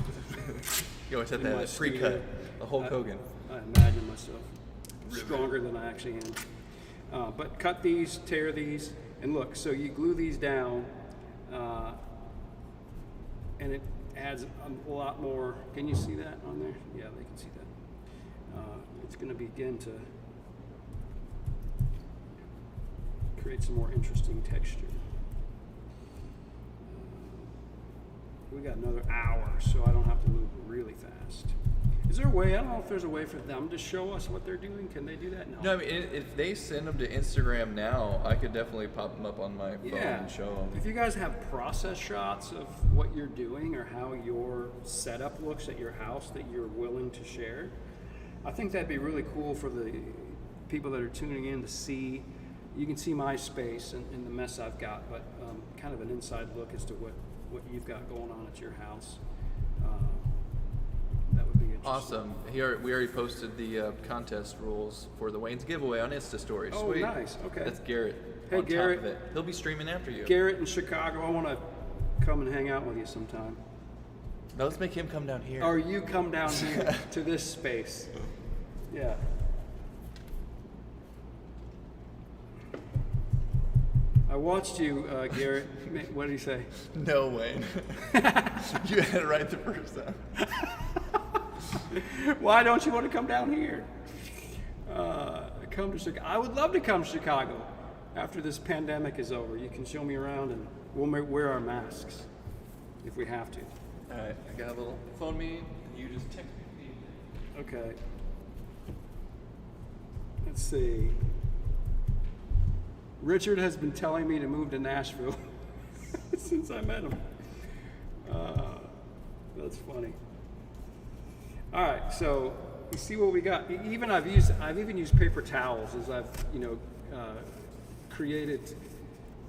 You always have that pre-cut, the Hulk Hogan. I imagine myself stronger than I actually am. But cut these, tear these, and look, so you glue these down, and it adds a lot more. Can you see that on there? Yeah, they can see that. It's going to begin to create some more interesting texture. We got another hour, so I don't have to move really fast. Is there a way, I don't know if there's a way for them to show us what they're doing. Can they do that? No, I mean, if they send them to Instagram now, I could definitely pop them up on my phone and show them. If you guys have process shots of what you're doing or how your setup looks at your house that you're willing to share, I think that'd be really cool for the people that are tuning in to see. You can see my space and the mess I've got, but kind of an inside look as to what you've got going on at your house. That would be interesting. Awesome. Here we already posted the contest rules for the Wayne's giveaway on Insta Story. Oh, Sweet. nice. Okay. That's Garrett. Hey, on Garrett. Top of it. He'll be streaming after you. Garrett in Chicago, I want to come and hang out with you sometime. Now let's make him come down here. Or you come down here to this space. Yeah. I watched you, Garrett. What did he say? No, Wayne. You had it right the first time. Why don't you want to come down here? Come to Chicago. I would love to come to Chicago after this pandemic is over. You can show me around, and we'll wear our masks if we have to. All right, I got a little phone meeting, and you just text me. Okay. Let's see. Richard has been telling me to move to Nashville since I met him. That's funny. All right, so you see what we got. I've even used paper towels as I've created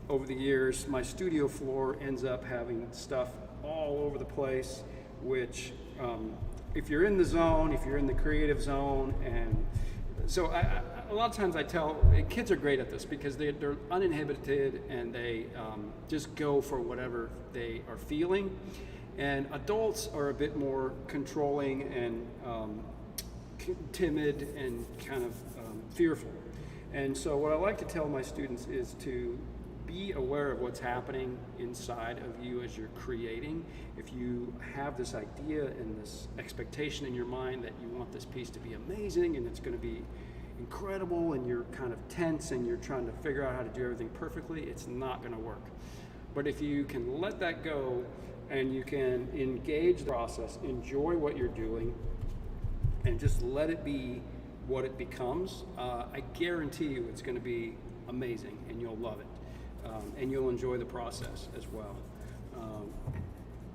over the years. My studio floor ends up having stuff all over the place, which if you're in the zone, if you're in the creative zone, and so a lot of times I tell kids are great at this because they're uninhibited and they just go for whatever they are feeling. And adults are a bit more controlling and timid and kind of fearful. And so what I like to tell my students is to be aware of what's happening inside of you as you're creating. If you have this idea and this expectation in your mind that you want this piece to be amazing and it's going to be incredible and you're kind of tense and you're trying to figure out how to do everything perfectly, it's not going to work. But if you can let that go and you can engage the process, enjoy what you're doing, and just let it be what it becomes, I guarantee you it's going to be amazing and you'll love it. And you'll enjoy the process as well.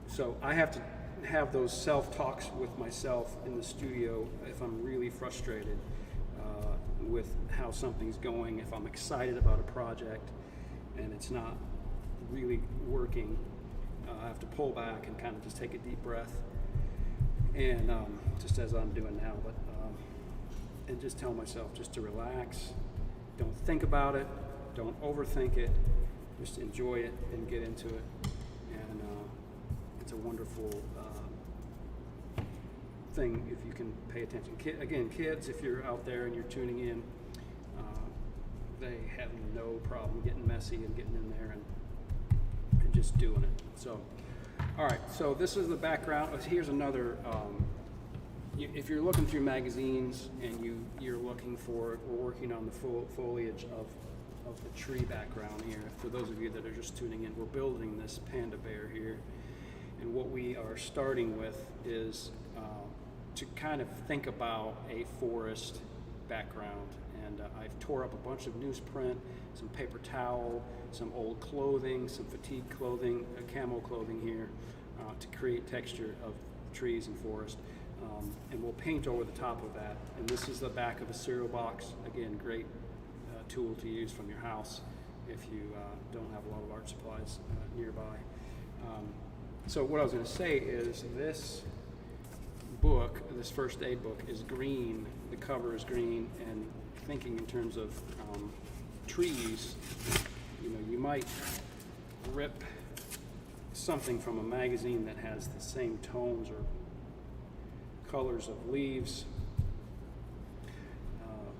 So I have to have those self-talks with myself in the studio if I'm really frustrated with how something's going, if I'm excited about a project and it's not really working. I have to pull back and kind of just take a deep breath, and just as I'm doing now, but and just tell myself just to relax, don't think about it, don't overthink it, just enjoy it and get into it. And it's a wonderful thing if you can pay attention. Again, kids, if you're out there and you're tuning in, they have no problem getting messy and getting in there and just doing it. So, all right, so this is the background. Here's another, if you're looking through magazines and you're looking for, we're working on the foliage of the tree background here. For those of you that are just tuning in, we're building this Panda Bear here. And what we are starting with is to kind of think about a forest background. And I've tore up a bunch of newsprint, some paper towel, some old clothing, some fatigue clothing, camo clothing here to create texture of trees and forest. And we'll paint over the top of that. And this is the back of a cereal box. Again, great tool to use from your house if you don't have a lot of art supplies nearby. So what I was going to say is this book, this first aid book, is green. The cover is green, and thinking in terms of trees, you know, you might rip something from a magazine that has the same tones or colors of leaves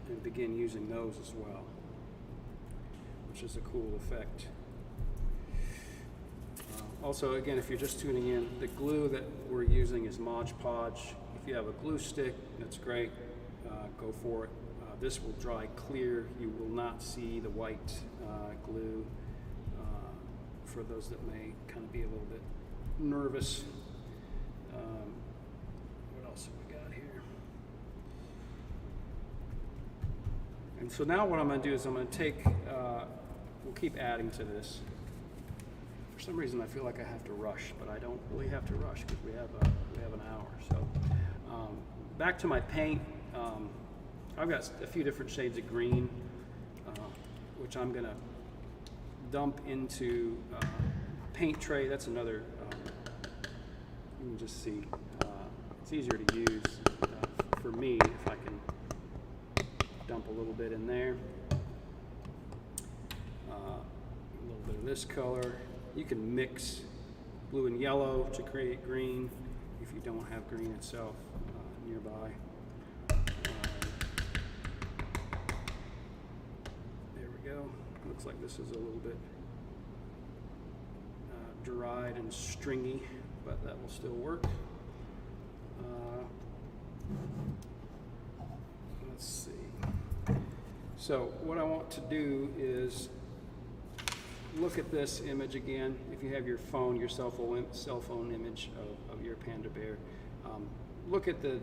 and begin using those as well, which is a cool effect. Also, again, if you're just tuning in, the glue that we're using is Mod Podge. If you have a glue stick, that's great. Go for it. This will dry clear. You will not see the white glue. For those that may kind of be a little bit nervous. What else have we got here? And so now what I'm going to do is I'm going to take, we'll keep adding to this. For some reason I feel like I have to rush, but I don't really have to rush because we have an hour. So back to my paint. I've got a few different shades of green, which I'm going to dump into a paint tray. That's another, you can just see, it's easier to use for me if I can dump a little bit in there. A little bit of this color. You can mix blue and yellow to create green if you don't have green itself nearby. There we go. Looks like this is a little bit dried and stringy, but that will still work. Let's see. So what I want to do is look at this image again. If you have your phone, your cell phone image of your Panda Bear, look at the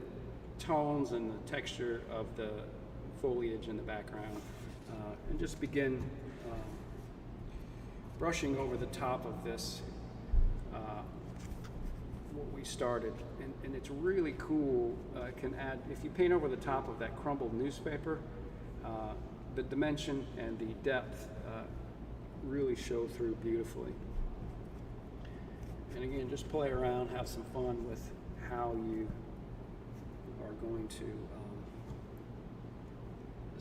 tones and the texture of the foliage in the background, and just begin brushing over the top of this, what we started. And it's really cool. Can add, if you paint over the top of that crumbled newspaper, the dimension and the depth really show through beautifully. And again, just play around, have some fun with how you are going to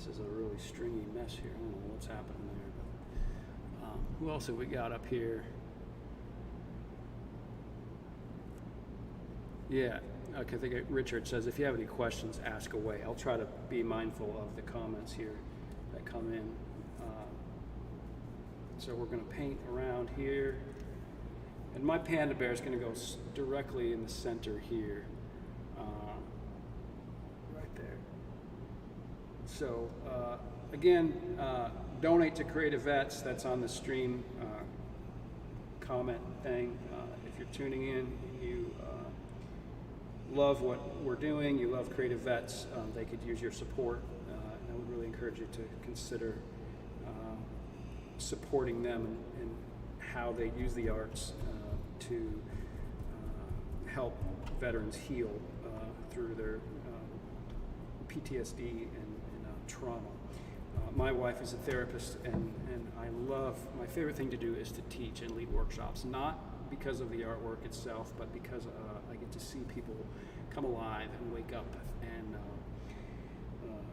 This is a really stringy mess here. I don't know what's happening there. But, who else have we got up here? Yeah, okay, I think Richard says, if you have any questions, ask away. I'll try to be mindful of the comments here that come in. So we're going to paint around here. And my Panda Bear is going to go directly in the center here. Right there. So, again, donate to CreatiVets. That's on the stream comment thing. If you're tuning in, you love what we're doing, you love CreatiVets, they could use your support. And I would really encourage you to consider supporting them and how they use the arts to help veterans heal through their PTSD and trauma. My wife is a therapist, and my favorite thing to do is to teach and lead workshops, not because of the artwork itself, but because I get to see people come alive and wake up, and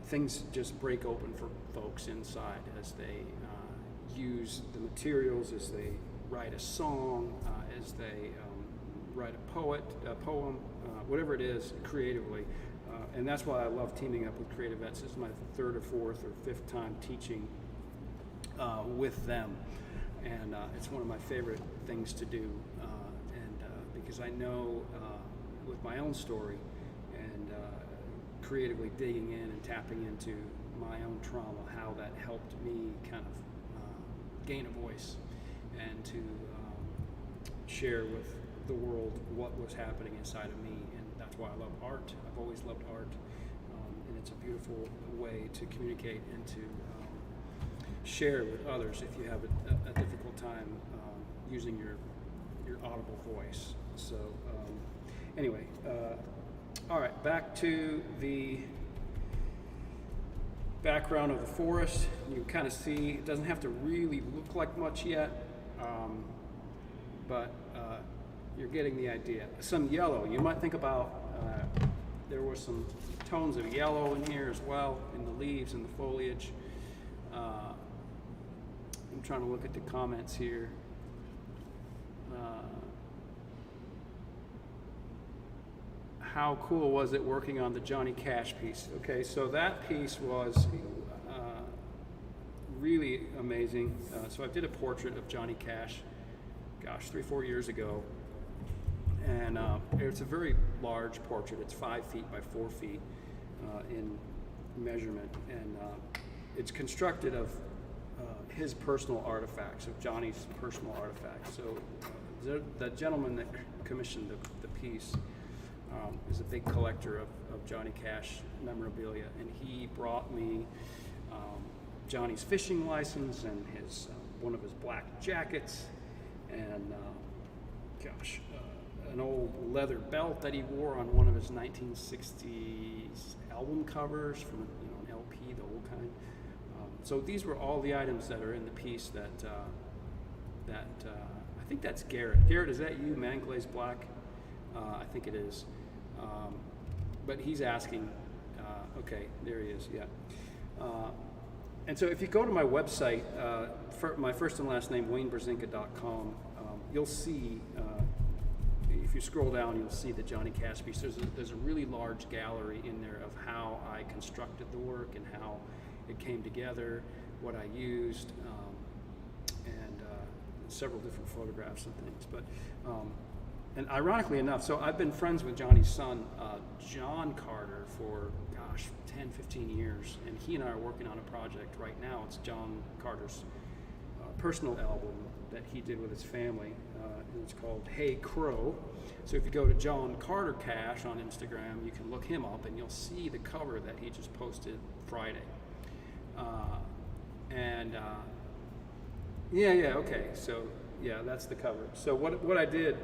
things just break open for folks inside as they use the materials, as they write a song, as they write a poem, whatever it is, creatively. And that's why I love teaming up with CreatiVets. This is my third or fourth or fifth time teaching with them. And it's one of my favorite things to do. Because I know with my own story and creatively digging in and tapping into my own trauma, how that helped me kind of gain a voice and to share with the world what was happening inside of me. And that's why I love art. I've always loved art. And it's a beautiful way to communicate and to share with others if you have a difficult time using your audible voice. So anyway, all right, back to the background of the forest. You can kind of see it doesn't have to really look like much yet, but you're getting the idea. Some yellow. You might think about there were some tones of yellow in here as well, in the leaves and the foliage. I'm trying to look at the comments here. How cool was it working on the Johnny Cash piece? Okay, so that piece was really amazing. So I did a portrait of Johnny Cash, gosh, 3-4 years ago. And it's a very large portrait. It's 5 feet by 4 feet in measurement. And it's constructed of his personal artifacts, of Johnny's personal artifacts. So the gentleman that commissioned the piece is a big collector of Johnny Cash memorabilia, and he brought me Johnny's fishing license and his one of his black jackets, and an old leather belt that he wore on one of his 1960s album covers from an LP, the old kind. So these were all the items that are in the piece that I think that's Garrett. Garrett, is that you, Man Glazed Black? I think it is. But he's asking, okay, there he is, yeah. And so if you go to my website, my first and last name, WayneBrzezinka.com, you'll see, if you scroll down, you'll see the Johnny Cash piece. There's a really large gallery in there of how I constructed the work and how it came together, what I used, and several different photographs and things. But and ironically enough, so I've been friends with Johnny's son, John Carter, for, 10, 15 years. And he and I are working on a project right now. It's John Carter's personal album that he did with his family. And it's called Hey Crow. So if you go to John Carter Cash on Instagram, you can look him up and you'll see the cover that he just posted Friday. Okay. So yeah, that's the cover. So what I did,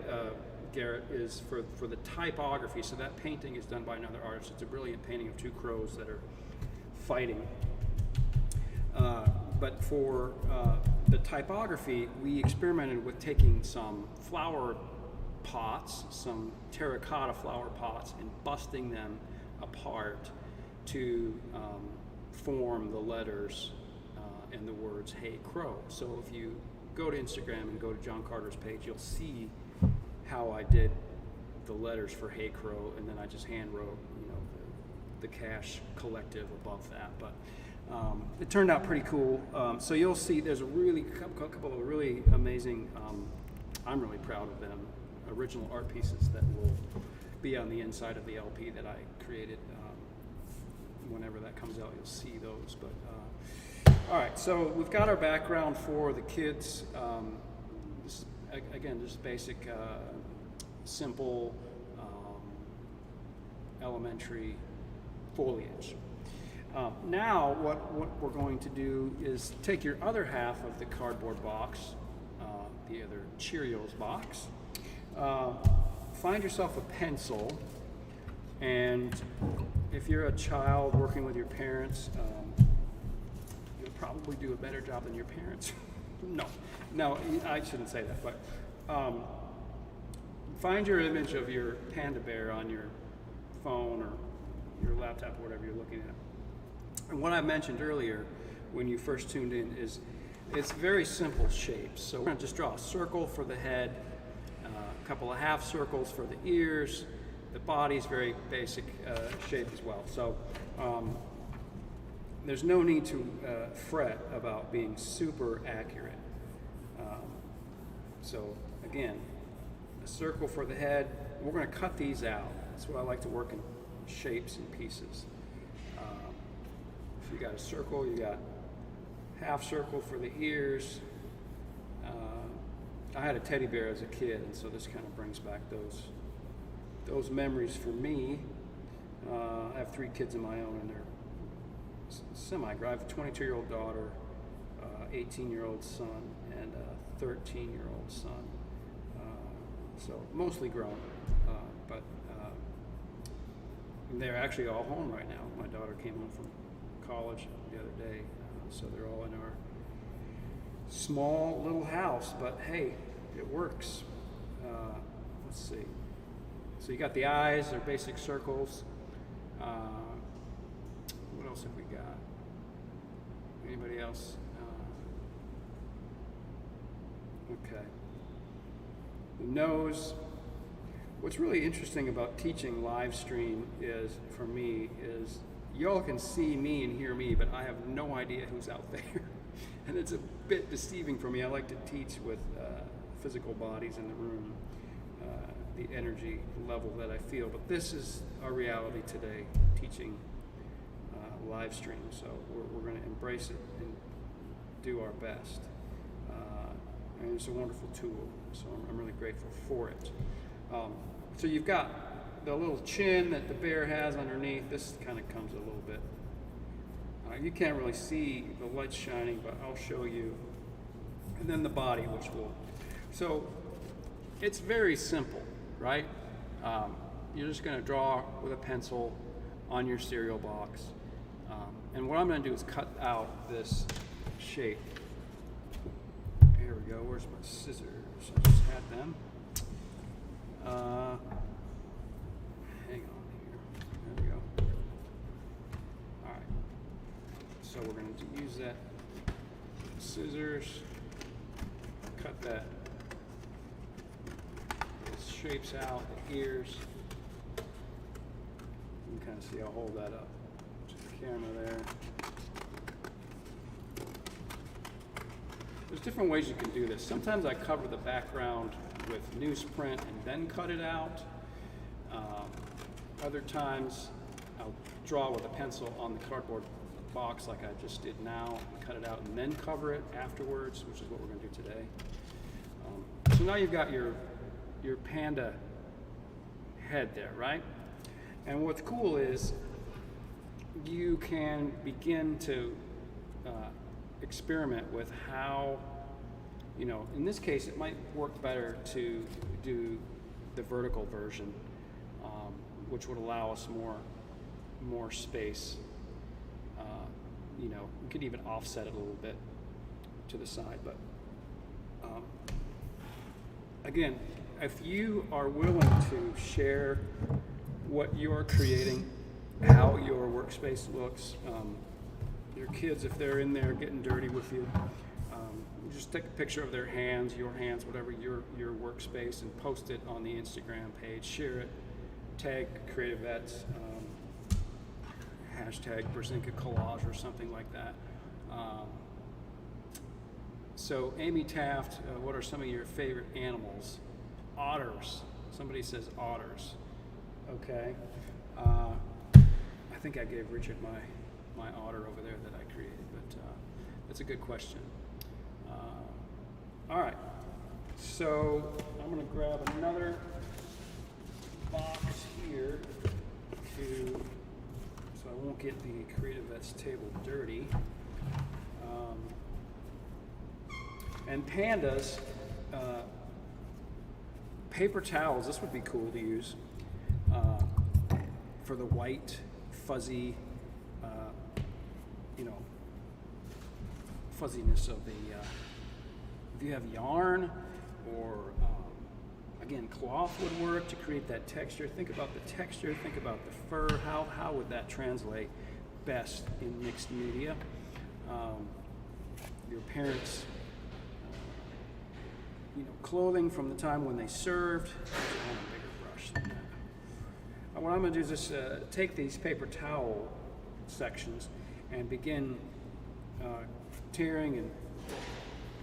Garrett, is for the typography. So that painting is done by another artist. It's a brilliant painting of two crows that are fighting. But for the typography, we experimented with taking some flower pots, some terracotta flower pots, and busting them apart to form the letters and the words "Hey Crow." So if you go to Instagram and go to John Carter's page, you'll see how I did the letters for "Hey Crow," and then I just hand wrote, the Cash Collective above that. But it turned out pretty cool. So you'll see there's a couple of really amazing, I'm really proud of them, original art pieces that will be on the inside of the LP that I created. Whenever that comes out, you'll see those. But all right, so we've got our background for the kids. This, again, just basic, simple, elementary foliage. Now what we're going to do is take your other half of the cardboard box, the other Cheerios box, find yourself a pencil, and if you're a child working with your parents, you'll probably do a better job than your parents. No, I shouldn't say that, but find your image of your Panda Bear on your phone or your laptop or whatever you're looking at. And what I mentioned earlier when you first tuned in is it's very simple shapes. So we're going to just draw a circle for the head, a couple of half circles for the ears. The body's very basic shape as well. So there's no need to fret about being super accurate. So again, a circle for the head. We're going to cut these out. That's what I like to work in shapes and pieces. If you got a circle, you got half circle for the ears. I had a teddy bear as a kid, and so this kind of brings back those memories for me. I have 3 kids of my own, and they're semi-grown. I have a 22-year-old daughter, 18-year-old son, and a 13-year-old son. So mostly grown, but they're actually all home right now. My daughter came home from college the other day, so they're all in our small little house, but hey, it works. Let's see. So you got the eyes, they're basic circles. What else have we got? Anybody else? Okay. The nose. What's really interesting about teaching live stream is, for me, is y'all can see me and hear me, but I have no idea who's out there. And it's a bit deceiving for me. I like to teach with physical bodies in the room, the energy level that I feel. But this is our reality today, teaching live stream. So we're going to embrace it and do our best. And it's a wonderful tool, so I'm really grateful for it. So you've got the little chin that the bear has underneath. This kind of comes a little bit. You can't really see the light shining, but I'll show you. And then the body, which will. So it's very simple, right? You're just going to draw with a pencil on your cereal box. And what I'm going to do is cut out this shape. Here we go. Where's my scissors? I just had them. Hang on here. There we go. All right. So we're going to use that scissors, cut that, those shapes out, the ears. You can kind of see I'll hold that up to the camera there. There's different ways you can do this. Sometimes I cover the background with newsprint and then cut it out. Other times I'll draw with a pencil on the cardboard box like I just did now, cut it out and then cover it afterwards, which is what we're going to do today. So now you've got your panda head there, right? And what's cool is you can begin to experiment with how, in this case it might work better to do the vertical version, which would allow us more space. We could even offset it a little bit to the side, but again, if you are willing to share what you're creating, how your workspace looks, your kids, if they're in there getting dirty with you, just take a picture of their hands, your hands, whatever your workspace, and post it on the Instagram page. Share it. Tag CreatiVets. Hashtag Brzinka Collage or something like that. So Amy Taft, what are some of your favorite animals? Otters. Somebody says otters. Okay. I think I gave Richard my otter over there that I created, but that's a good question. All right. So I'm going to grab another box here so I won't get the CreatiVets table dirty. And pandas, paper towels, this would be cool to use for the white, fuzzy, fuzziness of the, if you have yarn or, again, cloth would work to create that texture. Think about the texture, think about the fur, how would that translate best in mixed media? Your parents' clothing from the time when they served. I want a bigger brush than that. And what I'm going to do is just take these paper towel sections and begin tearing and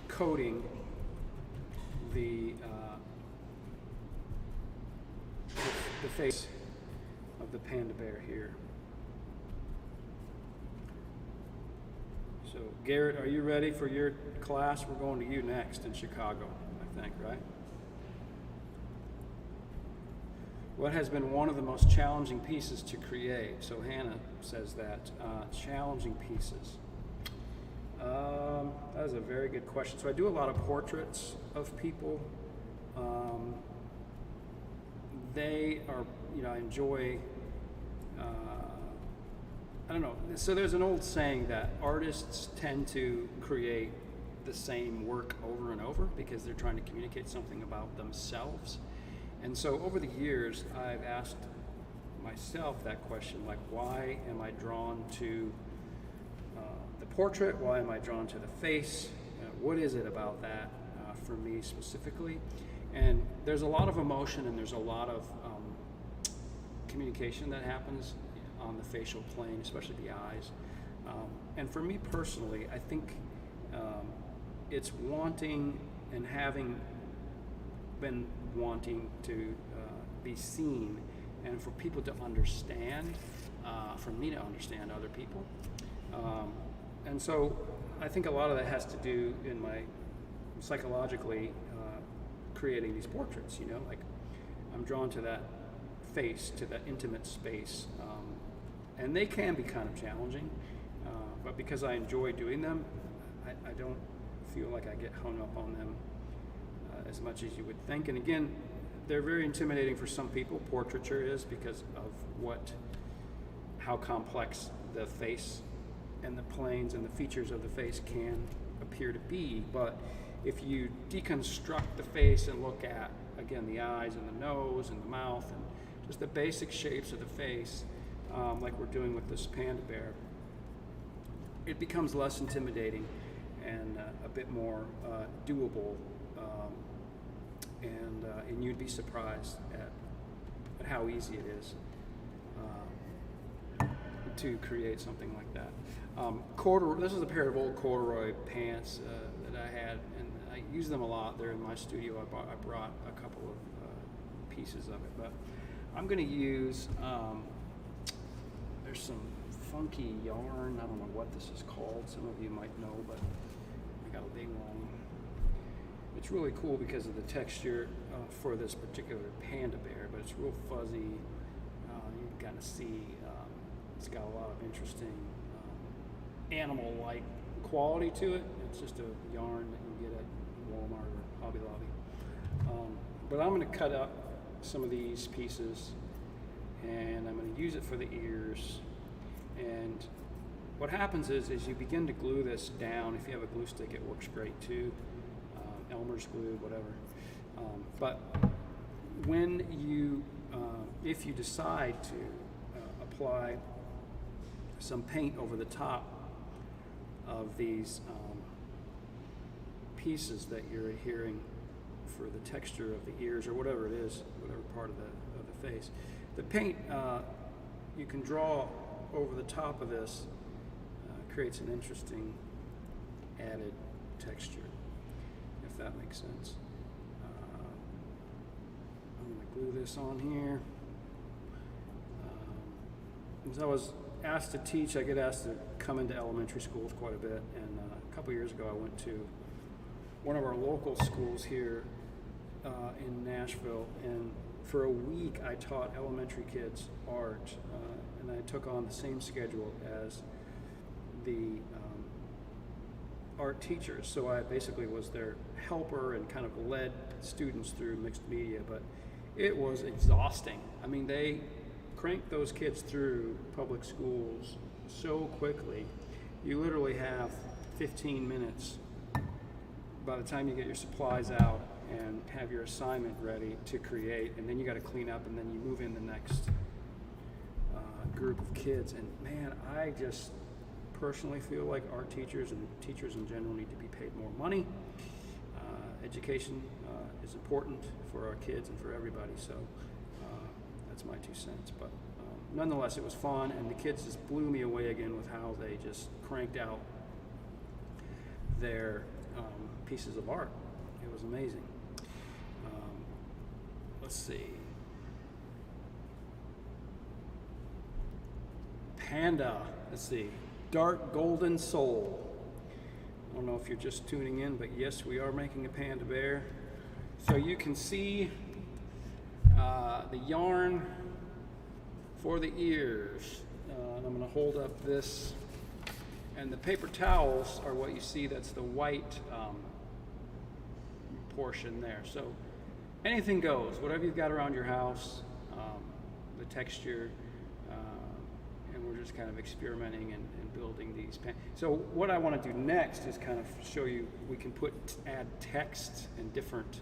coating the face of the Panda Bear here. So Garrett, are you ready for your class? We're going to you next in Chicago, I think, right? What has been one of the most challenging pieces to create? So Hannah says that, challenging pieces. That is a very good question. So I do a lot of portraits of people. They are, I enjoy, I don't know. So there's an old saying that artists tend to create the same work over and over because they're trying to communicate something about themselves. And so over the years, I've asked myself that question, like, why am I drawn to the portrait? Why am I drawn to the face? What is it about that for me specifically? And there's a lot of emotion and there's a lot of communication that happens on the facial plane, especially the eyes. And for me personally, I think it's wanting and having been wanting to be seen and for people to understand, for me to understand other people. And so I think a lot of that has to do in my psychologically creating these portraits, like I'm drawn to that face, to that intimate space. And they can be kind of challenging, but because I enjoy doing them, I don't feel like I get hung up on them as much as you would think. And again, they're very intimidating for some people, portraiture is, because of how complex the face and the planes and the features of the face can appear to be. But if you deconstruct the face and look at, again, the eyes and the nose and the mouth and just the basic shapes of the face, like we're doing with this Panda Bear, it becomes less intimidating and a bit more doable, and you'd be surprised at how easy it is to create something like that. This is a pair of old corduroy pants that I had, and I use them a lot. They're in my studio. I brought a couple of pieces of it, but I'm going to use, there's some funky yarn. I don't know what this is called. Some of you might know, but I got a big one. It's really cool because of the texture for this particular Panda Bear, but it's real fuzzy. You can kind of see it's got a lot of interesting animal-like quality to it. It's just a yarn that you get at Walmart or Hobby Lobby. But I'm going to cut up some of these pieces and I'm going to use it for the ears. And what happens is you begin to glue this down. If you have a glue stick, it works great too. Elmer's glue, whatever. But when you, if you decide to apply some paint over the top of these pieces that you're adhering for the texture of the ears or whatever it is, whatever part of the face. The paint you can draw over the top of this creates an interesting added texture, if that makes sense. I'm going to glue this on here. As I was asked to teach, I get asked to come into elementary schools quite a bit, and a couple years ago I went to one of our local schools here in Nashville, and for a week I taught elementary kids art, and I took on the same schedule as the art teachers. So I basically was their helper and kind of led students through mixed media, but it was exhausting. I mean, they cranked those kids through public schools so quickly. You literally have 15 minutes by the time you get your supplies out and have your assignment ready to create, and then you got to clean up, and then you move in the next group of kids. And man, I just personally feel like art teachers and teachers in general need to be paid more money. Education is important for our kids and for everybody, so that's my 2 cents. But nonetheless, it was fun, and the kids just blew me away again with how they just cranked out their pieces of art. It was amazing. Let's see. Panda, let's see. Dark Golden Soul. I don't know if you're just tuning in, but yes, we are making a Panda Bear. So you can see the yarn for the ears. And I'm going to hold up this, and the paper towels are what you see. That's the white portion there. So anything goes, whatever you've got around your house, the texture, and we're just kind of experimenting and building these. So what I want to do next is kind of show you, we can add text and different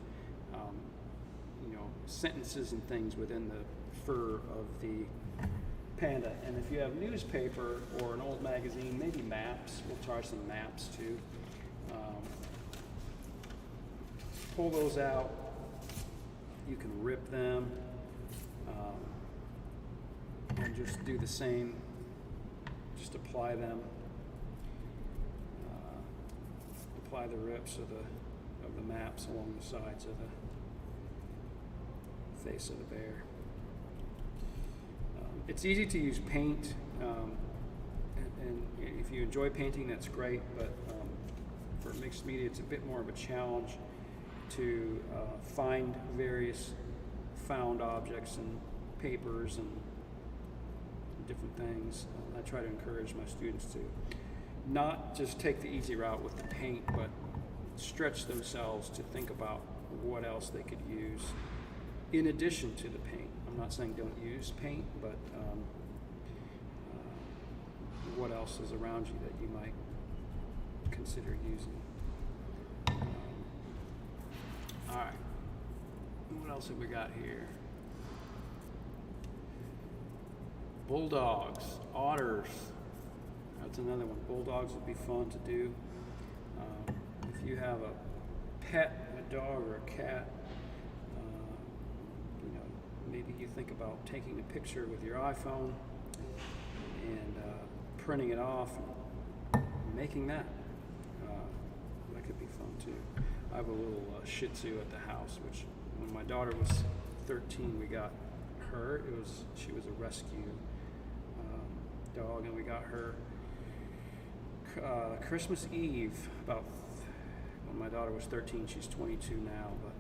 sentences and things within the fur of the panda. And if you have newspaper or an old magazine, maybe maps, we'll try some maps too. Pull those out. You can rip them and just do the same. Just apply them. Apply the rips of the maps along the sides of the face of the bear. It's easy to use paint, and if you enjoy painting, that's great, but for mixed media, it's a bit more of a challenge to find various found objects and papers and different things. I try to encourage my students to not just take the easy route with the paint, but stretch themselves to think about what else they could use in addition to the paint. I'm not saying don't use paint, but what else is around you that you might consider using. All right, what else have we got here? Bulldogs, otters. That's another one. Bulldogs would be fun to do. If you have a pet, a dog or a cat, maybe you think about taking a picture with your iPhone and printing it off and making that. That could be fun too. I have a little Shih Tzu at the house, which when my daughter was 13, we got her. She was a rescue dog, and we got her Christmas Eve. About when my daughter was 13, she's 22 now, but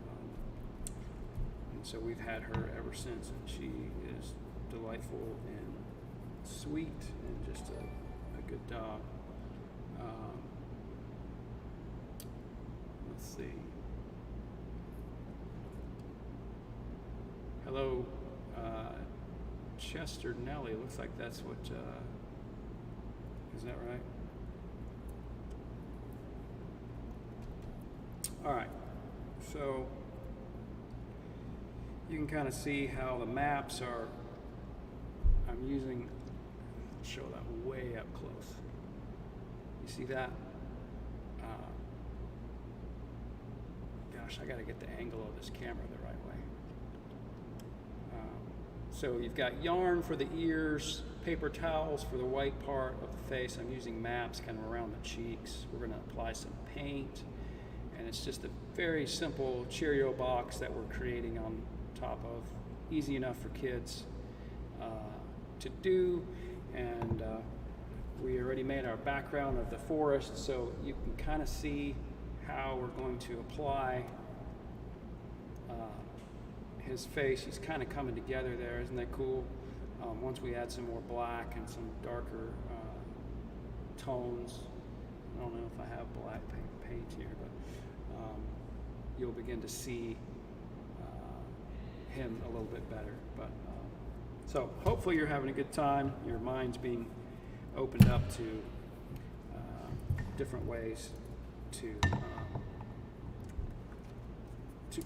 and so we've had her ever since, and she is delightful and sweet and just a good dog. Let's see. Hello, Chester Nelly. Looks like that's what, is that right? All right, so you can kind of see how the maps are, I'm using, show that way up close. You See that? Gosh, I got to get the angle of this camera the right way. So you've got yarn for the ears, paper towels for the white part of the face. I'm using maps kind of around the cheeks. We're going to apply some paint, and it's just a very simple Cheerio box that we're creating on top of. Easy enough for kids to do, and we already made our background of the forest, so you can kind of see how we're going to apply his face. He's kind of coming together there. Isn't that cool? Once we add some more black and some darker tones, I don't know if I have black paint here, but you'll begin to see him a little bit better. But so hopefully you're having a good time. Your mind's being opened up to different ways to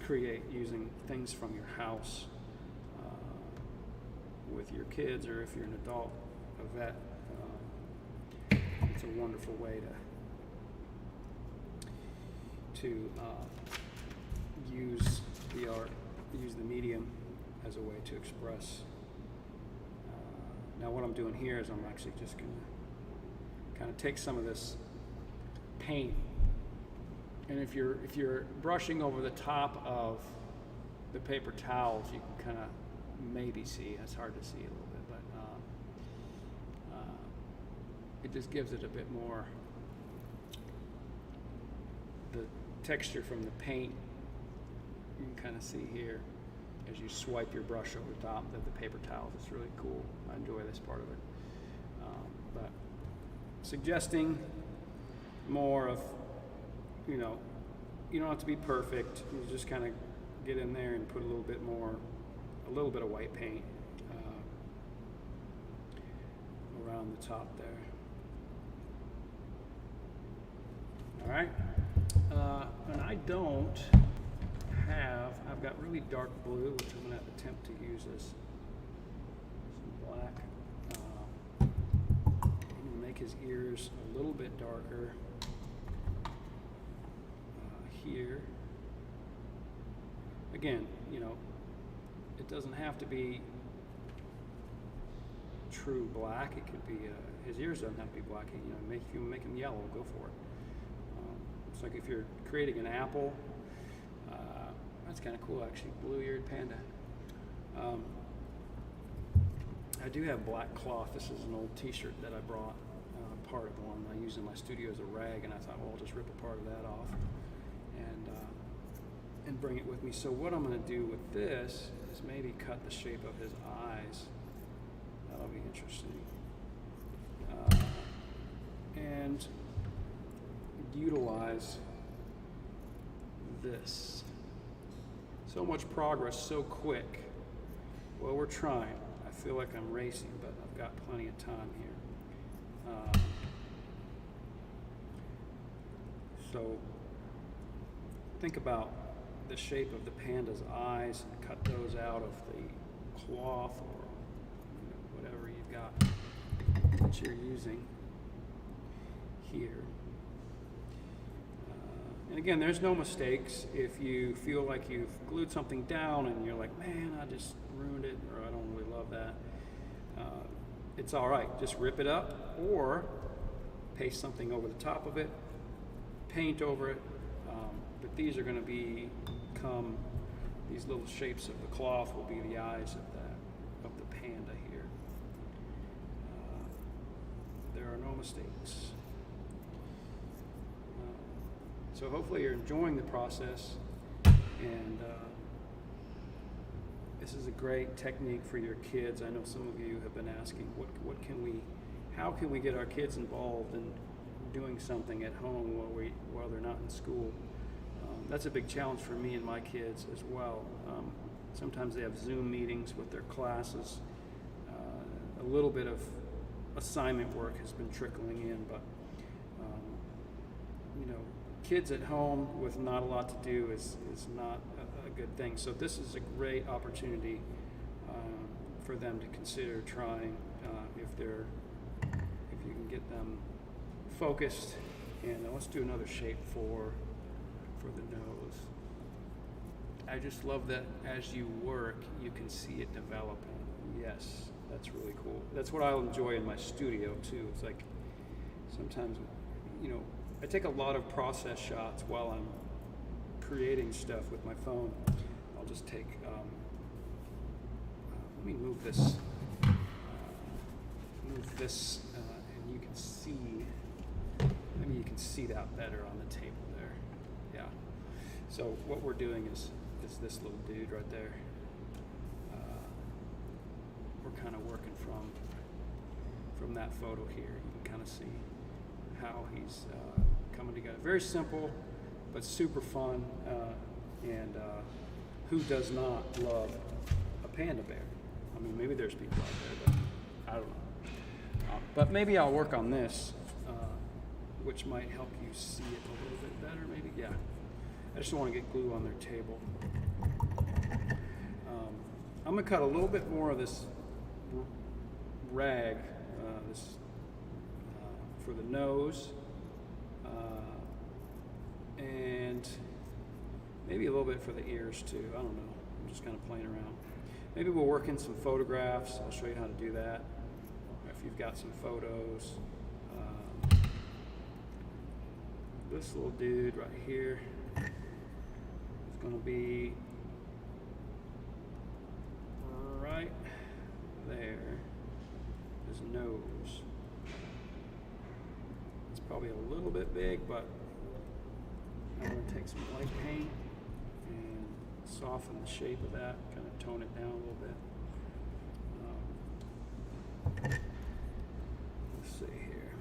create using things from your house with your kids, or if you're an adult, a vet. It's a wonderful way to use the art, use the medium as a way to express. Now what I'm doing here is I'm actually just going to kind of take some of this paint, and if you're brushing over the top of the paper towels, you can kind of maybe see. It's hard to see a little bit, but it just gives it a bit more the texture from the paint. You can kind of see here as you swipe your brush over the top of the paper towels. It's really cool. I enjoy this part of it. But suggesting more of, you don't have to be perfect. You just kind of get in there and put a little bit of white paint around the top there. All right. And I've got really dark blue, which I'm going to attempt to use as some black. I'm going to make his ears a little bit darker here. Again, it doesn't have to be true black. It could be, his ears doesn't have to be black. If you make them yellow, go for it. It's like if you're creating an apple. That's kind of cool, actually. Blue-eared panda. I do have black cloth. This is an old t-shirt that I brought, part of one I use in my studio as a rag, and I thought, well, I'll just rip a part of that off and bring it with me. So what I'm going to do with this is maybe cut the shape of his eyes. That'll be interesting. And utilize this. So much progress so quick. Well, we're trying. I feel like I'm racing, but I've got plenty of time here. So think about the shape of the panda's eyes and cut those out of the cloth or whatever you've got that you're using here. And again, there's no mistakes. If you feel like you've glued something down and you're like, man, I just ruined it, or I don't really love that, it's all right. Just rip it up or paste something over the top of it, paint over it. But these are going to become, these little shapes of the cloth will be the eyes of the panda here. There are no mistakes. So hopefully you're enjoying the process, and this is a great technique for your kids. I know some of you have been asking, how can we get our kids involved in doing something at home while they're not in school? That's a big challenge for me and my kids as well. Sometimes they have Zoom meetings with their classes. A little bit of assignment work has been trickling in, but kids at home with not a lot to do is not a good thing. So this is a great opportunity for them to consider trying if you can get them focused, and let's do another shape for the nose. I just love that as you work, you can see it developing. Yes, that's really cool. That's what I'll enjoy in my studio too. It's like sometimes, I take a lot of process shots while I'm creating stuff with my phone. I'll just take, let me move this, and you can see, maybe you can see that better on the table there. Yeah. So what we're doing is this little dude right there. We're kind of working from that photo here. You can kind of see how he's coming together. Very simple, but super fun. And who does not love a panda bear? I mean, maybe there's people out there, but I don't know. But maybe I'll work on this, which might help you see it a little bit better, maybe. Yeah. I just don't want to get glue on their table. I'm going to cut a little bit more of this rag for the nose, and maybe a little bit for the ears too. I don't know. I'm just kind of playing around. Maybe we'll work in some photographs. I'll show you how to do that if you've got some photos. This little dude right here is going to be right there. His nose. It's probably a little bit big, but I'm going to take some white paint and soften the shape of that, kind of tone it down a little bit. Let's see here.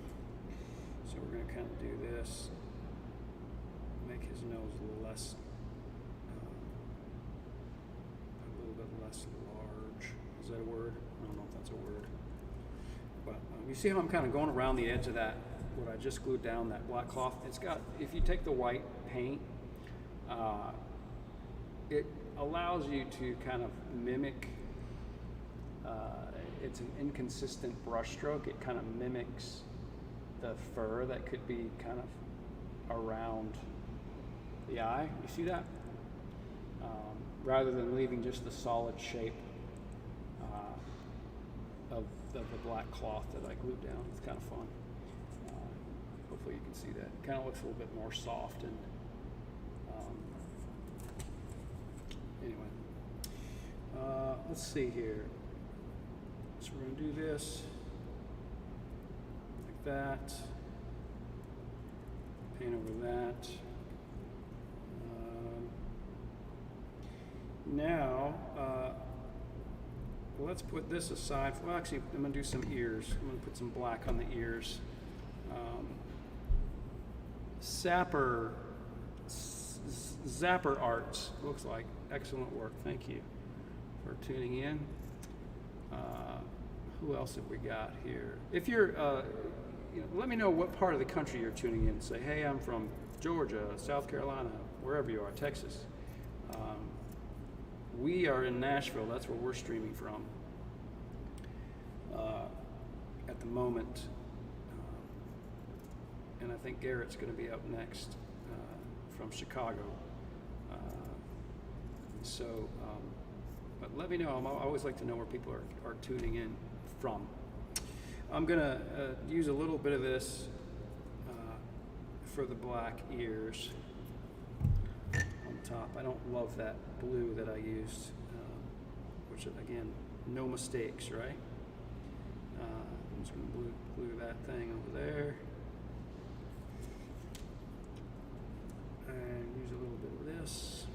So we're going to kind of do this, make his nose less, a little bit less large. Is that a word? I don't know if that's a word. But you see how I'm kind of going around the edge of that, what I just glued down, that black cloth? It's got, if you take the white paint, it allows you to kind of mimic, it's an inconsistent brush stroke. It kind of mimics the fur that could be kind of around the eye. You see that? Rather than leaving just the solid shape of the black cloth that I glued down. It's kind of fun. Hopefully you can see that. It kind of looks a little bit more soft and anyway. Let's see here. So we're going to do this like that. Paint over that. Now, let's put this aside. Well, actually, I'm going to do some ears. I'm going to put some black on the ears. Zapper Arts, looks like. Excellent work. Thank you for tuning in. Who else have we got here? If you're, let me know what part of the country you're tuning in. Say, hey, I'm from Georgia, South Carolina, wherever you are, Texas. We are in Nashville. That's where we're streaming from at the moment. And I think Garrett's going to be up next from Chicago. But let me know. I always like to know where people are tuning in from. I'm going to use a little bit of this for the black ears on top. I don't love that blue that I used, which again, no mistakes, right? I'm just going to glue that thing over there. And use a little bit of this.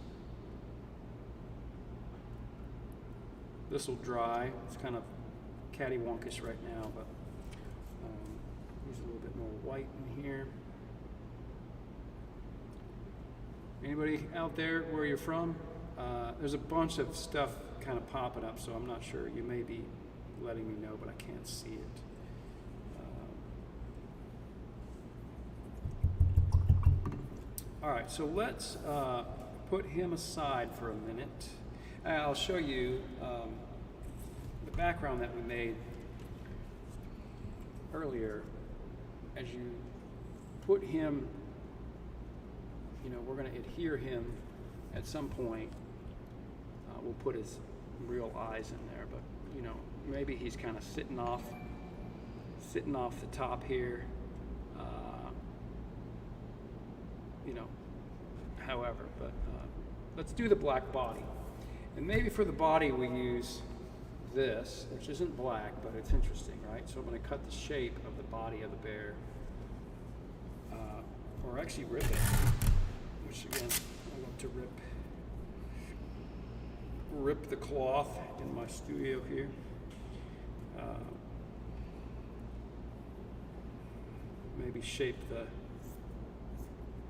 This will dry. It's kind of cattywonkish right now, but use a little bit more white in here. Anybody out there where you're from? There's a bunch of stuff kind of popping up, so I'm not sure. You may be letting me know, but I can't see it. All right, so let's put him aside for a minute. I'll show you the background that we made earlier. As you put him, we're going to adhere him at some point. We'll put his real eyes in there, but maybe he's kind of sitting off the top here. However, but let's do the black body. And maybe for the body we use this, which isn't black, but it's interesting, right? So I'm going to cut the shape of the body of the bear, or actually rip it, which again, I love to rip the cloth in my studio here. Maybe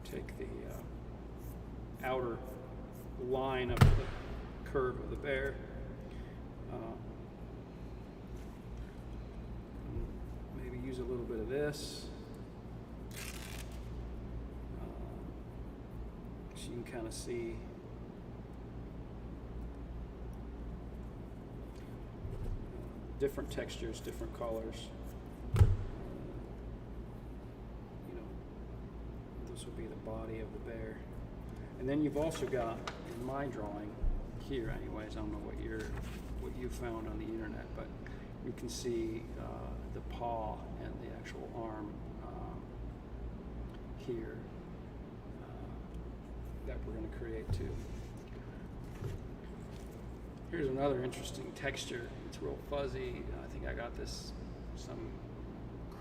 take the outer line of the curve of the bear. Maybe use a little bit of this. So you can kind of see different textures, different colors. This will be the body of the bear. And then you've also got, in my drawing, here anyways, I don't know what you found on the internet, but you can see the paw and the actual arm here that we're going to create too. Here's another interesting texture. It's real fuzzy. I think I got this some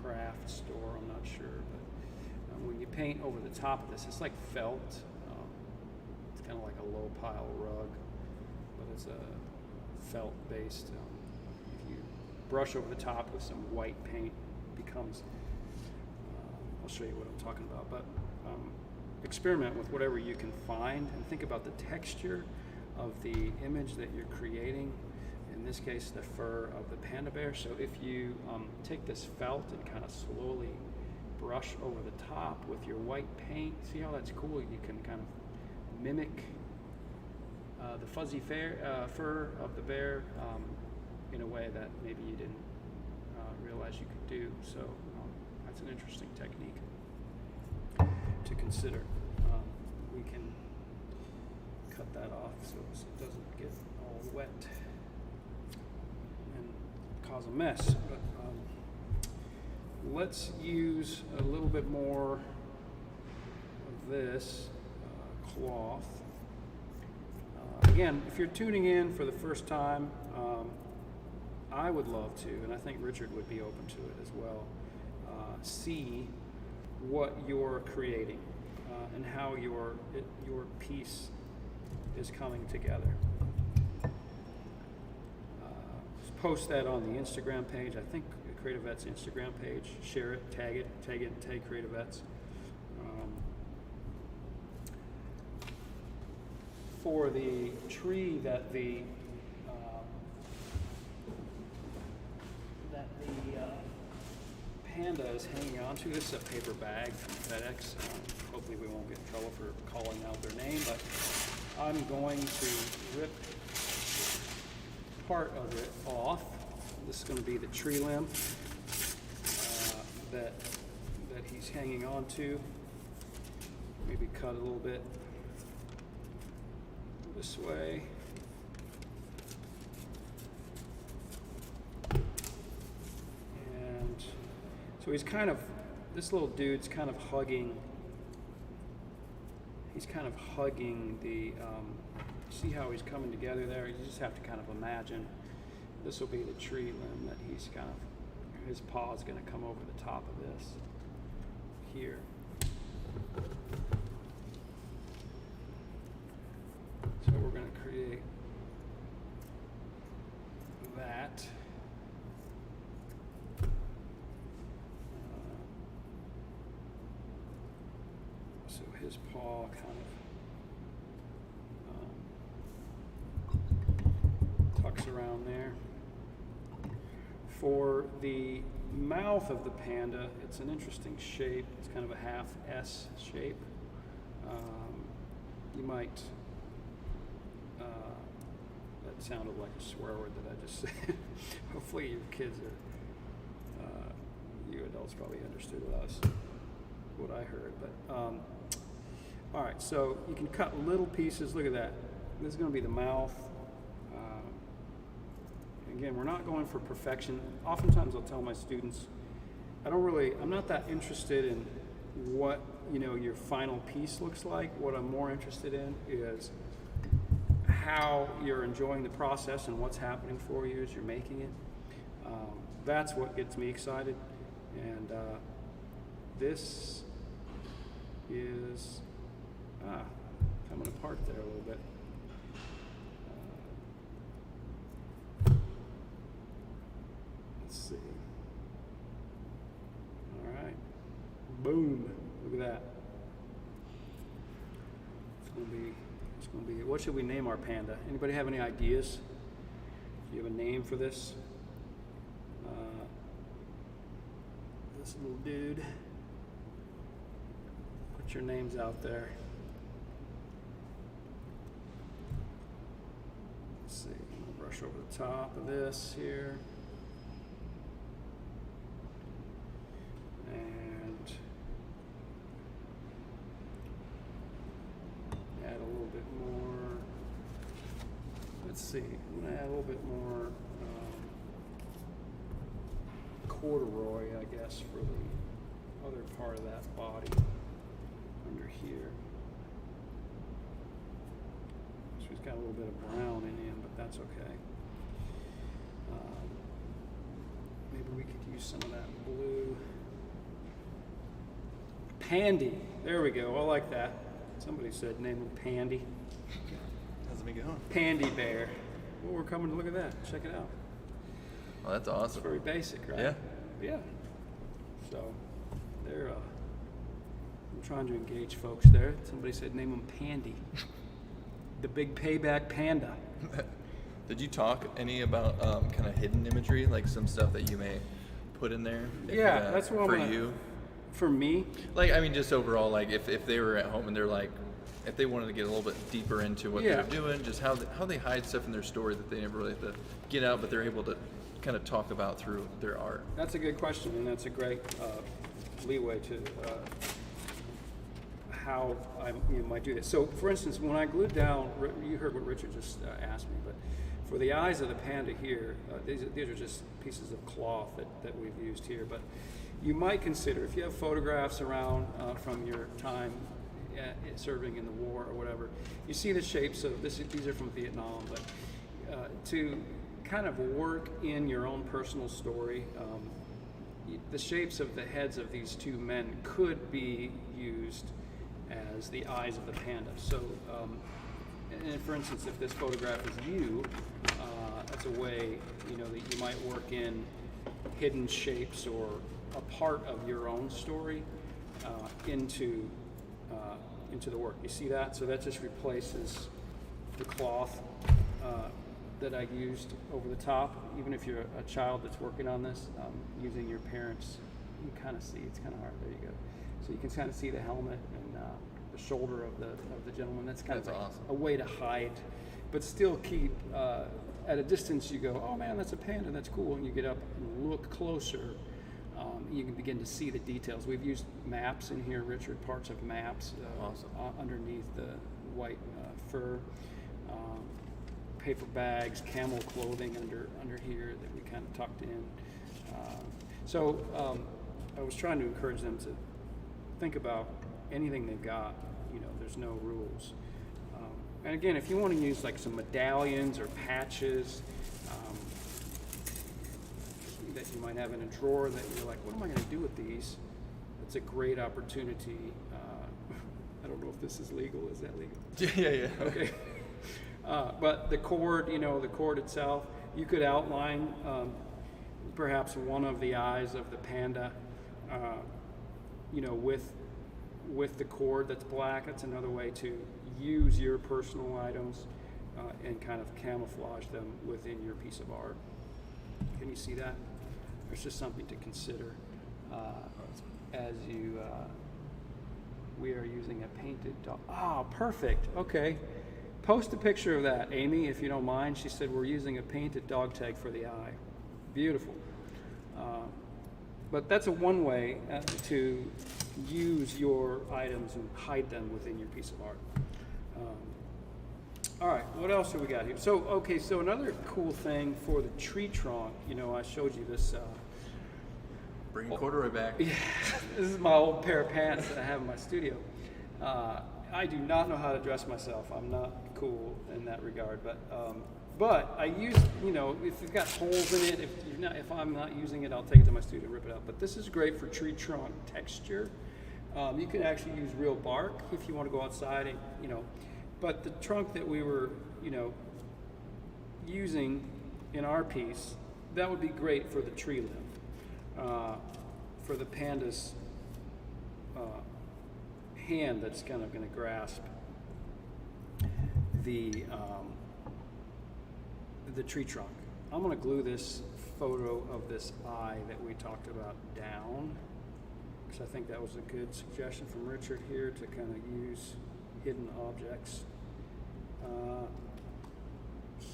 craft store, I'm not sure, but when you paint over the top of this, it's like felt. It's kind of like a low pile rug, but it's a felt based. If you brush over the top with some white paint, it becomes, I'll show you what I'm talking about, but experiment with whatever you can find and think about the texture of the image that you're creating. In this case, the fur of the panda bear. So if you take this felt and kind of slowly brush over the top with your white paint, see how that's cool? You can kind of mimic the fuzzy fur of the bear in a way that maybe you didn't realize you could do. So that's an interesting technique to consider. We can cut that off so it doesn't get all wet and cause a mess. But let's use a little bit more of this cloth. Again, if you're tuning in for the first time, I would love to, and I think Richard would be open to it as well, see what you're creating and how your piece is coming together. Post that on the Instagram page. I think CreatiVets Instagram page. Share it, tag CreatiVets. For the tree that the panda is hanging onto, this is a paper bag from FedEx. Hopefully we won't get in trouble for calling out their name, but I'm going to rip part of it off. This is going to be the tree limb that he's hanging on to. Maybe cut a little bit this way. And so he's kind of, this little dude's kind of hugging, the, see how he's coming together there? You just have to kind of imagine this will be the tree limb that he's kind of, his paw is going to come over the top of this here. So we're going to create that. So his paw kind of tucks around there. For the mouth of the panda, it's an interesting shape. It's kind of a half S shape. You might, that sounded like a swear word that I just said. Hopefully your kids are, you adults probably understood us what I heard. But all right, so you can cut little pieces. Look at that. This is going to be the mouth. Again, we're not going for perfection. Oftentimes I'll tell my students, I'm not that interested in what, your final piece looks like. What I'm more interested in is how you're enjoying the process and what's happening for you as you're making it. That's what gets me excited. And this is coming apart there a little bit. Let's see. All right. Boom. Look at that. It's gonna be, what should we name our panda? Anybody have any ideas? Do you have a name for this? This little dude. Put your names out there. Let's see, I'm gonna brush over the top of this here. And add a little bit more. Let's see, I'm gonna add a little bit more corduroy, I guess, for the other part of that body under here. So he's got a little bit of brown in him, but that's okay. Maybe we could use some of that blue. Pandy, there we go, I like that. Somebody said name him Pandy. How's it going? Panda Bear. Well, we're coming to look at that, check it out. Well, that's awesome. It's very basic, right? Yeah. Yeah. So, they're, I'm trying to engage folks there. Somebody said name him Pandy. The big payback panda. Did you talk any about kind of hidden imagery, like some stuff that you may put in there? Yeah, that's what for I'm gonna, you. For me? Like, I mean, just overall, like if they were at home and they're like, if they wanted to get a little bit deeper into what they're doing, just how they hide stuff in their story that they never really have to get out, but they're able to kind of talk about through their art. That's a good question, and that's a great leeway to how I might do this. So, for instance, when I glued down, you heard what Richard just asked me, but for the eyes of the panda here, these are just pieces of cloth that we've used here, but you might consider, if you have photographs around from your time serving in the war or whatever, you see the shapes of this. These are from Vietnam, but to kind of work in your own personal story, the shapes of the heads of these two men could be used as the eyes of the panda. So, and for instance, if this photograph is you, that's a way that you might work in hidden shapes or a part of your own story into the work. You see that? So that just replaces the cloth that I used over the top. Even if you're a child that's working on this, using your parents, you kind of see, it's kind of hard. There you go. So you can kind of see the helmet and the shoulder of the gentleman. That's kind of awesome. A way to hide, but still keep at a distance. You go, oh man, that's a panda, that's cool. And you get up and look closer. You can begin to see the details. We've used maps in here, Richard, parts of maps awesome. Underneath the white fur, paper bags, camel clothing under here that we kind of tucked in. So I was trying to encourage them to think about anything they've got. There's no rules. And again, if you want to use like some medallions or patches, that you might have in a drawer that you're like, what am I going to do with these? It's a great opportunity. I don't know if this is legal. Is that legal? Yeah. Okay. But the cord, the cord itself, you could outline perhaps one of the eyes of the panda, with the cord that's black. That's another way to use your personal items and kind of camouflage them within your piece of art. Can you see that? There's just something to consider as you, we are using a painted dog. Oh, perfect. Okay. Post a picture of that, Amy, if you don't mind. She said we're using a painted dog tag for the eye. Beautiful. But that's a one way to use your items and hide them within your piece of art. All right, what else do we got here? So, okay, so another cool thing for the tree trunk, you know, I showed you this. Bring corduroy back. Yeah, this is my old pair of pants that I have in my studio. I do not know how to dress myself. I'm not cool in that regard, but I use, you know, if you've got holes in it, if I'm not using it, I'll take it to my studio and rip it out. But this is great for tree trunk texture. You can actually use real bark if you want to go outside and, you know, but the trunk that we were, you know, using in our piece, that would be great for the tree limb, for the panda's hand that's kind of going to grasp the tree trunk. I'm going to glue this photo of this eye that we talked about down, because I think that was a good suggestion from Richard here to kind of use hidden objects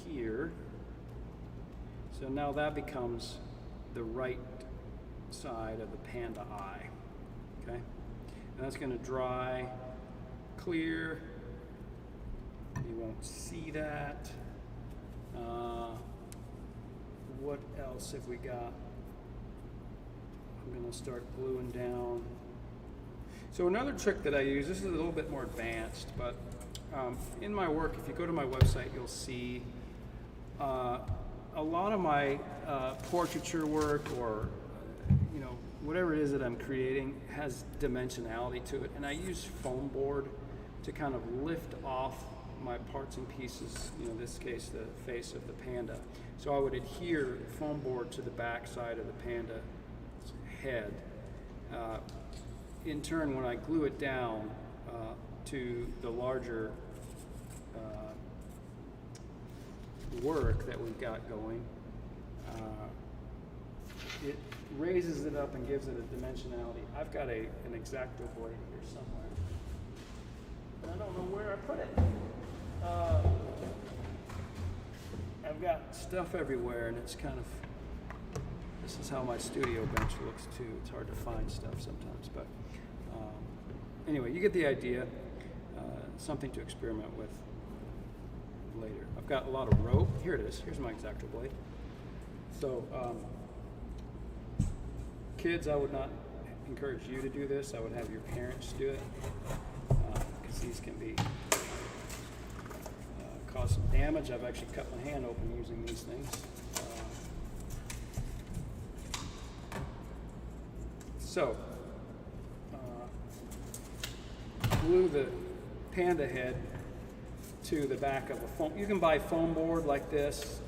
here. So now that becomes the right side of the panda eye, okay? And that's going to dry clear. You won't see that. What else have we got? I'm going to start gluing down. So another trick that I use, this is a little bit more advanced, but in my work, if you go to my website, you'll see a lot of my portraiture work, or you know, whatever it is that I'm creating, has dimensionality to it, and I use foam board to kind of lift off my parts and pieces. You know, in this case, the face of the panda. So I would adhere foam board to the back side of the panda's head. In turn, when I glue it down to the larger work that we've got going, it raises it up and gives it a dimensionality. I've got an X-Acto blade here somewhere, but I don't know where I put it. I've got stuff everywhere, and it's kind of, this is how my studio bench looks too. It's hard to find stuff sometimes, but anyway, you get the idea. Something to experiment with later. I've got a lot of rope. Here it is. Here's my X-Acto blade. So, kids, I would not encourage you to do this. I would have your parents do it, because these can be cause some damage. I've actually cut my hand open using these things. So, glue the panda head to the back of a foam. You can buy foam board like this,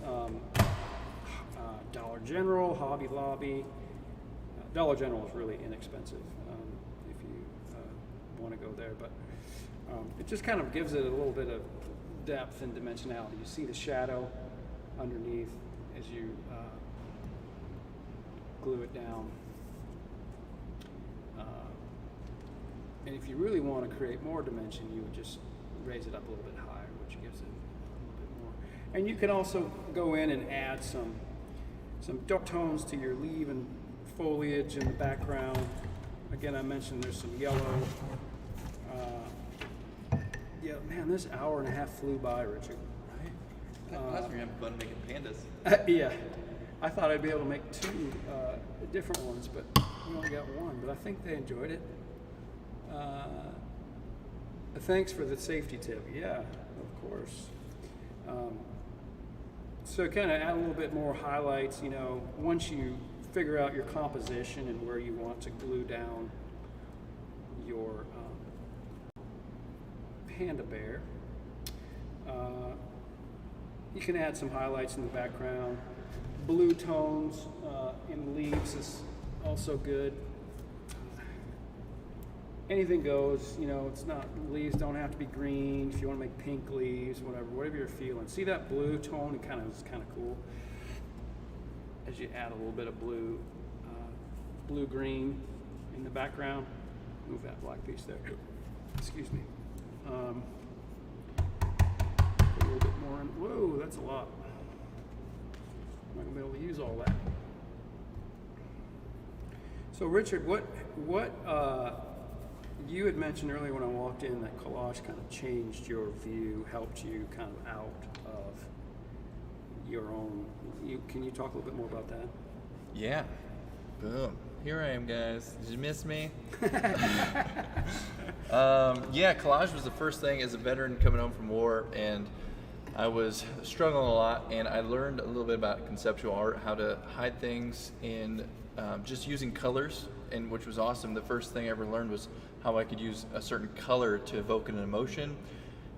Dollar General, Hobby Lobby. Dollar General is really inexpensive if you want to go there, but it just kind of gives it a little bit of depth and dimensionality. You see the shadow underneath as you glue it down. And if you really want to create more dimension, you would just raise it up a little bit higher, which gives it a little bit more. And you can also go in and add some dark tones to your leaf and foliage in the background. Again, I mentioned there's some yellow. Yeah, man, this hour and a half flew by, Richard. Right? Last year you had fun making pandas. Yeah, I thought I'd be able to make two different ones, but we only got one. But I think they enjoyed it. Thanks for the safety tip. Yeah, of course. So kind of add a little bit more highlights, you know, once you figure out your composition and where you want to glue down your Panda Bear. You can add some highlights in the background. Blue tones in leaves is also good. Anything goes, you know, it's not, leaves don't have to be green. If you want to make pink leaves, whatever you're feeling. See that blue tone? It is kind of cool. As you add a little bit of blue-green in the background. Move that black piece there. Excuse me. Put a little bit more in. Whoa, that's a lot. I'm not going to be able to use all that. So Richard, what You had mentioned earlier when I walked in that collage kind of changed your view, helped you kind of out of your own. Can you talk a little bit more about that? Yeah. Boom. Here I am, guys. Did you miss me? Yeah, collage was the first thing as a veteran coming home from war, and I was struggling a lot, and I learned a little bit about conceptual art, how to hide things in just using colors, and which was awesome. The first thing I ever learned was how I could use a certain color to evoke an emotion.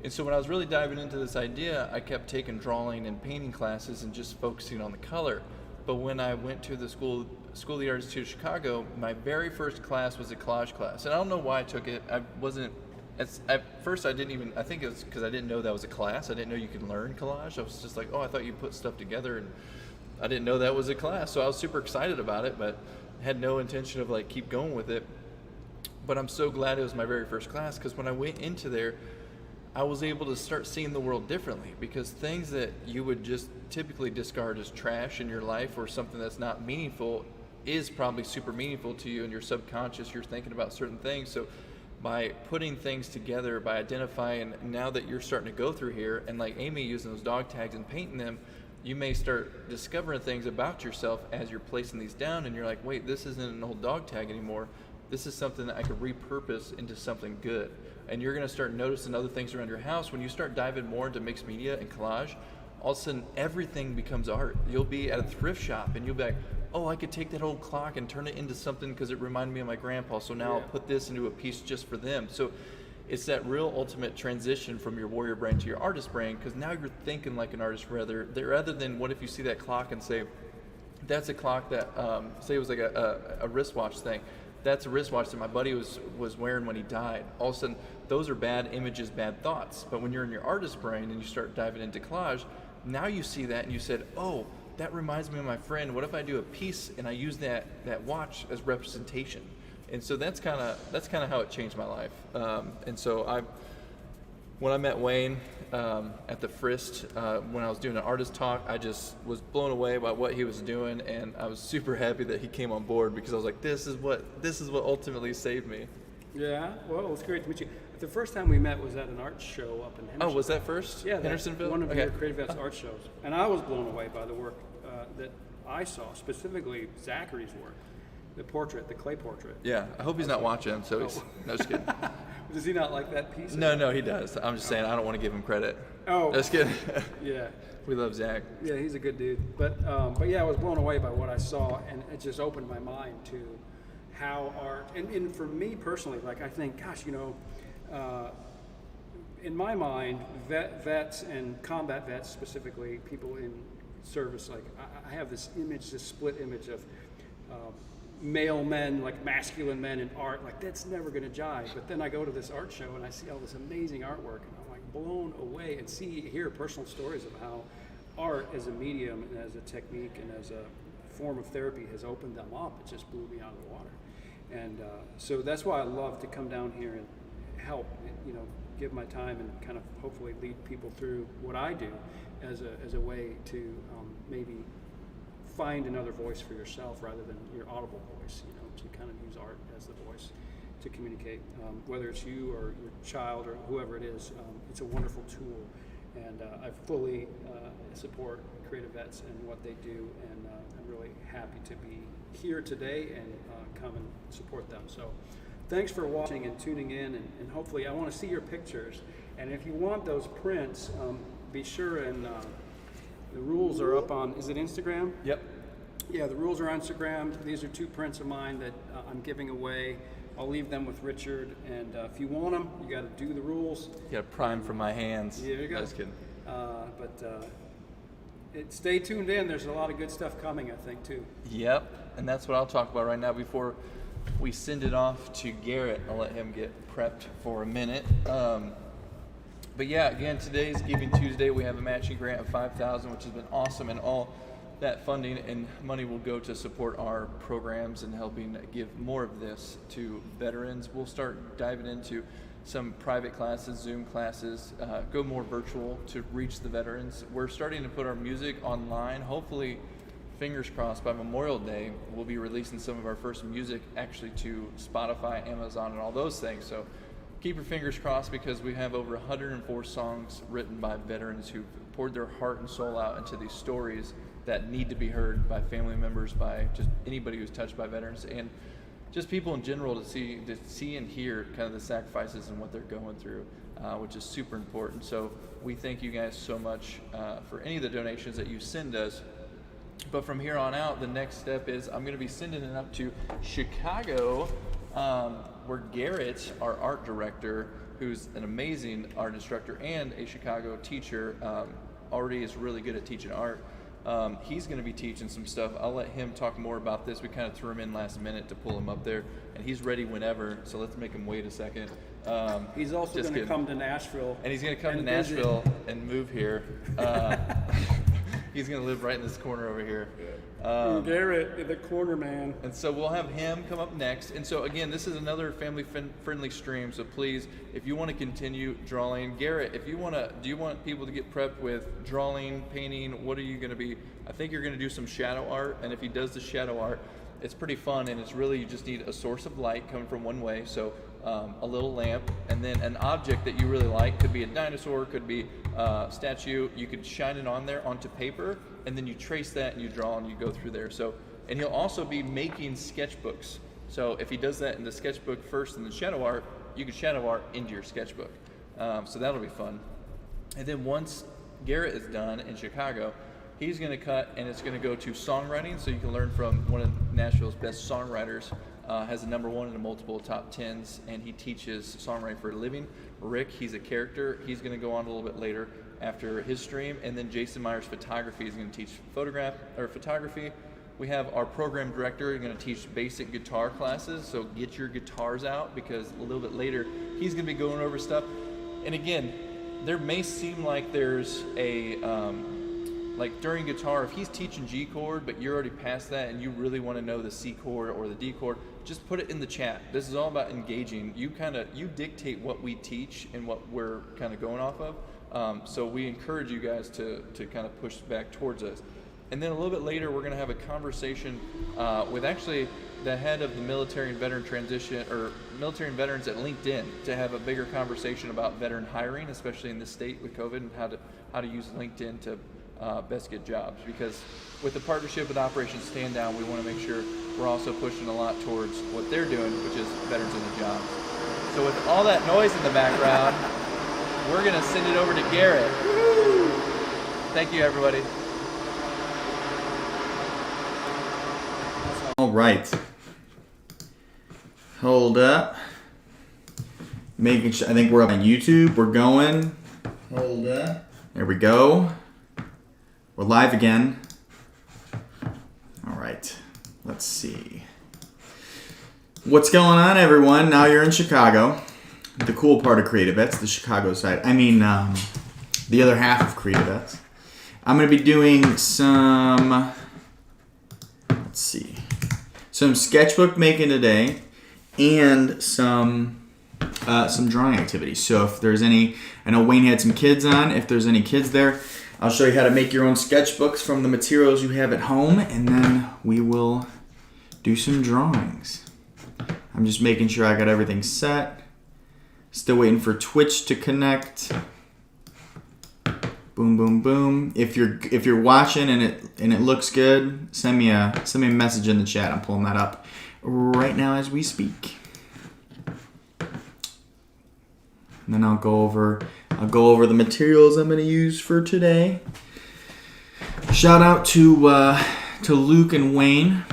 And so when I was really diving into this idea, I kept taking drawing and painting classes and just focusing on the color. But when I went to the School of the Arts Institute of Chicago, my very first class was a collage class. And I don't know why I took it. At first I think it was because I didn't know that was a class. I didn't know you could learn collage. I was just like, oh, I thought you put stuff together, and I didn't know that was a class. So I was super excited about it, but had no intention of like keep going with it. But I'm so glad it was my very first class, because when I went into there, I was able to start seeing the world differently, because things that you would just typically discard as trash in your life or something that's not meaningful is probably super meaningful to you in your subconscious. You're thinking about certain things. So by putting things together, by identifying, now that you're starting to go through here, and like Amy using those dog tags and painting them, you may start discovering things about yourself as you're placing these down, and you're like, wait, this isn't an old dog tag anymore. This is something that I could repurpose into something good. And you're going to start noticing other things around your house. When you start diving more into mixed media and collage, all of a sudden everything becomes art. You'll be at a thrift shop and you'll be like, oh, I could take that old clock and turn it into something because it reminded me of my grandpa, so now I'll put this into a piece just for them. So it's that real ultimate transition from your warrior brain to your artist brain, because now you're thinking like an artist rather than what if you see that clock and say, that's a clock that, say it was like a wristwatch thing. That's a wristwatch that my buddy was wearing when he died. All of a sudden, those are bad images, bad thoughts. But when you're in your artist brain and you start diving into collage, now you see that and you said, oh, that reminds me of my friend. What if I do a piece and I use that watch as representation? And so that's kind of how it changed my life. And so when I met Wayne at the Frist, when I was doing an artist talk, I just was blown away by what he was doing, and I was super happy that he came on board, because I was like, this is what ultimately saved me. Yeah, well, it's great to meet you. The first time we met was at an art show up in Hendersonville. Oh, was that first? Yeah, Hendersonville? One of your CreatiVets art shows. And I was blown away by the work that I saw, specifically Zachary's work, the clay portrait. Yeah, I hope he's not watching, so he's, no, just kidding. Does he not like that piece? No, he does. I'm just saying I don't want to give him credit. Oh. Just kidding. Yeah. We love Zach. Yeah, he's a good dude. But yeah, I was blown away by what I saw, and it just opened my mind to how art, and for me personally, like I think, gosh, in my mind, vets and combat vets specifically, people in service, like I have this split image of male men, like masculine men in art, like that's never going to jive. But then I go to this art show and I see all this amazing artwork, and I'm like blown away, and hear personal stories of how art as a medium and as a technique and as a form of therapy has opened them up. It just blew me out of the water. And so that's why I love to come down here and help, give my time and kind of hopefully lead people through what I do as a way to maybe find another voice for yourself rather than your audible voice, to kind of use art as the voice to communicate. Whether it's you or your child or whoever it is, it's a wonderful tool. And I fully support CreatiVets and what they do, and I'm really happy to be here today and come and support them. So thanks for watching and tuning in, and hopefully I want to see your pictures. And if you want those prints, be sure and the rules are up on, is it Instagram? Yep. Yeah, the rules are on Instagram. These are 2 prints of mine that I'm giving away. I'll leave them with Richard, and if you want them, you got to do the rules. You got to prime from my hands. Yeah, there you go. Just kidding. Stay tuned in. There's a lot of good stuff coming, I think, too. Yep, and that's what I'll talk about right now before we send it off to Garrett. I'll let him get prepped for a minute. But yeah, again, today's Giving Tuesday. We have a matching grant of $5,000, which has been awesome, and all that funding and money will go to support our programs and helping give more of this to veterans. We'll start diving into some private classes, Zoom classes, go more virtual to reach the veterans. We're starting to put our music online, hopefully fingers crossed, by Memorial Day, we'll be releasing some of our first music actually to Spotify, Amazon, and all those things. So keep your fingers crossed, because we have over 104 songs written by veterans who've poured their heart and soul out into these stories that need to be heard by family members, by just anybody who's touched by veterans, and just people in general to see and hear kind of the sacrifices and what they're going through, which is super important. So we thank you guys so much for any of the donations that you send us. But from here on out, the next step is I'm going to be sending it up to Chicago, where Garrett, our art director, who's an amazing art instructor and a Chicago teacher, already is really good at teaching art. He's going to be teaching some stuff. I'll let him talk more about this. We kind of threw him in last minute to pull him up there, and he's ready whenever, so let's make him wait a second. He's also going to come to Nashville. And he's going to come to Nashville and move here. He's going to live right in this corner over here. Garrett, the corner man. And so we'll have him come up next. And so again, this is another family-friendly stream. So please, if you want to continue drawing, Garrett, if you want to, do you want people to get prepped with drawing, painting? What are you going to be? I think you're going to do some shadow art. And if he does the shadow art, it's pretty fun. And it's really, you just need a source of light coming from one way. So a little lamp, and then an object that you really like. Could be a dinosaur, could be a statue. You could shine it on there onto paper, and then you trace that and you draw and you go through there. So, and he'll also be making sketchbooks. So if he does that in the sketchbook first and then shadow art, you can shadow art into your sketchbook. So that'll be fun. And then once Garrett is done in Chicago, he's going to cut, and it's going to go to songwriting, so you can learn from one of Nashville's best songwriters. Has a #1 in a multiple top 10s, and he teaches songwriting for a living. Rick, he's a character. He's going to go on a little bit later after his stream. And then Jason Myers Photography is going to teach photography. We have our program director going to teach basic guitar classes, so get your guitars out, because a little bit later he's going to be going over stuff. And again, there may seem like there's a like during guitar, if he's teaching G chord, but you're already past that and you really want to know the C chord or the D chord, just put it in the chat. This is all about engaging. You dictate what we teach and what we're kind of going off of. So we encourage you guys to kind of push back towards us. And then a little bit later, we're going to have a conversation with actually the head of the military and veteran transition, or military and veterans at LinkedIn, to have a bigger conversation about veteran hiring, especially in this state with COVID, and how to use LinkedIn to best get jobs. Because with the partnership with Operation Stand Down, we want to make sure we're also pushing a lot towards what they're doing, which is veterans in the job. So with all that noise in the background, we're going to send it over to Garrett. Thank you, everybody. All right. Hold up. Making sure, I think we're up on YouTube. We're going. Hold up. There we go. We're live again. All right. Let's see. What's going on, everyone? Now you're in Chicago. The cool part of CreatiVets, the Chicago side. I mean, the other half of CreatiVets. I'm going to be doing some, let's see, some sketchbook making today, and some drawing activities. So if there's any, I know Wayne had some kids on. If there's any kids there, I'll show you how to make your own sketchbooks from the materials you have at home, and then we will do some drawings. I'm just making sure I got everything set. Still waiting for Twitch to connect. Boom, boom, boom. If you're watching and it looks good, send me a message in the chat. I'm pulling that up right now as we speak. And then I'll go over the materials I'm going to use for today. Shout out to Luke and Wayne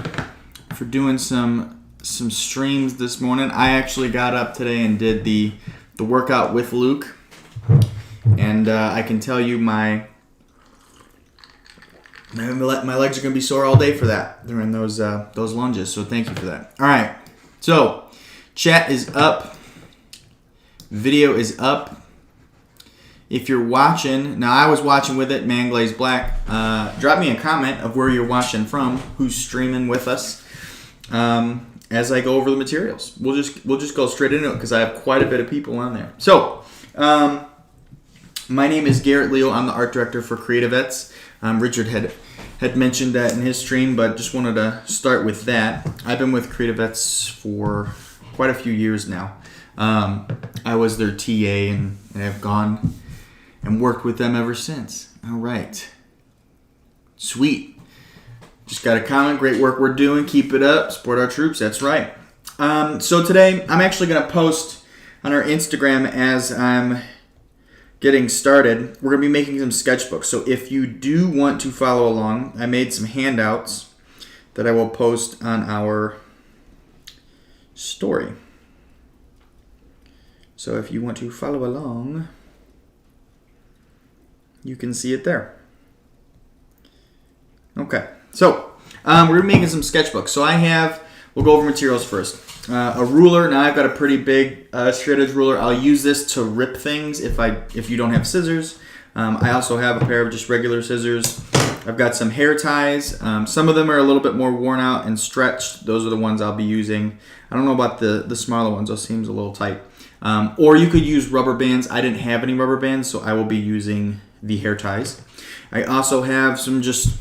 for doing some streams this morning. I actually got up today and did the workout with Luke, and I can tell you my legs are going to be sore all day for that during those lunges. So thank you for that. All right, so chat is up. Video is up. If you're watching, now I was watching with it, Man Glaze Black. Drop me a comment of where you're watching from, who's streaming with us, as I go over the materials. We'll just go straight into it because I have quite a bit of people on there. So, my name is Garrett Leo. I'm the art director for CreatiVets. Richard had mentioned that in his stream, but just wanted to start with that. I've been with CreatiVets for quite a few years now. I was their TA and have gone and worked with them ever since. All right. Sweet. Just got a comment. Great work we're doing. Keep it up. Support our troops. That's right. So today I'm actually going to post on our Instagram as I'm getting started. We're going to be making some sketchbooks. So if you do want to follow along, I made some handouts that I will post on our story. So if you want to follow along, you can see it there. Okay, so we're making some sketchbooks. So we'll go over materials first. A ruler. Now I've got a pretty big straight edge ruler. I'll use this to rip things if you don't have scissors. I also have a pair of just regular scissors. I've got some hair ties. Some of them are a little bit more worn out and stretched. Those are the ones I'll be using. I don't know about the smaller ones. Those seems a little tight. Or you could use rubber bands. I didn't have any rubber bands, so I will be using the hair ties. I also have some just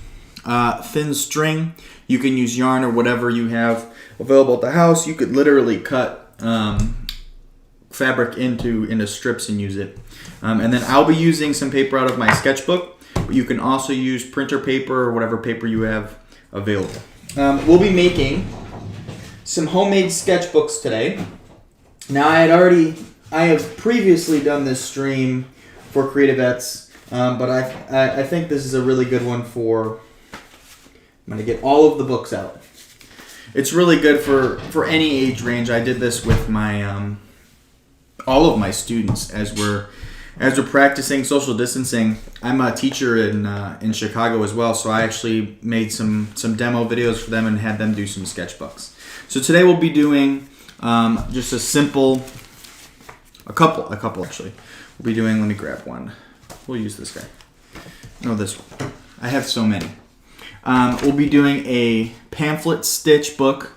thin string. You can use yarn or whatever you have available at the house. You could literally cut fabric into strips and use it. And then I'll be using some paper out of my sketchbook, but you can also use printer paper or whatever paper you have available. We'll be making some homemade sketchbooks today. Now I have previously done this stream for CreatiVets, but I think this is a really good one I'm going to get all of the books out. It's really good for any age range. I did this with my all of my students as we're practicing social distancing. I'm a teacher in Chicago as well, so I actually made some demo videos for them and had them do some sketchbooks. So today we'll be doing just a couple actually. We'll be doing, let me grab one. We'll use this guy. No, this one. I have so many. We'll be doing a pamphlet stitch book,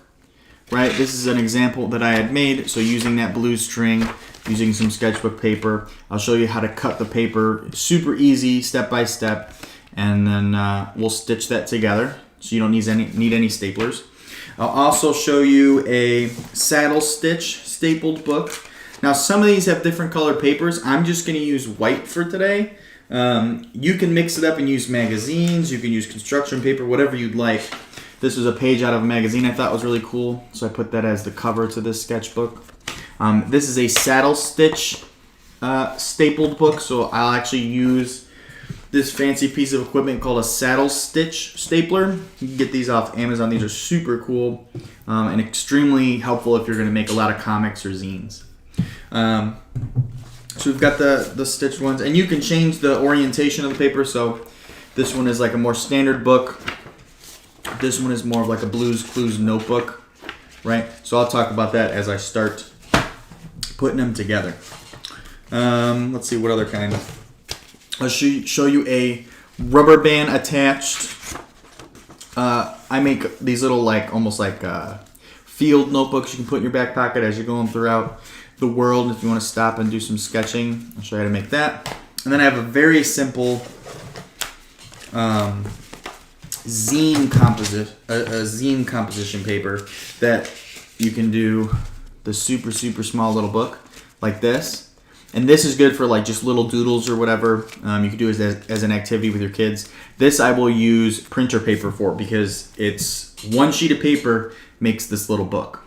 right? This is an example that I had made. So using that blue string, using some sketchbook paper, I'll show you how to cut the paper. Super easy, step by step. And then we'll stitch that together. So you don't need any staplers. I'll also show you a saddle stitch stapled book. Now some of these have different colored papers. I'm just going to use white for today. You can mix it up and use magazines. You can use construction paper, whatever you'd like. This was a page out of a magazine I thought was really cool, so I put that as the cover to this sketchbook. This is a saddle stitch stapled book, so I'll actually use this fancy piece of equipment called a saddle stitch stapler. You can get these off Amazon. These are super cool and extremely helpful if you're going to make a lot of comics or zines. So we've got the stitched ones, and you can change the orientation of the paper. So this one is like a more standard book. This one is more of like a Blues Clues notebook, right? So I'll talk about that as I start putting them together. Let's see what other kind. I'll show you a rubber band attached. I make these little almost like field notebooks you can put in your back pocket as you're going throughout the world. If you want to stop and do some sketching, I'll show you how to make that. And then I have a very simple zine composition paper that you can do the super small little book like this. And this is good for like just little doodles or whatever. You can do it as an activity with your kids. This I will use printer paper for because it's one sheet of paper makes this little book.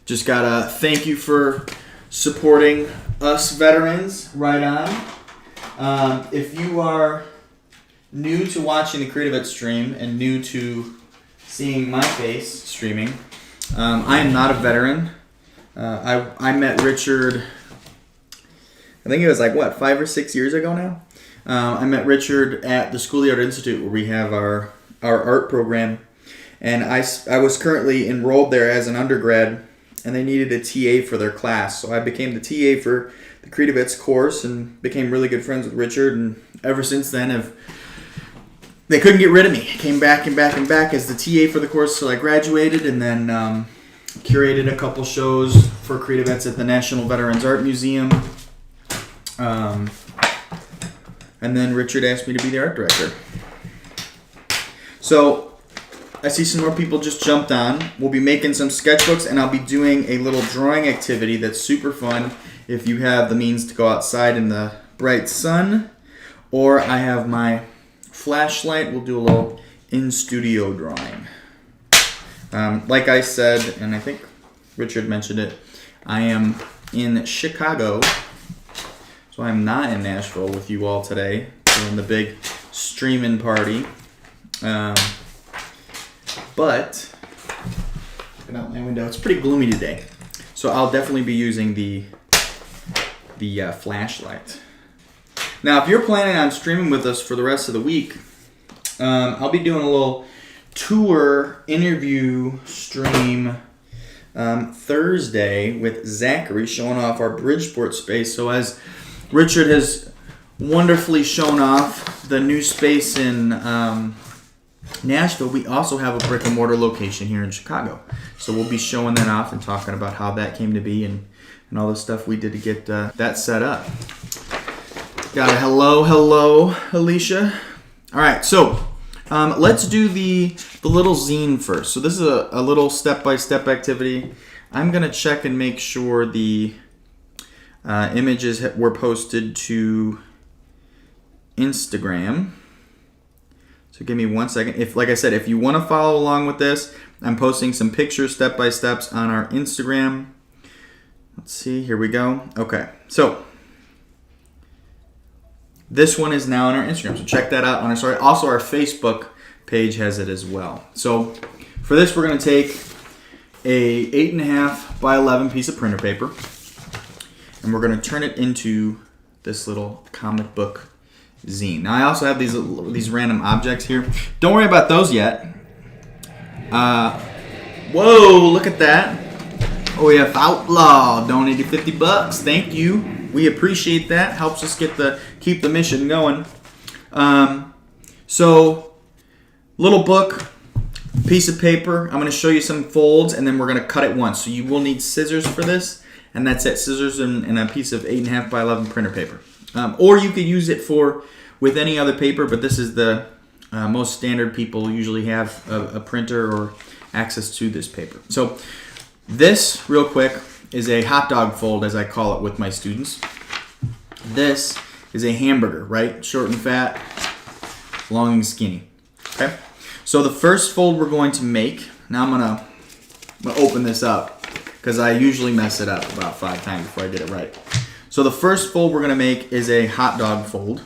Just gotta thank you for supporting us veterans. Right on. If you are new to watching the CreatiVets stream and new to seeing my face streaming, I am not a veteran. I met Richard, I think it was 5 or 6 years ago now. I met Richard at the School of the Art Institute where we have our art program. And I was currently enrolled there as an undergrad, and they needed a TA for their class. So I became the TA for the CreatiVets course and became really good friends with Richard. And ever since then, they couldn't get rid of me. I came back and back and back as the TA for the course till I graduated, and then curated a couple shows for CreatiVets at the National Veterans Art Museum. And then Richard asked me to be the art director. So I see some more people just jumped on. We'll be making some sketchbooks, and I'll be doing a little drawing activity that's super fun if you have the means to go outside in the bright sun. Or I have my flashlight. We'll do a little in-studio drawing. Like I said, and I think Richard mentioned it, I am in Chicago, so I'm not in Nashville with you all today doing the big streaming party. But look out my window. It's pretty gloomy today, so I'll definitely be using the flashlight. Now, if you're planning on streaming with us for the rest of the week, I'll be doing a little tour interview stream Thursday with Zachary, showing off our Bridgeport space. So as Richard has wonderfully shown off the new space in Nashville, we also have a brick and mortar location here in Chicago. So we'll be showing that off and talking about how that came to be and all the stuff we did to get that set up. Got a hello, Alicia. All right, so let's do the little zine first. So this is a little step-by-step activity. I'm going to check and make sure the images were posted to Instagram. So give me 1 second. Like I said, if you want to follow along with this, I'm posting some pictures, step-by-steps on our Instagram. Let's see, here we go. Okay, so this one is now on our Instagram, so check that out on our story. Also, our Facebook page has it as well. So for this, we're going to take a 8.5 by 11 piece of printer paper, and we're going to turn it into this little comic book zine. Now, I also have these random objects here. Don't worry about those yet. Whoa, look at that. OEF Outlaw donated $50. Thank you. We appreciate that. Helps us keep the mission going. So, little book, piece of paper. I'm going to show you some folds, and then we're going to cut it once. So you will need scissors for this, and that's it. Scissors and a piece of 8.5 by 11 printer paper. Or you could use it with any other paper, but this is the most standard. People usually have a printer or access to this paper. So this, real quick, is a hot dog fold, as I call it with my students. This is a hamburger, right? Short and fat, long and skinny. Okay? So the first fold we're going to make, now I'm gonna open this up because I usually mess it up about 5 times before I get it right. So the first fold we're gonna make is a hot dog fold.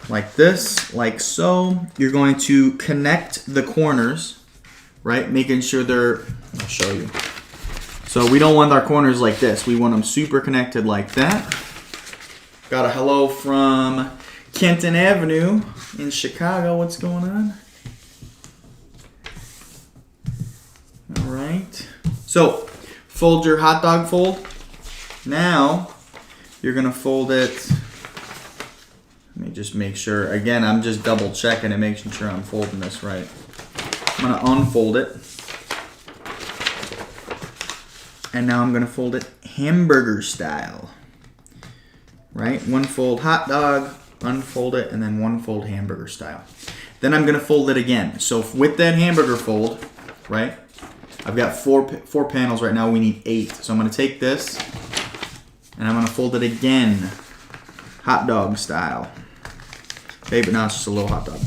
Like this, like so. You're going to connect the corners, right? Making sure I'll show you. So we don't want our corners like this. We want them super connected like that. Got a hello from Kenton Avenue in Chicago. What's going on? All right. So fold your hot dog fold. Now you're going to fold it. Let me just make sure. Again, I'm just double checking and making sure I'm folding this right. I'm going to unfold it. And now I'm going to fold it hamburger style. Right? One fold hot dog, unfold it, and then one fold hamburger style. Then I'm going to fold it again. So with that hamburger fold, right? I've got four panels right now. We need 8. So I'm going to take this, and I'm going to fold it again, hot dog style. Okay, but now it's just a little hot dog.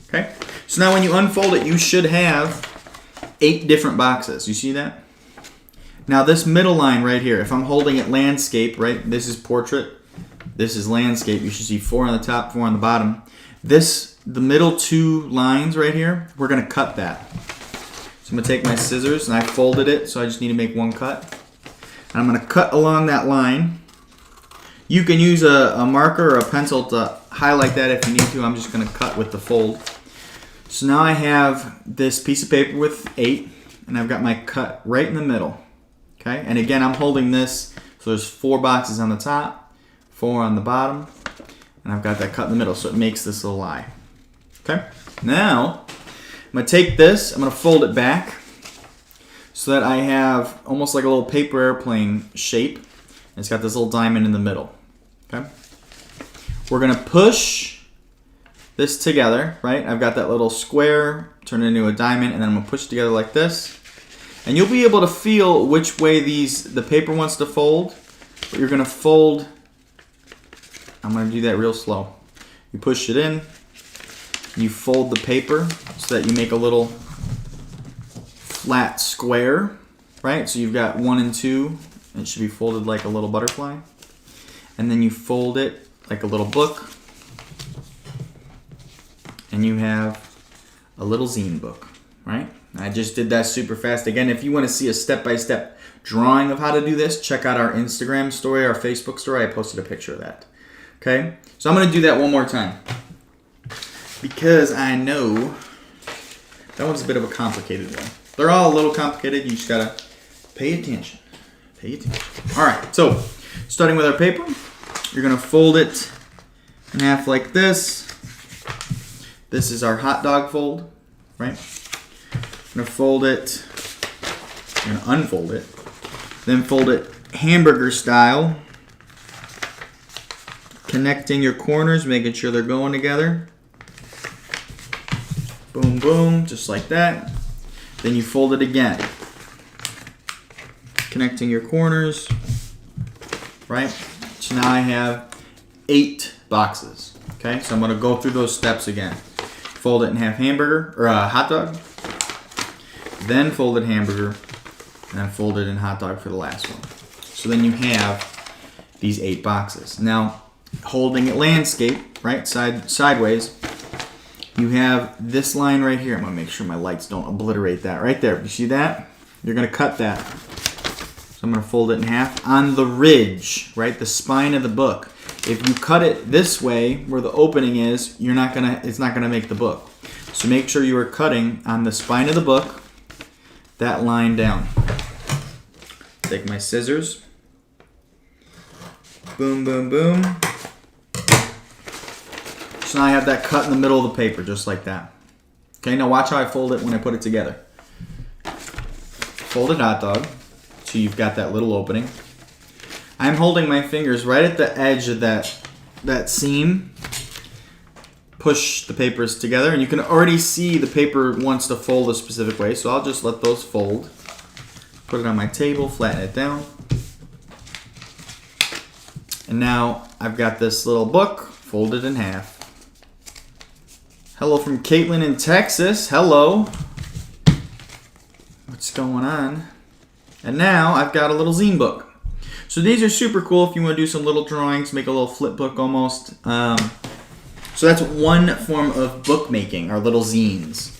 Okay? So now when you unfold it, you should have 8 different boxes. You see that? Now this middle line right here, if I'm holding it landscape, right, this is portrait, this is landscape, you should see 4 on the top, 4 on the bottom. The middle 2 lines right here, we're going to cut that. So I'm going to take my scissors, and I folded it, so I just need to make one cut. And I'm going to cut along that line. You can use a marker or a pencil to highlight that if you need to. I'm just going to cut with the fold. So now I have this piece of paper with 8, and I've got my cut right in the middle. Okay, and again, I'm holding this, so there's 4 boxes on the top, 4 on the bottom, and I've got that cut in the middle, so it makes this little eye. Okay, now I'm going to take this, I'm going to fold it back so that I have almost like a little paper airplane shape, and it's got this little diamond in the middle. Okay, we're going to push this together, right? I've got that little square, turn it into a diamond, and then I'm gonna push it together like this. And you'll be able to feel which way the paper wants to fold, but you're gonna fold, I'm gonna do that real slow. You push it in, you fold the paper so that you make a little flat square, right? So you've got 1 and 2, and it should be folded like a little butterfly. And then you fold it like a little book, and you have a little zine book, right? I just did that super fast. Again, if you want to see a step-by-step drawing of how to do this, check out our Instagram story, our Facebook story. I posted a picture of that. Okay? So I'm going to do that one more time, because I know that one's a bit of a complicated one. They're all a little complicated. You just got to pay attention. Pay attention. All right. So starting with our paper, you're going to fold it in half like this. This is our hot dog fold, right? I'm going to fold it, I'm going to unfold it, then fold it hamburger style, connecting your corners, making sure they're going together. Boom, boom, just like that. Then you fold it again, connecting your corners, right? So now I have 8 boxes, okay? So I'm going to go through those steps again. Fold it in half hamburger, or hot dog. Then fold it hamburger, and then fold it in hot dog for the last one. So then you have these 8 boxes. Now, holding it landscape, right, sideways, you have this line right here. I'm gonna make sure my lights don't obliterate that right there. You see that? You're gonna cut that. So I'm gonna fold it in half on the ridge, right, the spine of the book. If you cut it this way, where the opening is, it's not gonna make the book. So make sure you are cutting on the spine of the book, that line down. Take my scissors. Boom, boom, boom. So now I have that cut in the middle of the paper, just like that. Okay, now watch how I fold it when I put it together. Folded hot dog, so you've got that little opening. I'm holding my fingers right at the edge of that seam. Push the papers together, and you can already see the paper wants to fold a specific way, so I'll just let those fold. Put it on my table, flatten it down. And now I've got this little book folded in half. Hello from Caitlin in Texas. Hello. What's going on? And now I've got a little zine book. So these are super cool if you want to do some little drawings, make a little flip book almost. So that's one form of bookmaking, our little zines.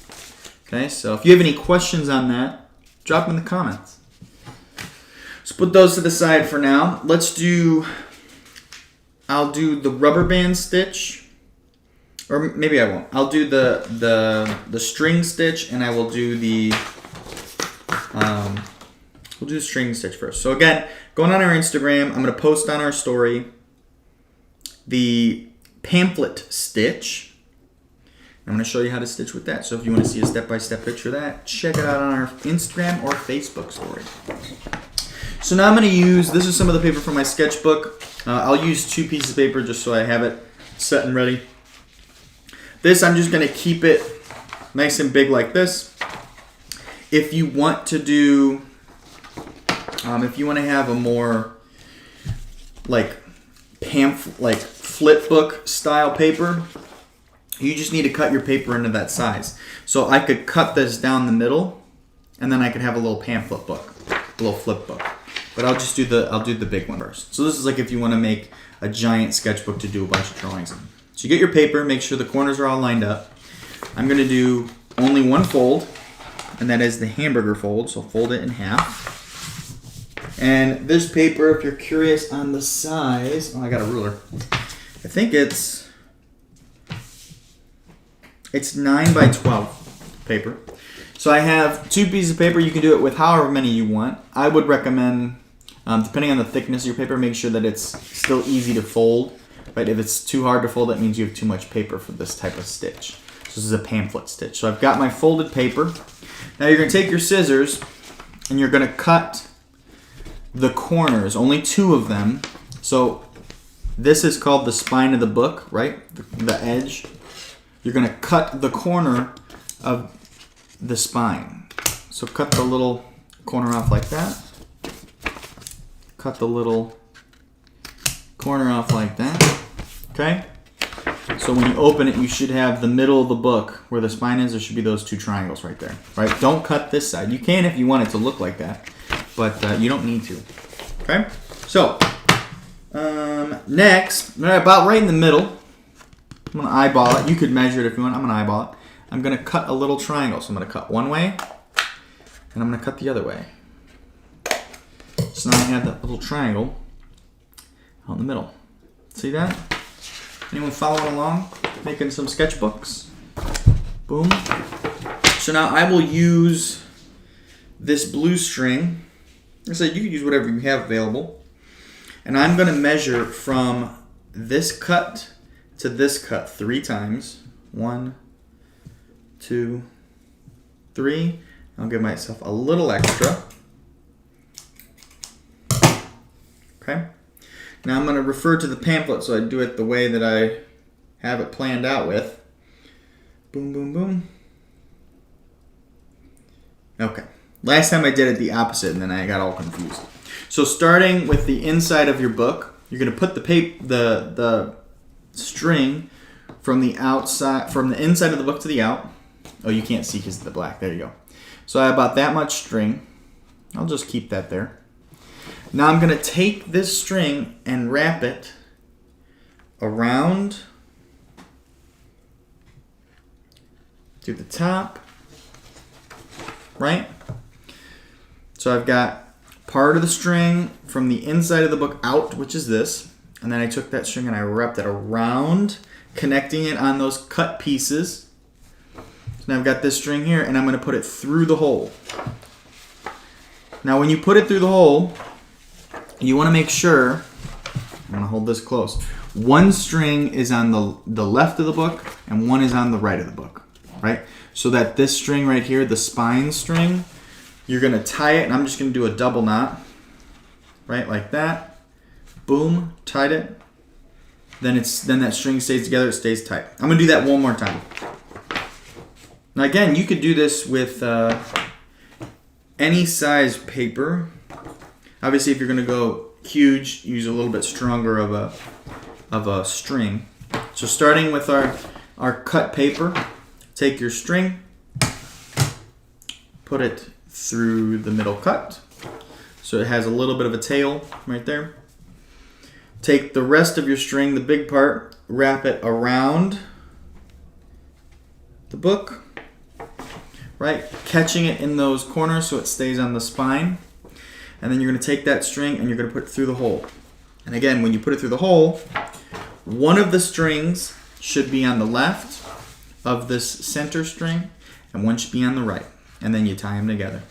Okay, so if you have any questions on that, drop them in the comments. Let's put those to the side for now. I'll do the rubber band stitch, or maybe I won't. I'll do the string stitch, and I will do we'll do the string stitch first. So again, going on our Instagram, I'm going to post on our story the pamphlet stitch. I'm going to show you how to stitch with that. So if you want to see a step-by-step picture of that, check it out on our Instagram or Facebook story. So now I'm going to use, this is some of the paper from my sketchbook. I'll use 2 pieces of paper just so I have it set and ready. This, I'm just going to keep it nice and big like this. If you want to do, if you want to have a more like flip book style paper, you just need to cut your paper into that size. So I could cut this down the middle, and then I could have a little pamphlet book, a little flip book. But I'll do the big one first. So this is like if you want to make a giant sketchbook to do a bunch of drawings in. So you get your paper, make sure the corners are all lined up. I'm going to do only one fold, and that is the hamburger fold. So fold it in half. And this paper, if you're curious on the size, I got a ruler. I think it's 9 by 12 paper. So I have 2 pieces of paper. You can do it with however many you want. I would recommend, depending on the thickness of your paper, make sure that it's still easy to fold. Right? If it's too hard to fold, that means you have too much paper for this type of stitch. So this is a pamphlet stitch. So I've got my folded paper. Now you're going to take your scissors, and you're going to cut the corners, only 2 of them. So this is called the spine of the book, right? The edge. you're going to cut the corner of the spine. So cut the little corner off like that. Cut the little corner off like that. Okay? So when you open it, you should have the middle of the book where the spine is. There should be those two triangles right there. Right? Don't cut this side. You can if you want it to look like that, but you don't need to. Okay? So, next, about right in the middle, I'm going to eyeball it. You could measure it if you want. I'm going to eyeball it. I'm going to cut a little triangle. So I'm going to cut one way, and I'm going to cut the other way. So now I have that little triangle out in the middle. See that? Anyone following along? Making some sketchbooks? Boom. So now I will use this blue string. Like I said, you can use whatever you have available. And I'm going to measure from this cut to this cut 3 times. 1, 2, 3. I'll give myself a little extra. Okay. Now I'm going to refer to the pamphlet, so I do it the way that I have it planned out with. Boom, boom, boom. Okay. Last time I did it the opposite, and then I got all confused. So starting with the inside of your book, you're going to put the string from the outside, from the inside of the book to the out. Oh, you can't see because of the black. There you go. So I have about that much string. I'll just keep that there. Now I'm going to take this string and wrap it around to the top, right? So I've got part of the string from the inside of the book out, which is this, and then I took that string and I wrapped it around, connecting it on those cut pieces. So now I've got this string here, and I'm going to put it through the hole. Now when you put it through the hole, you want to make sure, I'm going to hold this close, one string is on the left of the book and one is on the right of the book, right? So that this string right here, the spine string, you're going to tie it, and I'm just going to do a double knot, right, like that. Boom, tied it. Then that string stays together, it stays tight. I'm going to do that one more time. Now again, you could do this with any size paper. Obviously, if you're going to go huge, use a little bit stronger of a string. So starting with our cut paper, take your string, put it through the middle cut, so it has a little bit of a tail right there. Take the rest of your string, the big part, wrap it around the book, right? Catching it in those corners so it stays on the spine. And then you're going to take that string and you're going to put it through the hole. And again, when you put it through the hole, one of the strings should be on the left of this center string, and one should be on the right. And then you tie them together.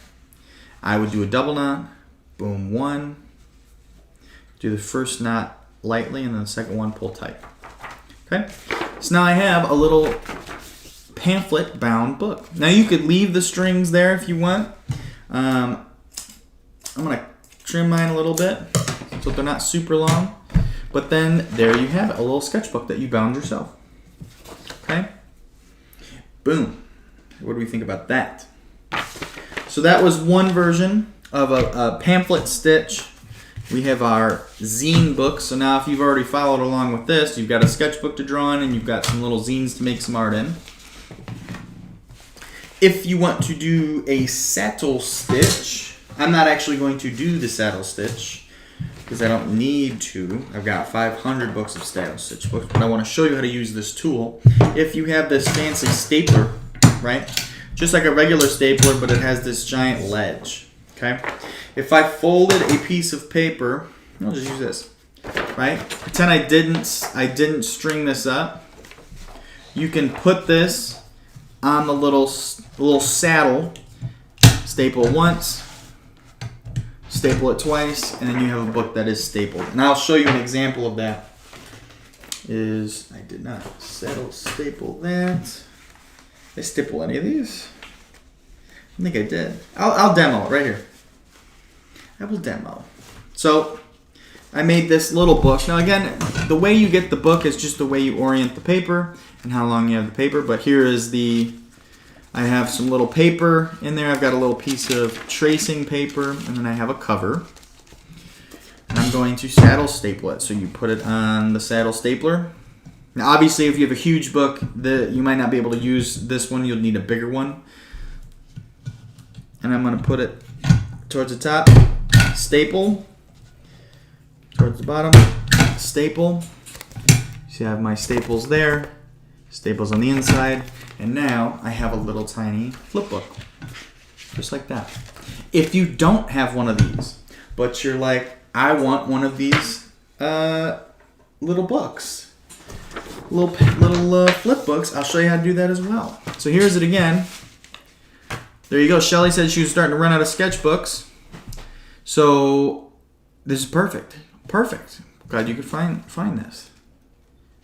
I would do a double knot, boom, 1. Do the first knot lightly, and then the second one pull tight. Okay? So now I have a little pamphlet bound book. Now you could leave the strings there if you want. I'm going to trim mine a little bit so they're not super long. But then there you have it, a little sketchbook that you bound yourself. Okay? Boom. What do we think about that? So that was one version of a pamphlet stitch. We have our zine book. So now if you've already followed along with this, you've got a sketchbook to draw in and you've got some little zines to make some art in. If you want to do a saddle stitch, I'm not actually going to do the saddle stitch because I don't need to. I've got 500 books of saddle stitch books, but I want to show you how to use this tool. If you have this fancy stapler, right? Just like a regular stapler, but it has this giant ledge, okay? If I folded a piece of paper, I'll just use this, right? Pretend I didn't string this up. You can put this on the little saddle, staple once, staple it twice, and then you have a book that is stapled. And I'll show you an example of that. I did not staple that. Did I staple any of these? I think I did. I'll demo it right here. I will demo. So I made this little book. Now again, the way you get the book is just the way you orient the paper and how long you have the paper. But here is I have some little paper in there. I've got a little piece of tracing paper, and then I have a cover. And I'm going to saddle staple it. So you put it on the saddle stapler. Now, obviously, if you have a huge book, you might not be able to use this one. You'll need a bigger one. And I'm going to put it towards the top, staple, towards the bottom, staple. See, I have my staples there, staples on the inside, and now I have a little tiny flip book, just like that. If you don't have one of these, but you're like, I want one of these little books, little flip books, I'll show you how to do that as well. So here's it again. There you go. Shelly said she was starting to run out of sketchbooks. So this is perfect. Perfect. Glad you could find this.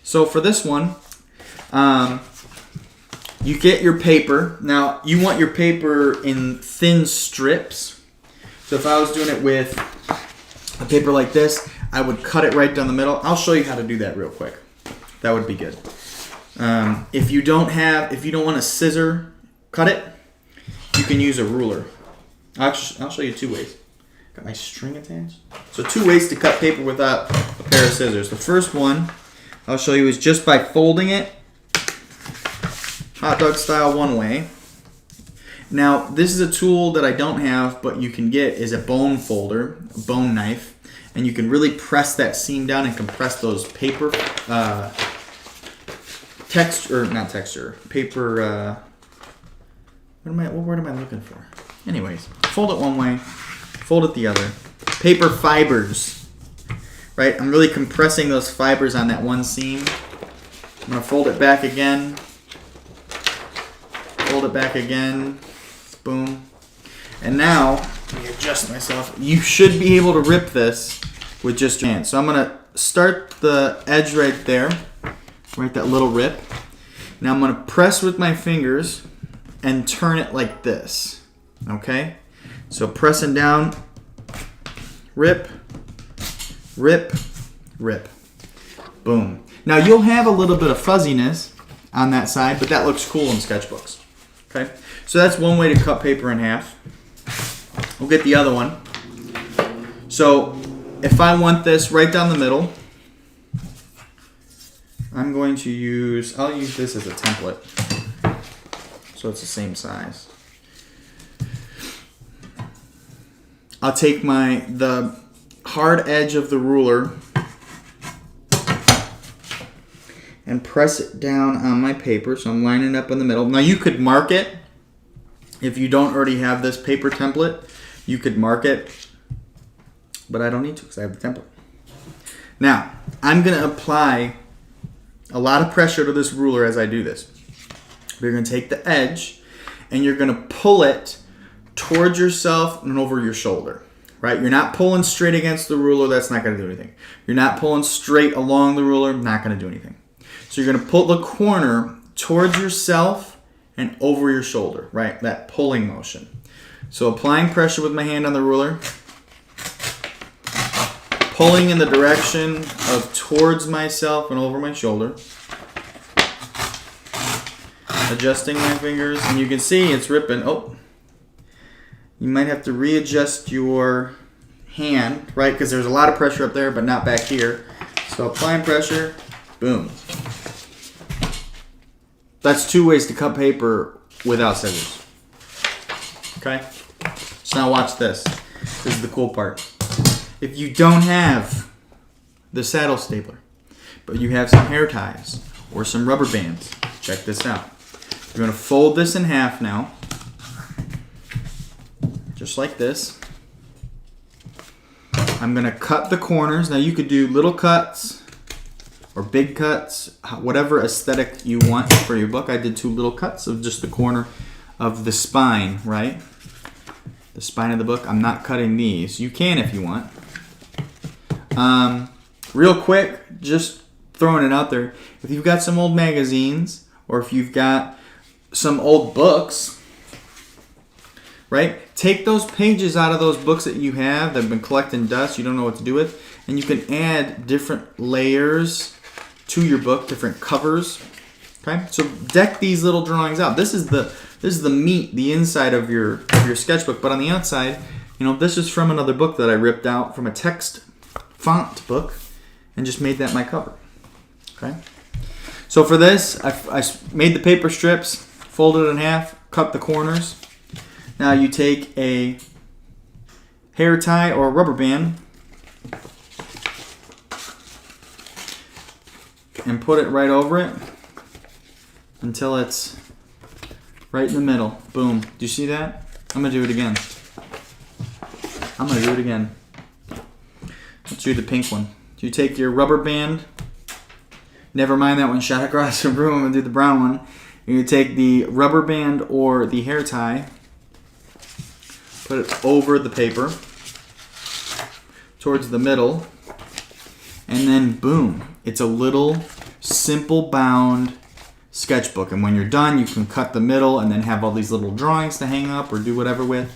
So for this one, you get your paper. Now you want your paper in thin strips. So if I was doing it with a paper like this, I would cut it right down the middle. I'll show you how to do that real quick. That would be good. If you don't want a scissor, cut it. You can use a ruler. I'll show you 2 ways. Got my string attached. So 2 ways to cut paper without a pair of scissors. The first one I'll show you is just by folding it, hot dog style, one way. Now this is a tool that I don't have, but you can get, is a bone folder, a bone knife, and you can really press that seam down and compress those paper paper. What word am I looking for? Anyways, fold it one way, fold it the other. Paper fibers, right? I'm really compressing those fibers on that one seam. I'm gonna fold it back again. Fold it back again. Boom. And now, let me adjust myself. You should be able to rip this with just your hand. So I'm gonna start the edge right there, right, that little rip. Now I'm gonna press with my fingers and turn it like this, okay? So pressing down, rip, rip, rip, boom. Now you'll have a little bit of fuzziness on that side, but that looks cool in sketchbooks, okay? So that's one way to cut paper in half. We'll get the other one. So if I want this right down the middle, I'm going to I'll use this as a template. So it's the same size. I'll take the hard edge of the ruler and press it down on my paper. So I'm lining it up in the middle. Now you could mark it. If you don't already have this paper template, you could mark it. But I don't need to because I have the template. Now, I'm going to apply a lot of pressure to this ruler as I do this. You're going to take the edge and you're going to pull it towards yourself and over your shoulder, right? You're not pulling straight against the ruler. That's not going to do anything. You're not pulling straight along the ruler. Not going to do anything. So you're going to pull the corner towards yourself and over your shoulder, right? That pulling motion. So applying pressure with my hand on the ruler, pulling in the direction of towards myself and over my shoulder. Adjusting my fingers, and you can see it's ripping. Oh, you might have to readjust your hand, right? Because there's a lot of pressure up there, but not back here. So applying pressure, boom. That's 2 ways to cut paper without scissors. Okay? So now watch this. This is the cool part. If you don't have the saddle stapler, but you have some hair ties or some rubber bands, check this out. You're going to fold this in half now, just like this. I'm going to cut the corners. Now you could do little cuts or big cuts, whatever aesthetic you want for your book. I did 2 little cuts of just the corner of the spine, right? The spine of the book. I'm not cutting these. You can if you want. Real quick, just throwing it out there. If you've got some old magazines or if you've got some old books, right? Take those pages out of those books that you have that have been collecting dust, you don't know what to do with, and you can add different layers to your book, different covers, Okay, so deck these little drawings out. This is the meat, the inside of your sketchbook. But on the outside, this is from another book that I ripped out from a text font book and just made that my cover. Okay, so for this, I made the paper strips, folded it in half, cut the corners. Now you take a hair tie or a rubber band and put it right over it until it's right in the middle. Boom. Do you see that? I'm going to do it again. Let's do the pink one. You take your rubber band. Never mind that one shot across the room. I'm going to do the brown one. You take the rubber band or the hair tie. Put it over the paper. Towards the middle. And then boom. It's a little simple bound sketchbook, and when you're done you can cut the middle and then have all these little drawings to hang up or do whatever with.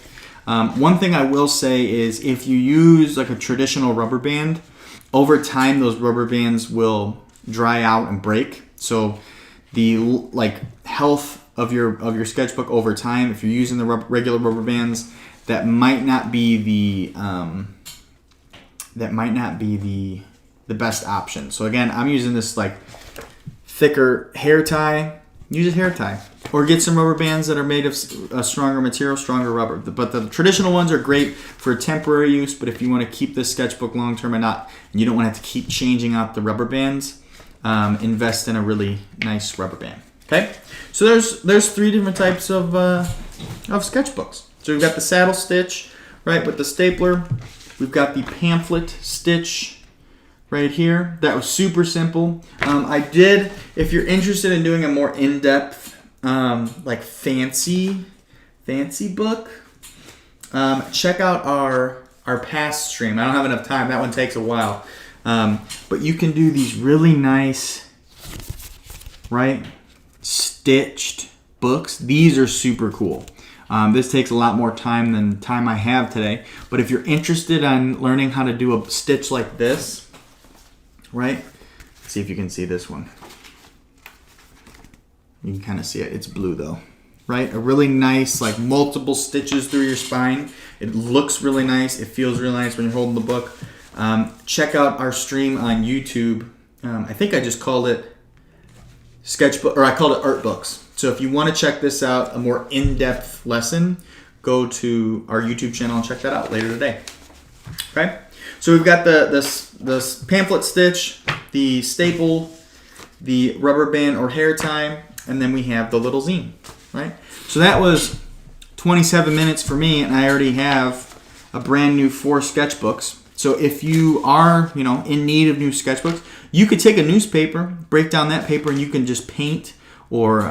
One thing I will say is if you use like a traditional rubber band, over time those rubber bands will dry out and break, so the health of your sketchbook over time, if you're using the regular rubber bands, that might not be the best option. So again, I'm using this thicker hair tie. Use a hair tie, or get some rubber bands that are made of a stronger material, stronger rubber. But the traditional ones are great for temporary use. But if you want to keep this sketchbook long term and you don't want to have to keep changing out the rubber bands, invest in a really nice rubber band. Okay, so there's 3 different types of sketchbooks. So we've got the saddle stitch, right, with the stapler. We've got the pamphlet stitch right here. That was super simple. If you're interested in doing a more in-depth, fancy book, check out our past stream. I don't have enough time. That one takes a while. But you can do these really nice, right, stitched books. These are super cool. This takes a lot more time than the time I have today. But if you're interested in learning how to do a stitch like this, right? Let's see if you can see this one. You can kind of see it. It's blue though, right? A really nice, multiple stitches through your spine. It looks really nice. It feels really nice when you're holding the book. Check out our stream on YouTube. I think I just called it sketchbook, or I called it art books. So if you want to check this out, a more in-depth lesson, go to our YouTube channel and check that out later today. Okay? So we've got the pamphlet stitch, the staple, the rubber band or hair tie, and then we have the little zine, right? So that was 27 minutes for me, and I already have a brand new 4 sketchbooks. So if you are, in need of new sketchbooks, you could take a newspaper, break down that paper, and you can just paint or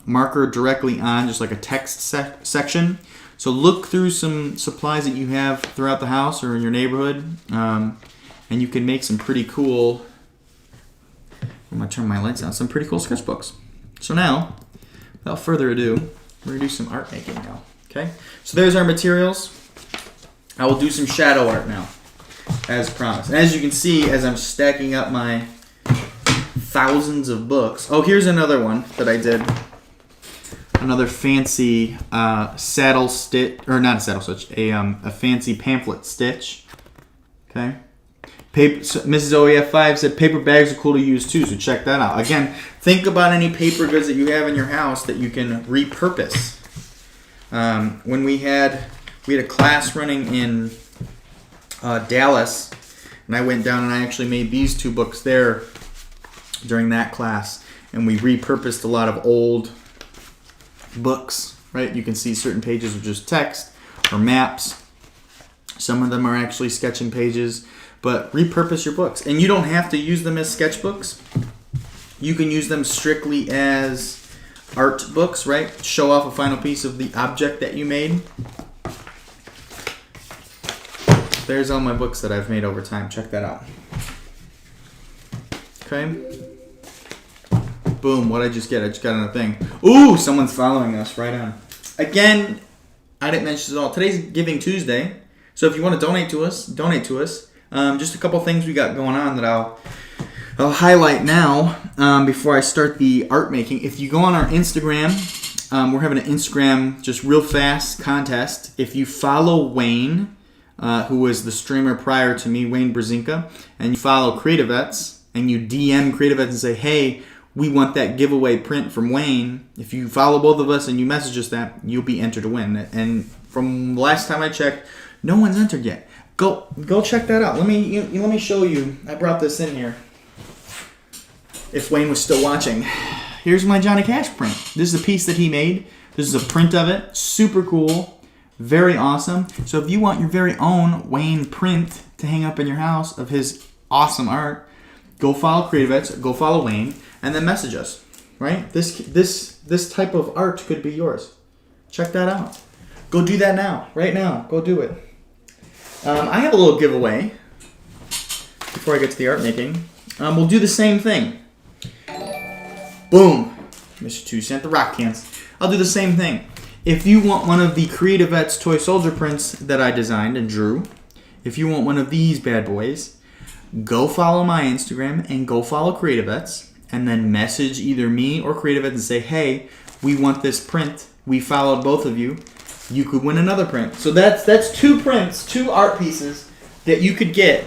marker directly on just like a text section. So look through some supplies that you have throughout the house or in your neighborhood, and you can make some pretty cool, I'm going to turn my lights on, some pretty cool sketchbooks. So now, without further ado, we're going to do some art making now. Okay, so there's our materials. I will do some shadow art now, as promised. And as you can see, as I'm stacking up my thousands of books. Oh, here's another one that I did. Another fancy saddle stitch, or not a saddle stitch, a fancy pamphlet stitch. Okay. Mrs. OEF5 said paper bags are cool to use too, so check that out. Again, think about any paper goods that you have in your house that you can repurpose. When we had a class running in Dallas, and I went down and I actually made these 2 books there during that class, and we repurposed a lot of old books, right? You can see certain pages are just text or maps. Some of them are actually sketching pages, but repurpose your books. And you don't have to use them as sketchbooks. You can use them strictly as art books, right? Show off a final piece of the object that you made. There's all my books that I've made over time. Check that out. Okay. Boom, what'd I just get? I just got another thing. Ooh, someone's following us. Right on. Again, I didn't mention this at all. Today's Giving Tuesday. So if you want to donate to us, donate to us. Just a couple things we got going on that I'll I'll highlight now before I start the art making. If you go on our Instagram, we're having an Instagram just real fast contest. If you follow Wayne, who was the streamer prior to me, Wayne Brzezinka, and you follow CreatiVets, and you DM CreatiVets and say, hey, we want that giveaway print from Wayne. If you follow both of us and you message us that, you'll be entered to win. And from last time I checked, no one's entered yet. Go check that out. Let me show you. I brought this in here. If Wayne was still watching. Here's my Johnny Cash print. This is a piece that he made. This is a print of it. Super cool. Very awesome. So if you want your very own Wayne print to hang up in your house of his awesome art, go follow CreatiVets, go follow Wayne, and then message us. Right? This type of art could be yours. Check that out. Go do that now. Right now. Go do it. I have a little giveaway before I get to the art making. We'll do the same thing. Boom. Mr. 2 Cent, the rock cans. I'll do the same thing. If you want one of the CreatiVets toy soldier prints that I designed and drew, if you want one of these bad boys, go follow my Instagram and go follow CreatiVets, and then message either me or CreatiVets and say, hey, we want this print. We followed both of you. You could win another print. So that's 2 prints, 2 art pieces that you could get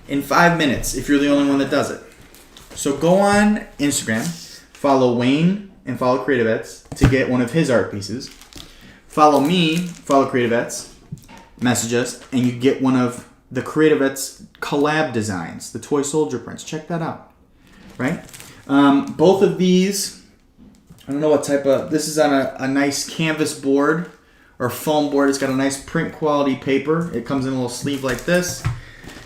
in 5 minutes if you're the only one that does it. So go on Instagram, follow Wayne and follow CreatiVets to get one of his art pieces. Follow me, follow CreatiVets, message us, and you get one of the CreatiVets collab designs, the toy soldier prints. Check that out. Right? Both of these, I don't know what type of, this is on a nice canvas board or foam board. It's got a nice print quality paper. It comes in a little sleeve like this.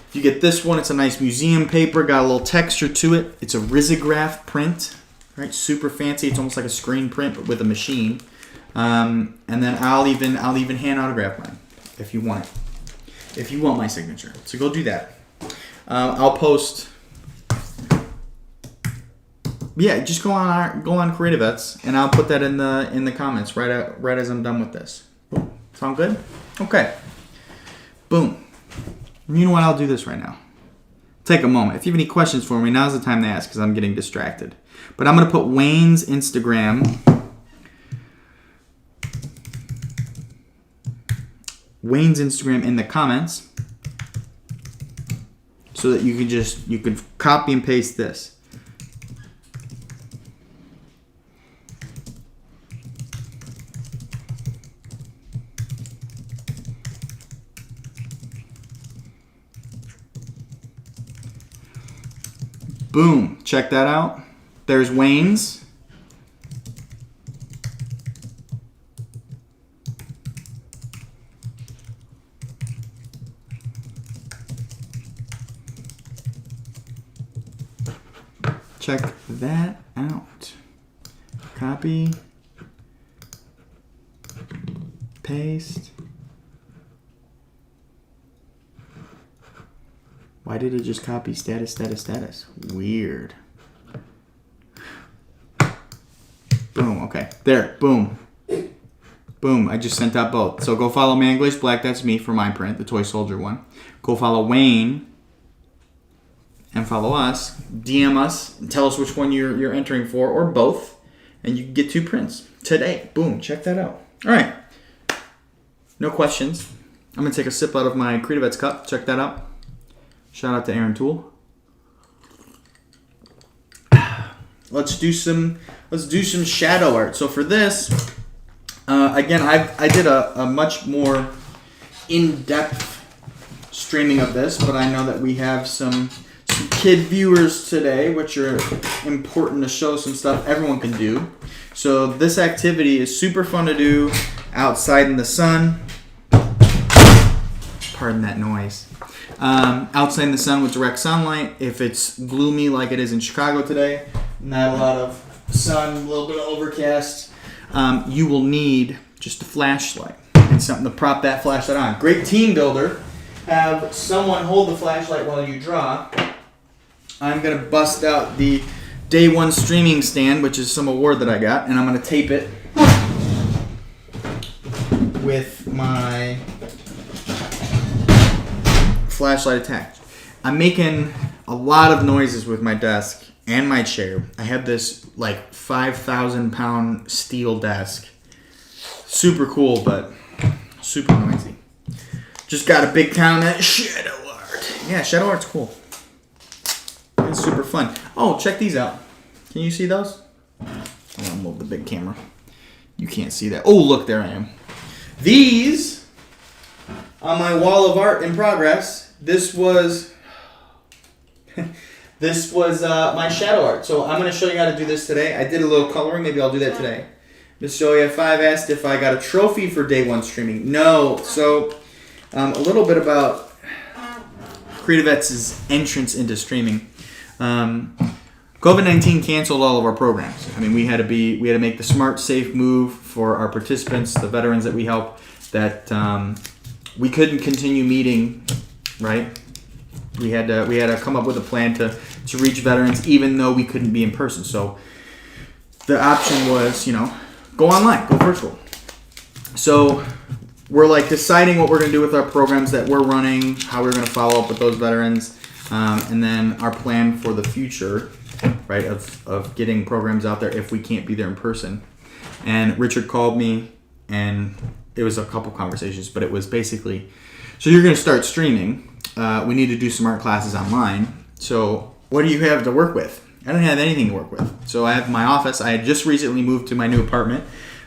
If you get this one, it's a nice museum paper, got a little texture to it. It's a risograph print, right? Super fancy. It's almost like a screen print, but with a machine. And then I'll even hand autograph mine if you want it. If you want my signature, so go do that. I'll post. Yeah, just go on CreatiVets, and I'll put that in the comments right as I'm done with this. Sound good? Okay. Boom. You know what? I'll do this right now. Take a moment. If you have any questions for me, now's the time to ask because I'm getting distracted. But I'm going to put Wayne's Instagram in the comments so that you can copy and paste this. Boom. Check that out. There's Wayne's. Check that out. Copy. Paste. Why did it just copy status? Weird. Boom, okay. There, boom. Boom, I just sent out both. So go follow Manglish Black, that's me for my print, the Toy Soldier one. Go follow Wayne and follow us. DM us, and tell us which one you're entering for, or both, and you can get 2 prints today. Boom, check that out. All right. No questions. I'm going to take a sip out of my CreatiVets cup. Check that out. Shout out to Aaron Toole. Let's do some shadow art. So for this, again, I did a much more in-depth streaming of this, but I know that we have some kid viewers today, which are important to show some stuff everyone can do. So this activity is super fun to do outside in the sun. Pardon that noise. Outside in the sun with direct sunlight. If it's gloomy like it is in Chicago today, not a lot of sun, a little bit of overcast, you will need just a flashlight and something to prop that flashlight on. Great team builder. Have someone hold the flashlight while you draw. I'm going to bust out the Day 1 streaming stand, which is some award that I got, and I'm going to tape it with my flashlight attached. I'm making a lot of noises with my desk and my chair. I have this like 5,000 pound steel desk. Super cool, but super noisy. Just got a big town at shadow art. Yeah, shadow art's cool. It's super fun. Oh, check these out. Can you see those? I'm gonna move the big camera. You can't see that. Oh, look, there I am. These on my wall of art in progress. This was my shadow art. So I'm gonna show you how to do this today. I did a little coloring. Maybe I'll do that today. Miss Joya 5 asked if I got a trophy for day 1 streaming. No. So a little bit about CreatiVets' entrance into streaming. COVID-19 canceled all of our programs. I mean, we had to make the smart, safe move for our participants, the veterans that we help, that we couldn't continue meeting, right? We had to come up with a plan to reach veterans, even though we couldn't be in person. So the option was, go online, go virtual. So we're like deciding what we're going to do with our programs that we're running, how we're going to follow up with those veterans, and then our plan for the future, right, of getting programs out there if we can't be there in person. And Richard called me, and it was a couple conversations, but it was basically, so you're going to start streaming. We need to do some art classes online. So what do you have to work with? I don't have anything to work with. So I have my office. I had just recently moved to my new apartment.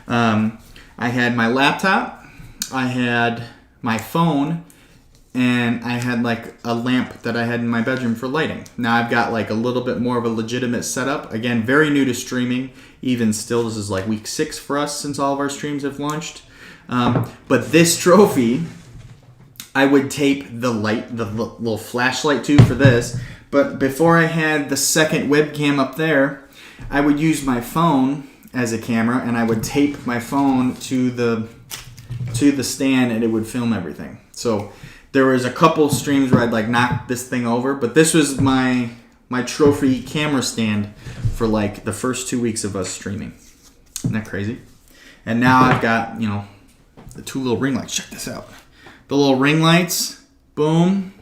I had my laptop, I had my phone, and I had like a lamp that I had in my bedroom for lighting. Now I've got like a little bit more of a legitimate setup. Again, very new to streaming. Even still, this is like week 6 for us since all of our streams have launched. But this trophy, I would tape the light, the little flashlight tube for this. But before I had the second webcam up there, I would use my phone as a camera, and I would tape my phone to the stand, and it would film everything. So there was a couple streams where I'd like knock this thing over, but this was my trophy camera stand for like the first 2 weeks of us streaming. Isn't that crazy? And now I've got, the 2 little ring lights. Check this out. The little ring lights, boom.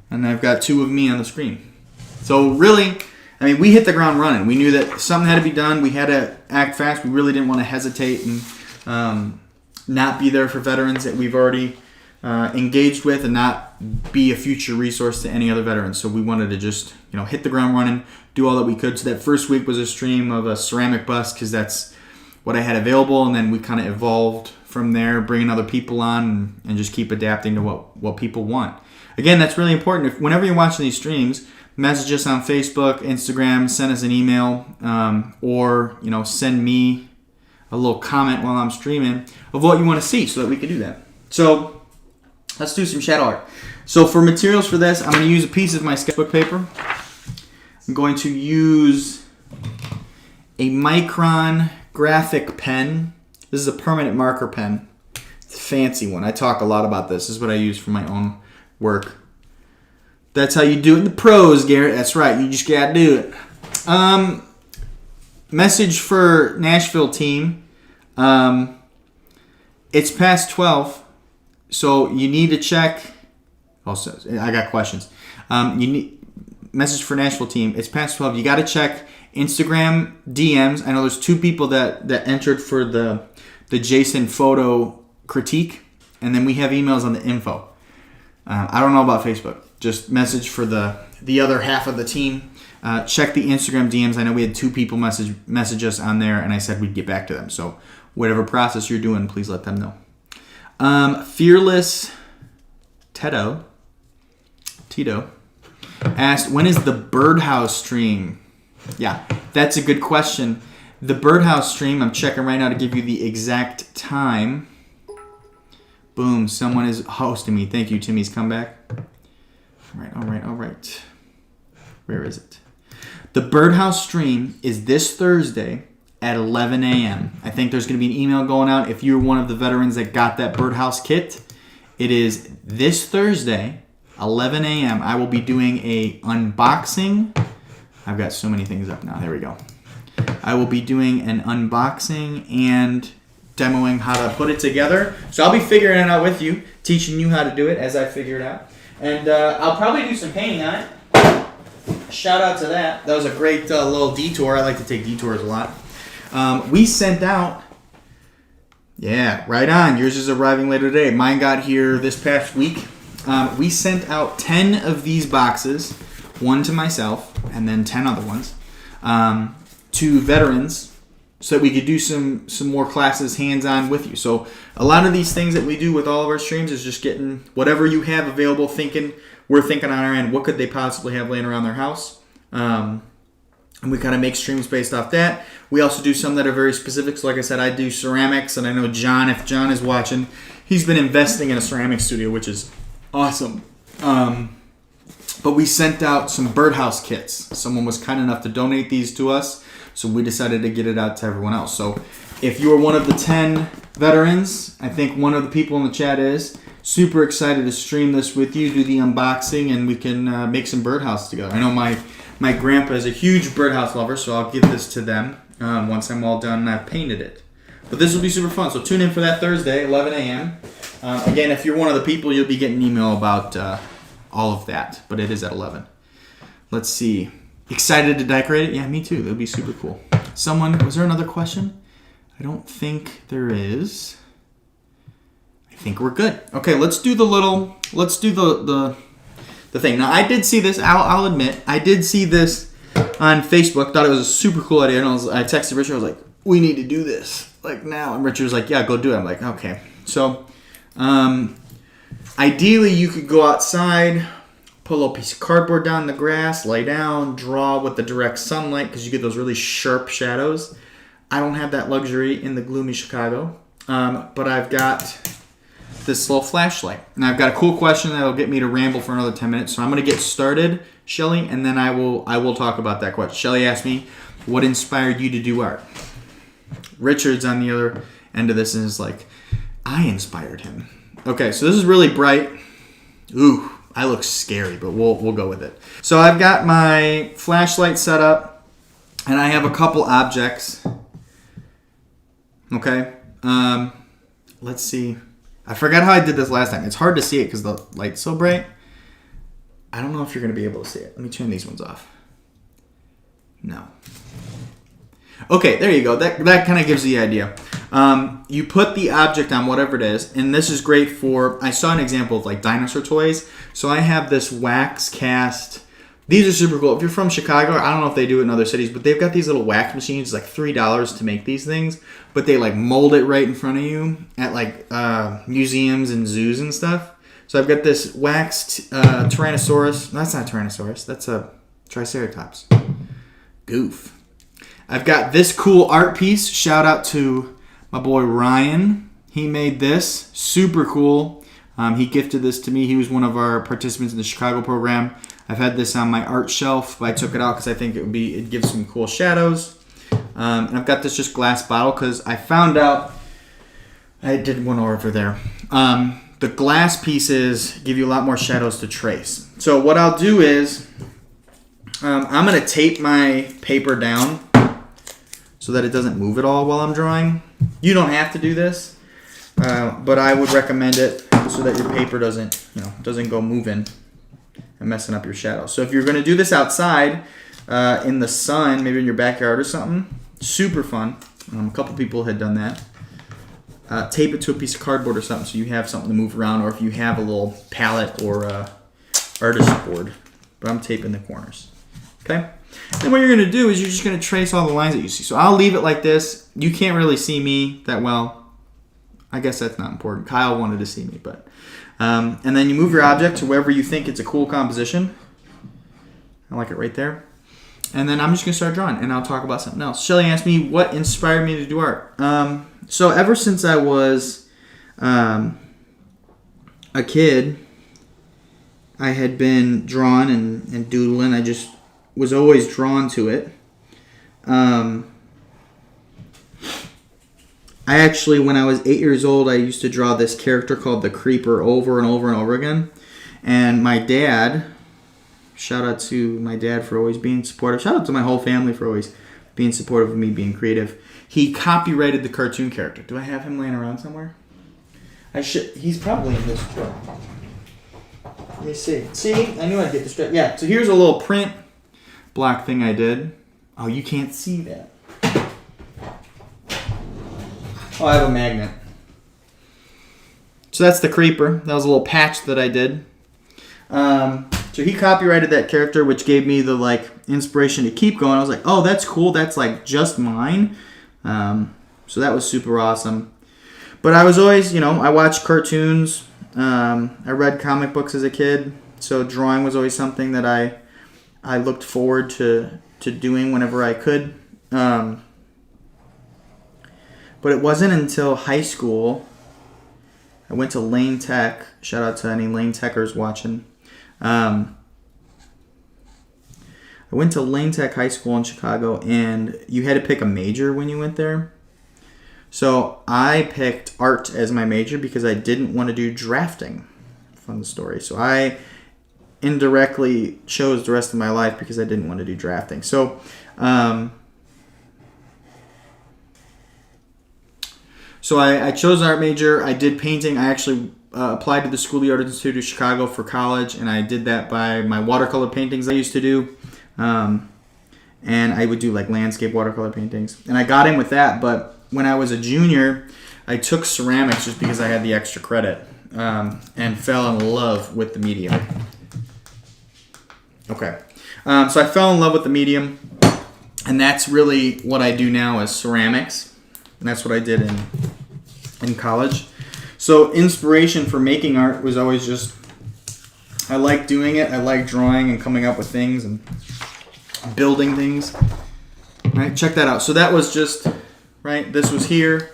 And I've got 2 of me on the screen. So really, I mean, we hit the ground running. We knew that something had to be done. We had to act fast. We really didn't want to hesitate and not be there for veterans that we've already engaged with, and not be a future resource to any other veterans. So we wanted to just, hit the ground running, do all that we could. So that first week was a stream of a ceramic bust, because that's what I had available, and then we kind of evolved from there, bringing other people on and just keep adapting to what people want. Again, that's really important. Whenever you're watching these streams, message us on Facebook, Instagram, send us an email, or send me a little comment while I'm streaming of what you want to see, so that we can do that. So let's do some shadow art. So for materials for this, I'm going to use a piece of my sketchbook paper. I'm going to use a Micron graphic pen. This is a permanent marker pen. It's a fancy one. I talk a lot about this. This is what I use for my own work. That's how you do it in the pros, Garrett. That's right. You just gotta do it. Message for Nashville team. It's past 12, so you need to check. Also, I got questions. You need message for Nashville team. It's past 12. You got to check Instagram DMs. I know there's 2 people that entered for the Jason photo critique, and then we have emails on the info. I don't know about Facebook. Just message for the other half of the team. Check the Instagram DMs. I know we had 2 people message us on there, and I said we'd get back to them. So whatever process you're doing, please let them know. Fearless Tito asked, when is the Birdhouse stream? Yeah, that's a good question. The Birdhouse stream, I'm checking right now to give you the exact time. Boom, someone is hosting me. Thank you, Timmy's comeback. All right. Where is it? The Birdhouse stream is this Thursday at 11 a.m. I think there's going to be an email going out. If you're one of the veterans that got that Birdhouse kit, it is this Thursday, 11 a.m. I will be doing a unboxing. I've got so many things up now. There we go. I will be doing an unboxing and demoing how to put it together. So I'll be figuring it out with you, teaching you how to do it as I figure it out. And I'll probably do some painting on it. shout out to that. That was a great little detour. I like to take detours a lot. We sent out, yeah, right on. Yours is arriving later today. Mine got here this past week. We sent out 10 of these boxes, one to myself, and then 10 other ones, to veterans so that we could do some more classes hands-on with you. So a lot of these things that we do with all of our streams is just getting whatever you have available, we're thinking on our end, what could they possibly have laying around their house? And we kind of make streams based off that. We also do some that are very specific. So like I said, I do ceramics, and I know John, if John is watching, he's been investing in a ceramic studio, which is awesome. But we sent out some birdhouse kits. Someone was kind enough to donate these to us, so we decided to get it out to everyone else. So if you're one of the 10 veterans, I think one of the people in the chat is, super excited to stream this with you, do the unboxing, and we can make some birdhouse together. I know my grandpa is a huge birdhouse lover, so I'll give this to them once I'm all done and I've painted it. But this will be super fun, so tune in for that Thursday, 11 a.m. Again, if you're one of the people, you'll be getting an email about all of that, but it is at 11. Let's see. Excited to decorate it? Yeah, me too. That'll be super cool. Was there another question? I don't think there is. I think we're good. Okay, let's do the thing. Now, I did see this. I'll admit, I did see this on Facebook. Thought it was a super cool idea. And I texted Richard. I was like, we need to do this like now. And Richard was like, yeah, go do it. I'm like, okay. So, ideally, you could go outside, put a little piece of cardboard down in the grass, lay down, draw with the direct sunlight because you get those really sharp shadows. I don't have that luxury in the gloomy Chicago, but I've got this little flashlight. And I've got a cool question that'll get me to ramble for another 10 minutes. So I'm going to get started, Shelly, and then I will talk about that question. Shelly asked me, what inspired you to do art? Richard's on the other end of this and is like, I inspired him. Okay, so this is really bright. Ooh, I look scary, but we'll go with it. So I've got my flashlight set up, and I have a couple objects. Okay, let's see. I forgot how I did this last time. It's hard to see it because the light's so bright. I don't know if you're going to be able to see it. Let me turn these ones off. No. Okay, there you go. That kind of gives the idea. You put the object on whatever it is, and this is great for, I saw an example of like dinosaur toys. So I have this wax cast. These are super cool. If you're from Chicago, I don't know if they do it in other cities, but they've got these little wax machines. It's like $3 to make these things, but they like mold it right in front of you at like museums and zoos and stuff. So I've got this waxed Tyrannosaurus. That's not Tyrannosaurus. That's a Triceratops. Goof. I've got this cool art piece. Shout out to my boy Ryan. He made this. Super cool. He gifted this to me. He was one of our participants in the Chicago program. I've had this on my art shelf, but I took it out because I think it gives some cool shadows. And I've got this just glass bottle because I found out, I did one over there. The glass pieces give you a lot more shadows to trace. So what I'll do is, I'm going to tape my paper down so that it doesn't move at all while I'm drawing. You don't have to do this, but I would recommend it so that your paper doesn't go moving and messing up your shadows. So if you're going to do this outside in the sun, maybe in your backyard or something, super fun. A couple people had done that. Tape it to a piece of cardboard or something so you have something to move around, or if you have a little palette or artist board. But I'm taping the corners. Okay? Then what you're going to do is you're just going to trace all the lines that you see. So I'll leave it like this. You can't really see me that well. I guess that's not important. Kyle wanted to see me, but... and then you move your object to wherever you think it's a cool composition. I like it right there. And then I'm just going to start drawing, and I'll talk about something else. Shelly asked me what inspired me to do art. So ever since I was a kid, I had been drawing and doodling. I just was always drawn to it. I actually, when I was 8 years old, I used to draw this character called the Creeper over and over and over again. And my dad, shout out to my dad for always being supportive. Shout out to my whole family for always being supportive of me being creative. He copyrighted the cartoon character. Do I have him laying around somewhere? I should. He's probably in this drawer. Let me see. See? I knew I'd get distracted. Yeah, so here's a little print. black thing I did. Oh, you can't see that. Oh, I have a magnet. So that's the creeper. That was a little patch that I did. So he copyrighted that character, which gave me the like inspiration to keep going. I was like, oh, that's cool. That's like just mine. So that was super awesome. But I was always, I watched cartoons. I read comic books as a kid. So drawing was always something that I looked forward to doing whenever I could. But it wasn't until high school. I went to Lane Tech. Shout out to any Lane Techers watching. I went to Lane Tech High School in Chicago, and you had to pick a major when you went there. So I picked art as my major because I didn't want to do drafting. Fun story. So I indirectly chose the rest of my life because I didn't want to do drafting. So, I chose an art major. I did painting. I actually applied to the School of the Art Institute of Chicago for college, and I did that by my watercolor paintings I used to do. And I would do like landscape watercolor paintings. And I got in with that, but when I was a junior, I took ceramics just because I had the extra credit, and fell in love with the medium. Okay. So I fell in love with the medium, and that's really what I do now is ceramics. And that's what I did in college. So inspiration for making art was always just, I like doing it. I like drawing and coming up with things and building things. All right, check that out. So that was just, right, this was here,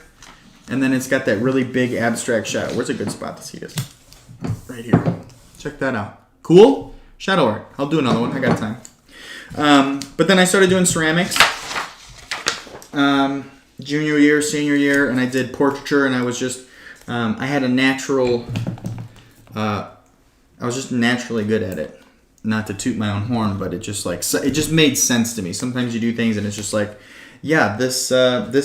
and then it's got that really big abstract shadow. Where's a good spot to see this? Right here. Check that out. Cool? Shadow art. I'll do another one. I got time. But then I started doing ceramics. Junior year, senior year, and I did portraiture, and I was just, I had a natural, I was just naturally good at it. Not to toot my own horn, but it just made sense to me. Sometimes you do things and it's just like, yeah, this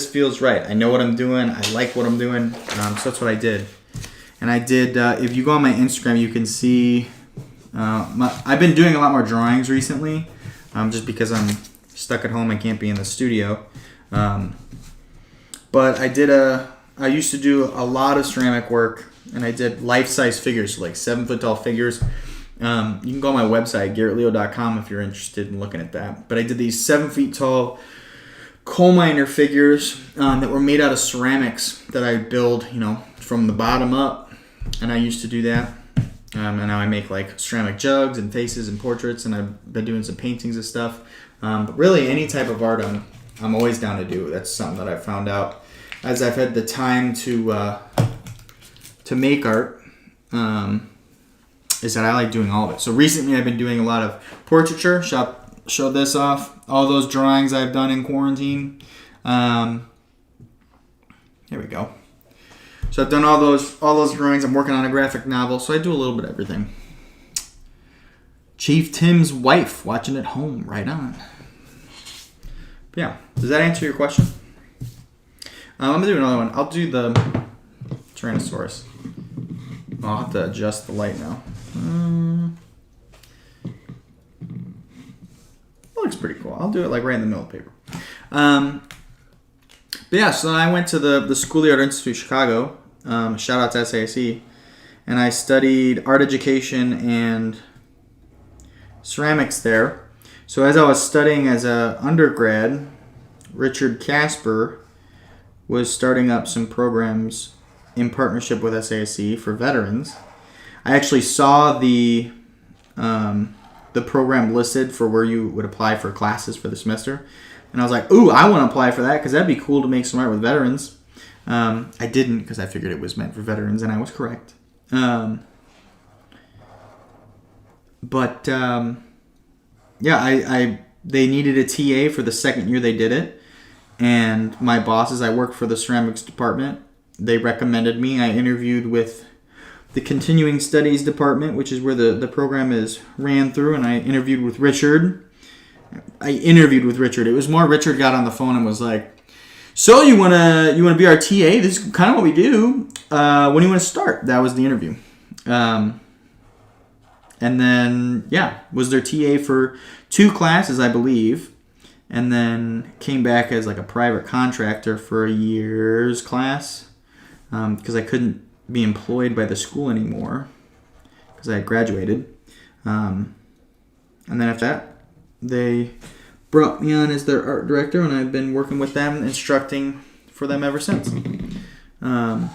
feels right. I know what I'm doing. I like what I'm doing. So that's what I did. And I did, if you go on my Instagram, you can see, I've been doing a lot more drawings recently, just because I'm stuck at home. I can't be in the studio. But I used to do a lot of ceramic work, and I did life-size figures, so like 7-foot tall figures. You can go on my website, garrettleo.com, if you're interested in looking at that. But I did these 7 feet tall coal miner figures that were made out of ceramics that I build, from the bottom up. And I used to do that. And now I make like ceramic jugs and faces and portraits, and I've been doing some paintings and stuff. But really, any type of art I'm always down to do. That's something that I've found out as I've had the time to make art. Is that I like doing all of it. So recently I've been doing a lot of portraiture. Show this off. All those drawings I've done in quarantine. Here we go. So I've done all those drawings. I'm working on a graphic novel. So I do a little bit of everything. Chief Tim's wife watching at home. Right on. But yeah. Does that answer your question? I'm going to do another one. I'll do the Tyrannosaurus. I'll have to adjust the light now. Looks pretty cool. I'll do it like right in the middle of the paper. But yeah, so I went to the School of the Art Institute of Chicago. Shout out to SAIC. And I studied art education and ceramics there. So as I was studying as an undergrad, Richard Casper was starting up some programs in partnership with SAIC for veterans. I actually saw the program listed for where you would apply for classes for the semester. And I was like, ooh, I want to apply for that because that'd be cool to make some art with veterans. I didn't because I figured it was meant for veterans, and I was correct. They needed a TA for the second year they did it. And my bosses, I worked for the ceramics department. They recommended me. I interviewed with the continuing studies department, which is where the program is ran through, and I interviewed with Richard. It was more Richard got on the phone and was like, so you wanna be our TA? This is kind of what we do. When do you want to start? That was the interview. And then, was their TA for 2 classes, I believe. And then came back as like a private contractor for a year's class because I couldn't be employed by the school anymore because I had graduated. And then after that, they brought me on as their art director, and I've been working with them, instructing for them ever since. And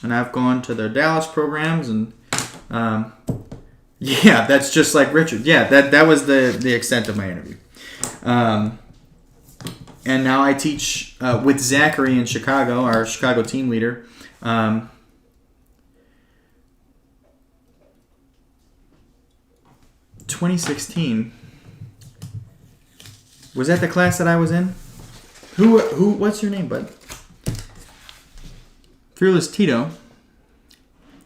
I've gone to their Dallas programs, and that's just like Richard. Yeah, that was the extent of my interview. And now I teach with Zachary in Chicago, our Chicago team leader. 2016. Was that the class that I was in? Who? What's your name, bud? Fearless Tito.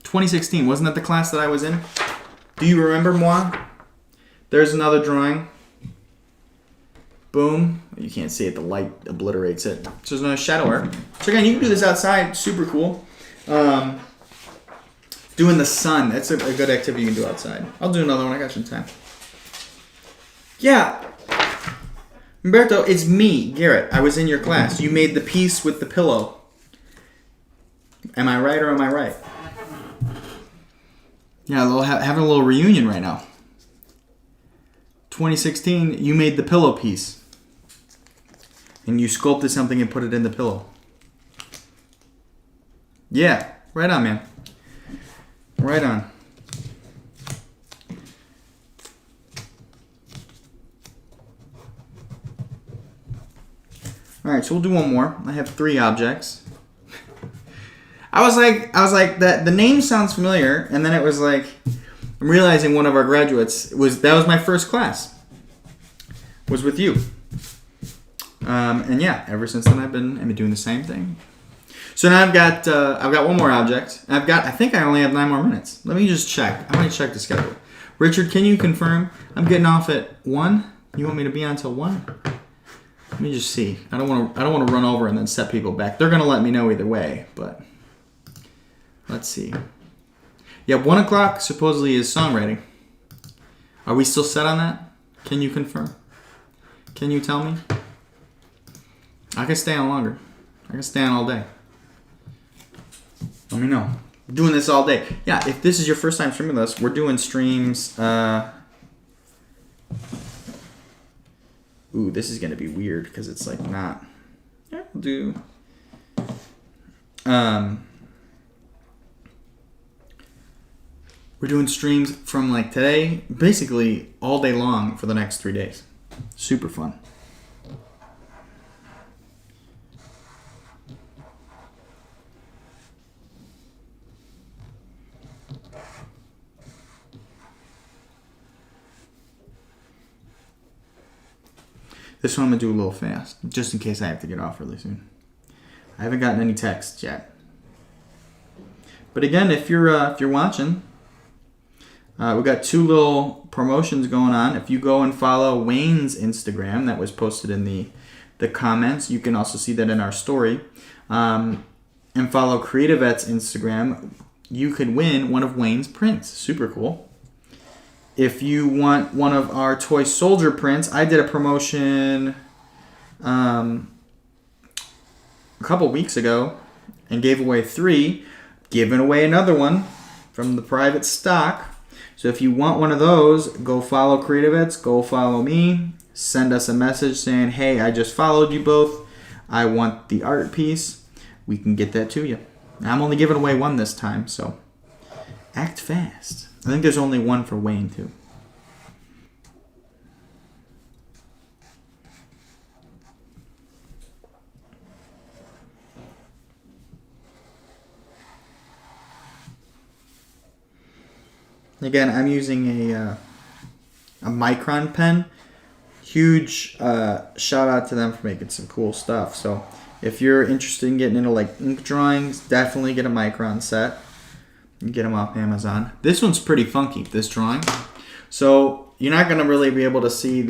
2016. Wasn't that the class that I was in? Do you remember, moi? There's another drawing. Boom. You can't see it. The light obliterates it. So there's another shadow art. So again, you can do this outside. Super cool. Doing the sun. That's a good activity you can do outside. I'll do another one. I got some time. Yeah. Humberto, it's me, Garrett. I was in your class. You made the piece with the pillow. Am I right or am I right? Yeah, having a little reunion right now. 2016, you made the pillow piece. And you sculpted something and put it in the pillow. Yeah, right on, man. Right on. Alright, so we'll do one more. I have 3 objects. I was like that the name sounds familiar, and then it was like I'm realizing one of our graduates that was my first class. Was with you. And yeah, ever since then I've been doing the same thing. So now I've got one more object. I think I only have 9 more minutes. Let me just check. I want to check the schedule. Richard, can you confirm? I'm getting off at 1. You want me to be on till 1? Let me just see. I don't want to run over and then set people back. They're gonna let me know either way, but let's see. Yeah, 1 o'clock supposedly is songwriting. Are we still set on that? Can you confirm? Can you tell me? I can stay on longer. I can stay on all day. Let me know. We're doing this all day. Yeah, if this is your first time streaming with us, we're doing streams. Ooh, this is going to be weird because it's like not. Yeah, we'll do. We're doing streams from like today, basically all day long for the next 3 days. Super fun. This one I'm going to do a little fast, just in case I have to get off really soon. I haven't gotten any texts yet. But again, if you're watching, we've got 2 little promotions going on. If you go and follow Wayne's Instagram, that was posted in the comments. You can also see that in our story. And follow CreatiVets Instagram. You could win one of Wayne's prints. Super cool. If you want one of our toy soldier prints, I did a promotion a couple weeks ago and gave away 3. Giving away another one from the private stock. So if you want one of those, go follow CreatiVets, go follow me, send us a message saying, hey, I just followed you both. I want the art piece. We can get that to you. I'm only giving away 1 this time, so act fast. I think there's only 1 for Wayne, too. Again, I'm using a Micron pen. Huge shout out to them for making some cool stuff. So if you're interested in getting into like ink drawings, definitely get a Micron set. You get them off Amazon. This one's pretty funky, this drawing. So you're not going to really be able to see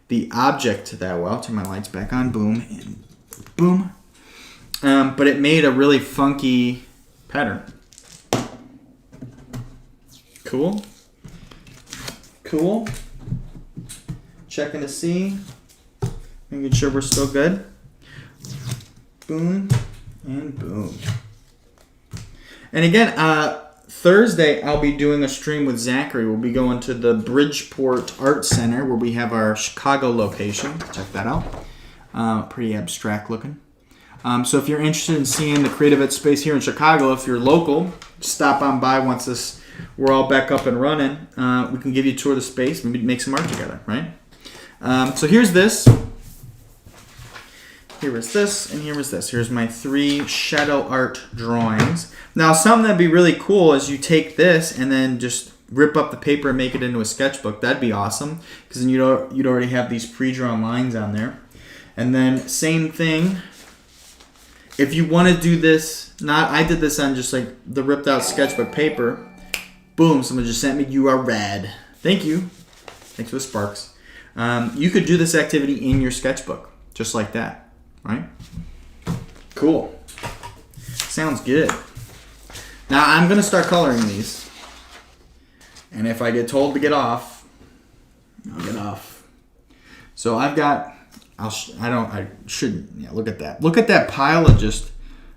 the object that well. Turn my lights back on. Boom. And boom. But it made a really funky pattern. Cool. Cool. Checking to see. Making sure we're still good. Boom and boom. And again, Thursday I'll be doing a stream with Zachary. We'll be going to the Bridgeport Art Center where we have our Chicago location. Check that out. Pretty abstract looking. So if you're interested in seeing the CreatiVets space here in Chicago, if you're local, stop on by once we're all back up and running. We can give you a tour of the space, maybe make some art together, right? So here's this. Here was this, and here was this. Here's my 3 shadow art drawings. Now, something that'd be really cool is you take this and then just rip up the paper and make it into a sketchbook. That'd be awesome, because then you'd already have these pre-drawn lines on there. And then same thing. If you want to do this, I did this on just like the ripped out sketchbook paper. Boom, someone just sent me, you are rad. Thank you. Thanks for the sparks. You could do this activity in your sketchbook, just like that. Right? Cool. Sounds good. Now I'm going to start coloring these. And if I get told to get off, I'll get off. So I've got, I shouldn't, yeah, look at that. Look at that pile of just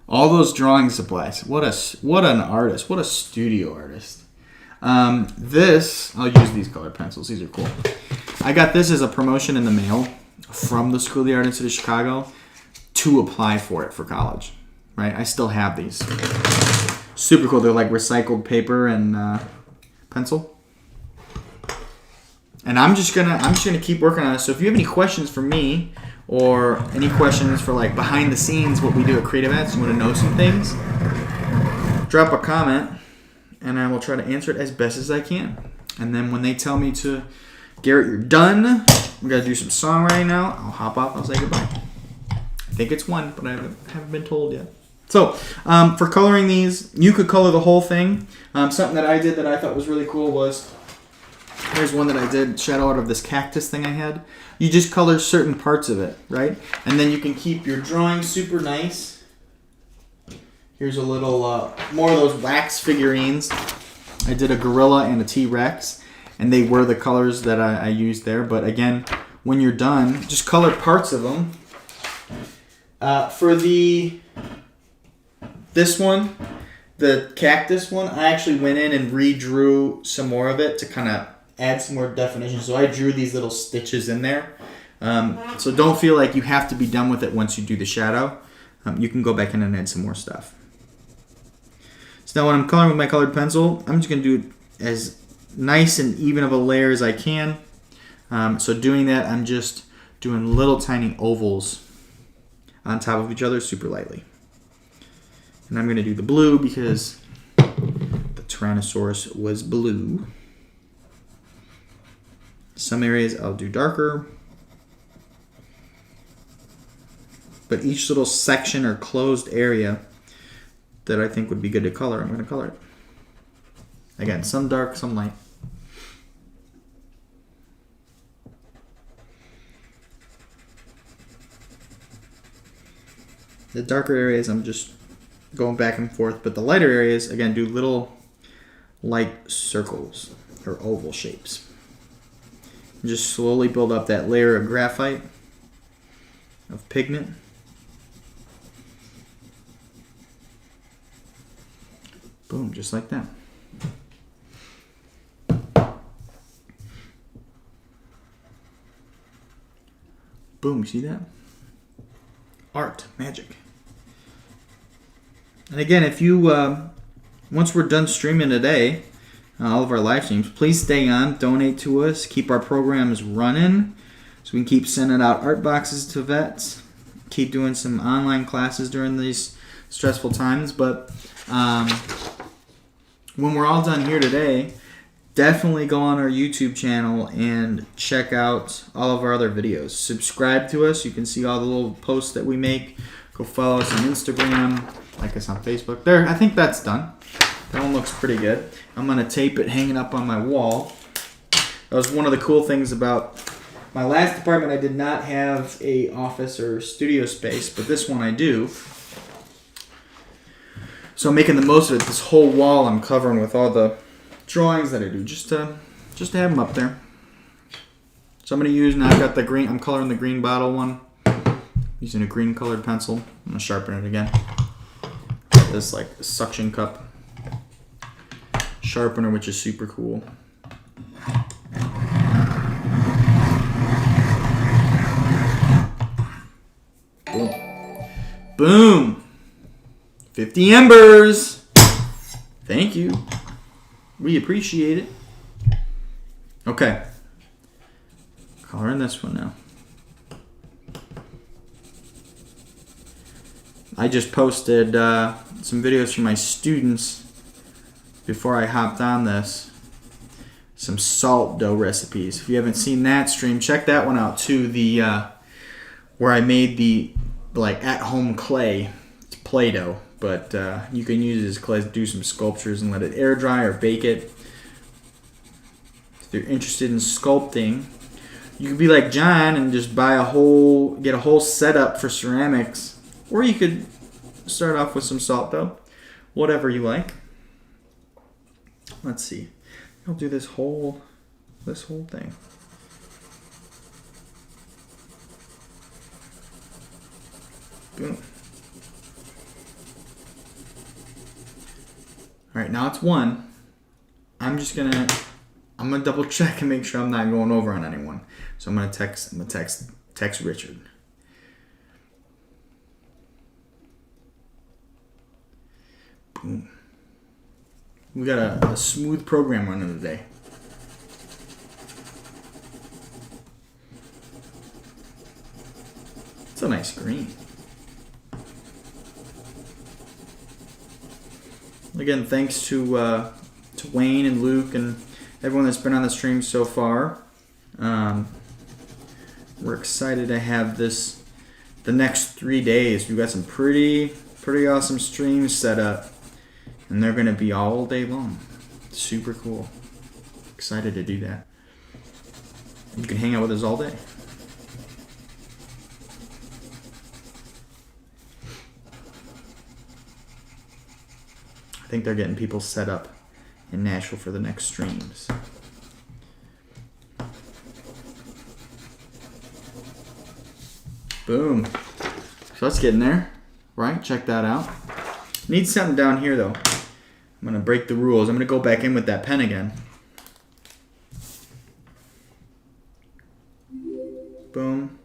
all those drawing supplies. What an artist. What a studio artist. This, I'll use these colored pencils. These are cool. I got this as a promotion in the mail from the School of the Art Institute of Chicago to apply for it for college, right? I still have these. Super cool. They're like recycled paper and pencil. And I'm just gonna keep working on this. So if you have any questions for me or any questions for like behind the scenes, what we do at CreatiVets, you want to know some things, drop a comment and I will try to answer it as best as I can. And then when they tell me to, Garrett, you're done, we gotta do some songwriting now, I'll hop off, I'll say goodbye. I think it's 1, but I haven't been told yet. So, for coloring these, you could color the whole thing. Something that I did that I thought was really cool was, here's one that I did, shadow out of this cactus thing I had. You just color certain parts of it, right? And then you can keep your drawing super nice. Here's a little, more of those wax figurines. I did a gorilla and a T-Rex, and they were the colors that I used there. But again, when you're done, just color parts of them. For this one, the cactus one, I actually went in and redrew some more of it to kind of add some more definition. So I drew these little stitches in there. So don't feel like you have to be done with it once you do the shadow. You can go back in and add some more stuff. So now when I'm coloring with my colored pencil, I'm just going to do it as nice and even of a layer as I can. So doing that, I'm just doing little tiny ovals on top of each other super lightly. And I'm going to do the blue because the Tyrannosaurus was blue. Some areas I'll do darker. But each little section or closed area that I think would be good to color, I'm going to color it. Again, some dark, some light. The darker areas, I'm just going back and forth, but the lighter areas, again, do little light circles or oval shapes. Just slowly build up that layer of graphite, of pigment. Boom, just like that. Boom, you see that? Art, magic. And again, if you, once we're done streaming today, all of our live streams, please stay on, donate to us, keep our programs running so we can keep sending out art boxes to vets, keep doing some online classes during these stressful times. But when we're all done here today, definitely go on our YouTube channel and check out all of our other videos. Subscribe to us. You can see all the little posts that we make. Go follow us on Instagram. Like us on Facebook. There, I think that's done. That one looks pretty good. I'm going to tape it hanging up on my wall. That was one of the cool things about my last apartment. I did not have a office or studio space, but this one I do. So I'm making the most of it. This whole wall I'm covering with all the drawings that I do, just to have them up there. So I'm gonna use, now I've got the green, I'm coloring the green bottle one, using a green colored pencil. I'm gonna sharpen it again. This like suction cup sharpener, which is super cool. Boom. Boom. 50 embers. Thank you. We appreciate it. Okay. Coloring this one now. I just posted some videos from my students before I hopped on this. Some salt dough recipes. If you haven't seen that stream, check that one out too. The where I made the like at-home clay. It's Play-Doh, but you can use it as clay to do some sculptures and let it air dry or bake it. If you're interested in sculpting, you could be like John and just get a whole setup for ceramics, or you could start off with some salt dough, whatever you like. Let's see. I'll do this whole thing. Boom. All right, now it's one. I'm gonna double check and make sure I'm not going over on anyone. So I'm gonna text Richard. Boom. We got a smooth program running today. It's a nice green. Again, thanks to Wayne and Luke and everyone that's been on the stream so far. We're excited to have this the next 3 days. We've got some pretty awesome streams set up, and they're going to be all day long. Super cool. Excited to do that. You can hang out with us all day. I think they're getting people set up in Nashville for the next streams. Boom. So let's get in there, right? Check that out. Need something down here though. I'm gonna break the rules. I'm gonna go back in with that pen again. Boom.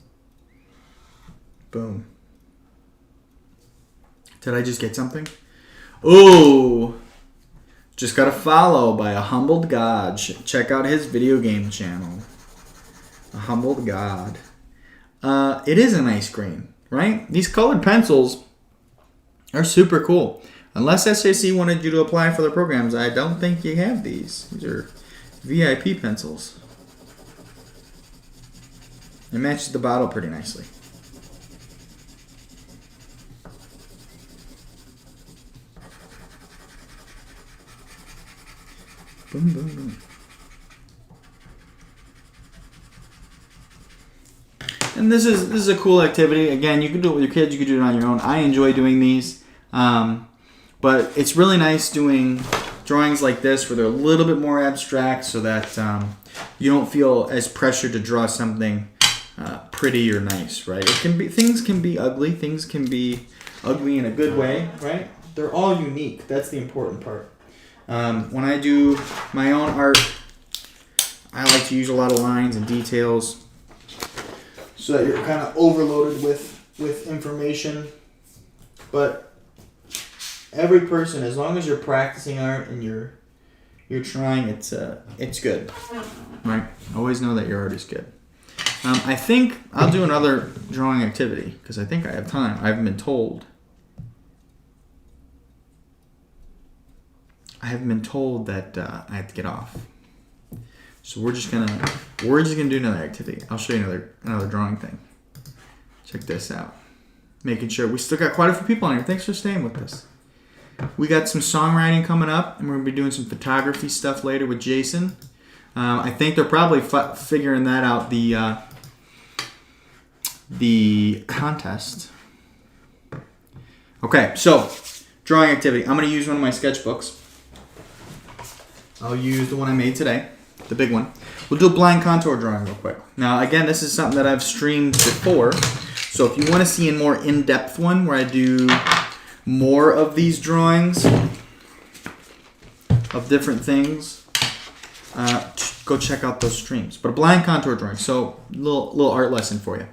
Boom. Did I just get something? Ooh. Just got a follow by A Humbled God. Check out his video game channel. A Humbled God. It is a nice green, right? These colored pencils are super cool. Unless SAC wanted you to apply for their programs, I don't think you have these. These are VIP pencils. It matches the bottle pretty nicely. Boom, boom, boom. And this is a cool activity. Again, you can do it with your kids. You can do it on your own. I enjoy doing these. But it's really nice doing drawings like this where they're a little bit more abstract so that you don't feel as pressured to draw something pretty or nice, right? Things can be ugly. Things can be ugly in a good way, right? They're all unique. That's the important part. When I do my own art, I like to use a lot of lines and details so that you're kind of overloaded with information. But every person, as long as you're practicing art and you're trying, it's good, right? Always know that your art is good. I think I'll do another drawing activity because I think I have time. I haven't been told. That I have to get off. So we're just gonna do another activity. I'll show you another drawing thing. Check this out. Making sure we still got quite a few people on here. Thanks for staying with us. We got some songwriting coming up, and we're gonna be doing some photography stuff later with Jason. I think they're probably figuring that out, the contest. Okay, so drawing activity. I'm gonna use one of my sketchbooks. I'll use the one I made today, the big one. We'll do a blind contour drawing real quick. Now, again, this is something that I've streamed before. So if you want to see a more in-depth one where I do more of these drawings of different things, go check out those streams. But a blind contour drawing. So little art lesson for you.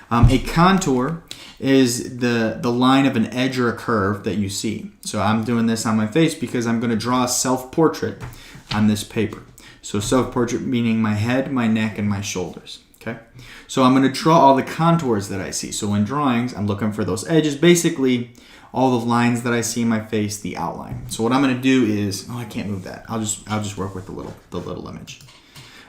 A contour is the line of an edge or a curve that you see. So I'm doing this on my face because I'm going to draw a self-portrait on this paper. So self-portrait meaning my head, my neck, and my shoulders. Okay. So I'm going to draw all the contours that I see. So in drawings, I'm looking for those edges. Basically, all the lines that I see in my face, the outline. So what I'm going to do is, I can't move that. I'll just work with the little image.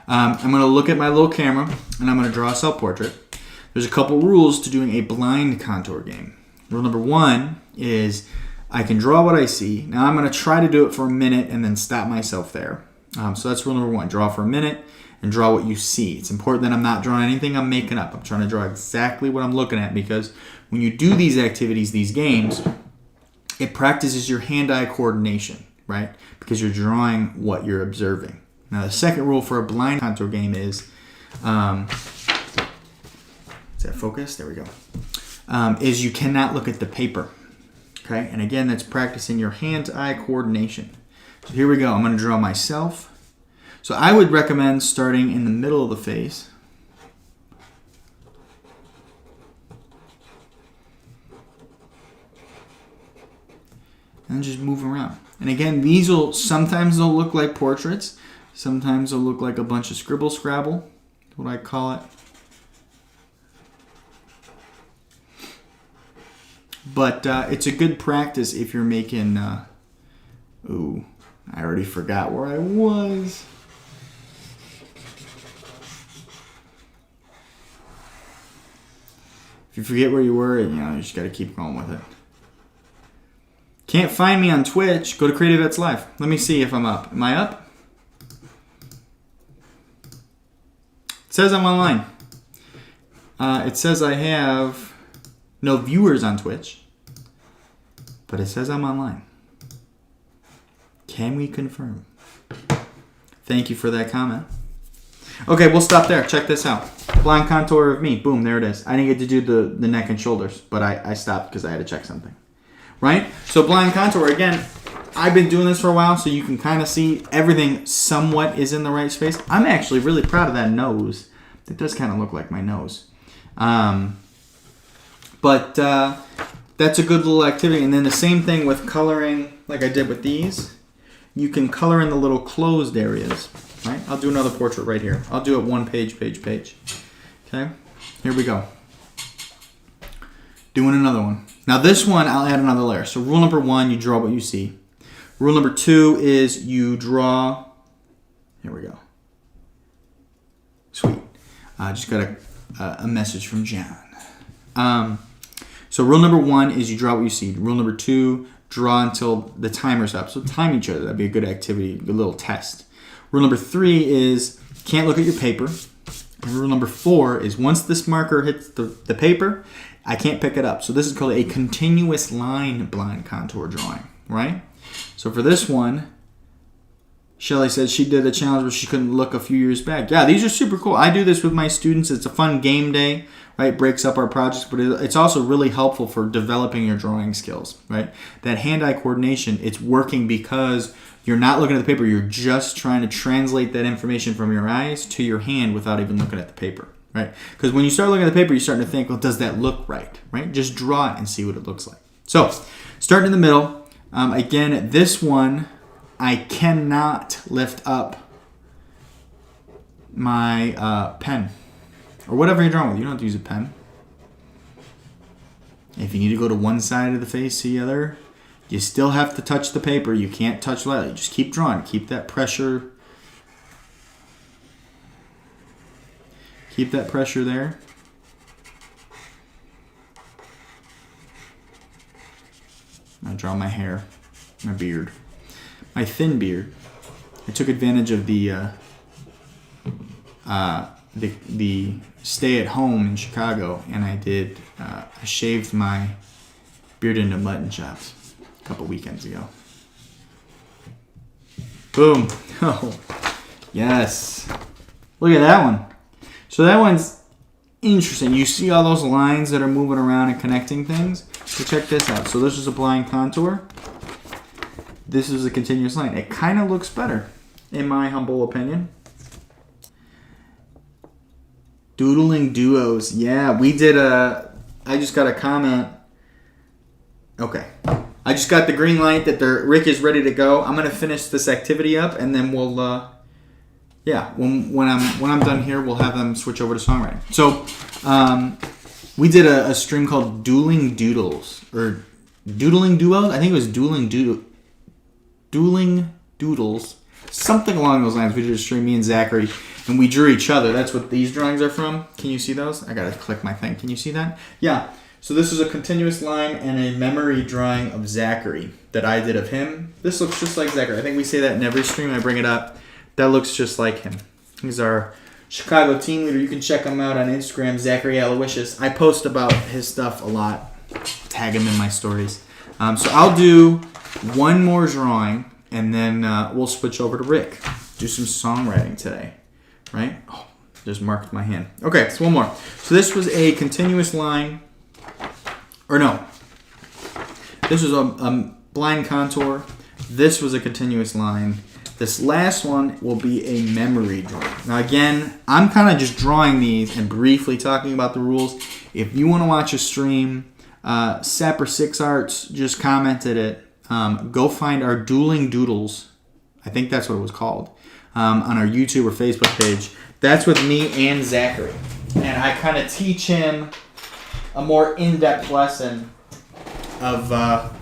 I'm going to look at my little camera and I'm going to draw a self-portrait. There's a couple rules to doing a blind contour game. Rule number 1 is I can draw what I see. Now I'm going to try to do it for a minute and then stop myself there. So that's rule number 1. Draw for a minute and draw what you see. It's important that I'm not drawing anything I'm making up. I'm trying to draw exactly what I'm looking at, because when you do these activities, these games, it practices your hand-eye coordination, right? Because you're drawing what you're observing. Now the second rule for a blind contour game is, is that focus? There we go. Is you cannot look at the paper, okay? And again, that's practicing your hand-eye coordination. So here we go. I'm going to draw myself. So I would recommend starting in the middle of the face. And just move around. And again, these will sometimes they'll look like portraits. Sometimes they'll look like a bunch of scribble scrabble, what I call it. But it's a good practice if you're making. Ooh, I already forgot where I was. If you forget where you were, you just got to keep going with it. Can't find me on Twitch? Go to CreatiVets Live. Let me see if I'm up. Am I up? It says I'm online. It says I have no viewers on Twitch, but it says I'm online. Can we confirm? Thank you for that comment. Okay, we'll stop there. Check this out. Blind contour of me. Boom, there it is. I didn't get to do the neck and shoulders, but I stopped because I had to check something. Right? So blind contour, again, I've been doing this for a while, so you can kind of see everything somewhat is in the right space. I'm actually really proud of that nose. It does kind of look like my nose. But that's a good little activity. And then the same thing with coloring, like I did with these. You can color in the little closed areas. Right? I'll do another portrait right here. I'll do it one page. Okay? Here we go. Doing another one. Now this one, I'll add another layer. So rule number 1, you draw what you see. Rule number 2 is you draw. Here we go. Sweet. Just got a message from John. So rule number 1 is you draw what you see. Rule number 2, draw until the timer's up. So time each other. That'd be a good activity, a little test. Rule number 3 is can't look at your paper. And rule number 4 is once this marker hits the paper, I can't pick it up. So this is called a continuous line blind contour drawing, right? So for this one, Shelly says she did a challenge where she couldn't look a few years back. Yeah, these are super cool. I do this with my students. It's a fun game day, right? Breaks up our projects, but it's also really helpful for developing your drawing skills, right? That hand-eye coordination, it's working because you're not looking at the paper. You're just trying to translate that information from your eyes to your hand without even looking at the paper, right? Because when you start looking at the paper, you're starting to think, well, does that look right, right? Just draw it and see what it looks like. So, starting in the middle. Again, this one, I cannot lift up my pen or whatever you're drawing with. You don't have to use a pen. If you need to go to one side of the face to the other, you still have to touch the paper. You can't touch lightly. Just keep drawing. Keep that pressure. Keep that pressure there. I draw my hair, my beard, my thin beard. I took advantage of the stay at home in Chicago, and I shaved my beard into mutton chops a couple weekends ago. Boom. Oh, yes. Look at that one. So that one's interesting. You see all those lines that are moving around and connecting things? So check this out. So this is a blind contour. This is a continuous line. It kind of looks better, in my humble opinion. Doodling duos. Yeah, we did I just got a comment. Okay. I just got the green light that Rick is ready to go. I'm going to finish this activity up, and then we'll, when I'm done here, we'll have them switch over to songwriting. So, we did a stream called Dueling Doodles, or Doodling Duos. I think it was Dueling Doodles, something along those lines. We did a stream, me and Zachary, and we drew each other. That's what these drawings are from. Can you see those? I gotta click my thing. Can you see that? Yeah. So this is a continuous line and a memory drawing of Zachary that I did of him. This looks just like Zachary. I think we say that in every stream. I bring it up. That looks just like him. He's our Chicago team leader. You can check him out on Instagram, Zachary Aloysius. I post about his stuff a lot. Tag him in my stories. So I'll do one more drawing, and then we'll switch over to Rick. Do some songwriting today, right? Oh, just marked my hand. Okay, so one more. So this was a continuous line, or no. This was a blind contour. This was a continuous line. This last one will be a memory drawing. Now again, I'm kind of just drawing these and briefly talking about the rules. If you want to watch a stream, Sapper6 Arts just commented it. Go find our Dueling Doodles. I think that's what it was called. On our YouTube or Facebook page. That's with me and Zachary. And I kind of teach him a more in-depth lesson of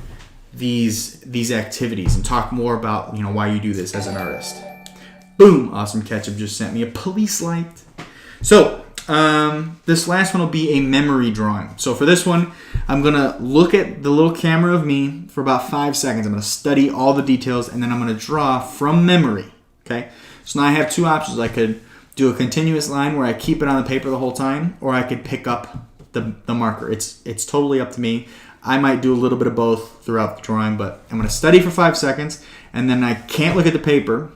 these activities and talk more about why you do this as an artist. Boom! Awesome Ketchup just sent me a police light. So this last one will be a memory drawing. So for this one, I'm gonna look at the little camera of me for about 5 seconds. I'm gonna study all the details, and then I'm gonna draw from memory. Okay. So now I have two options. I could do a continuous line where I keep it on the paper the whole time, or I could pick up the marker. It's totally up to me. I might do a little bit of both throughout the drawing, but I'm going to study for 5 seconds, and then I can't look at the paper,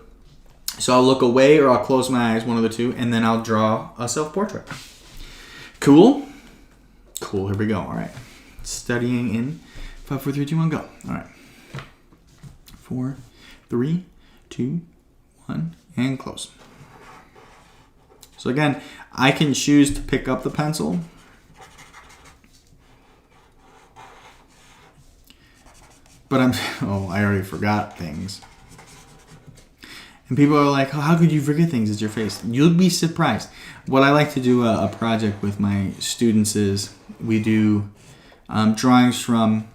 so I'll look away or I'll close my eyes, one of the two, and then I'll draw a self-portrait. Cool? Cool, here we go. All right. Studying in 5, 4, 3, 2, 1, go. All right. 4, 3, 2, 1, and close. So again, I can choose to pick up the pencil. But I already forgot things. And people are like, oh, how could you forget things? It's your face. You'll be surprised. What I like to do a project with my students is we do drawings from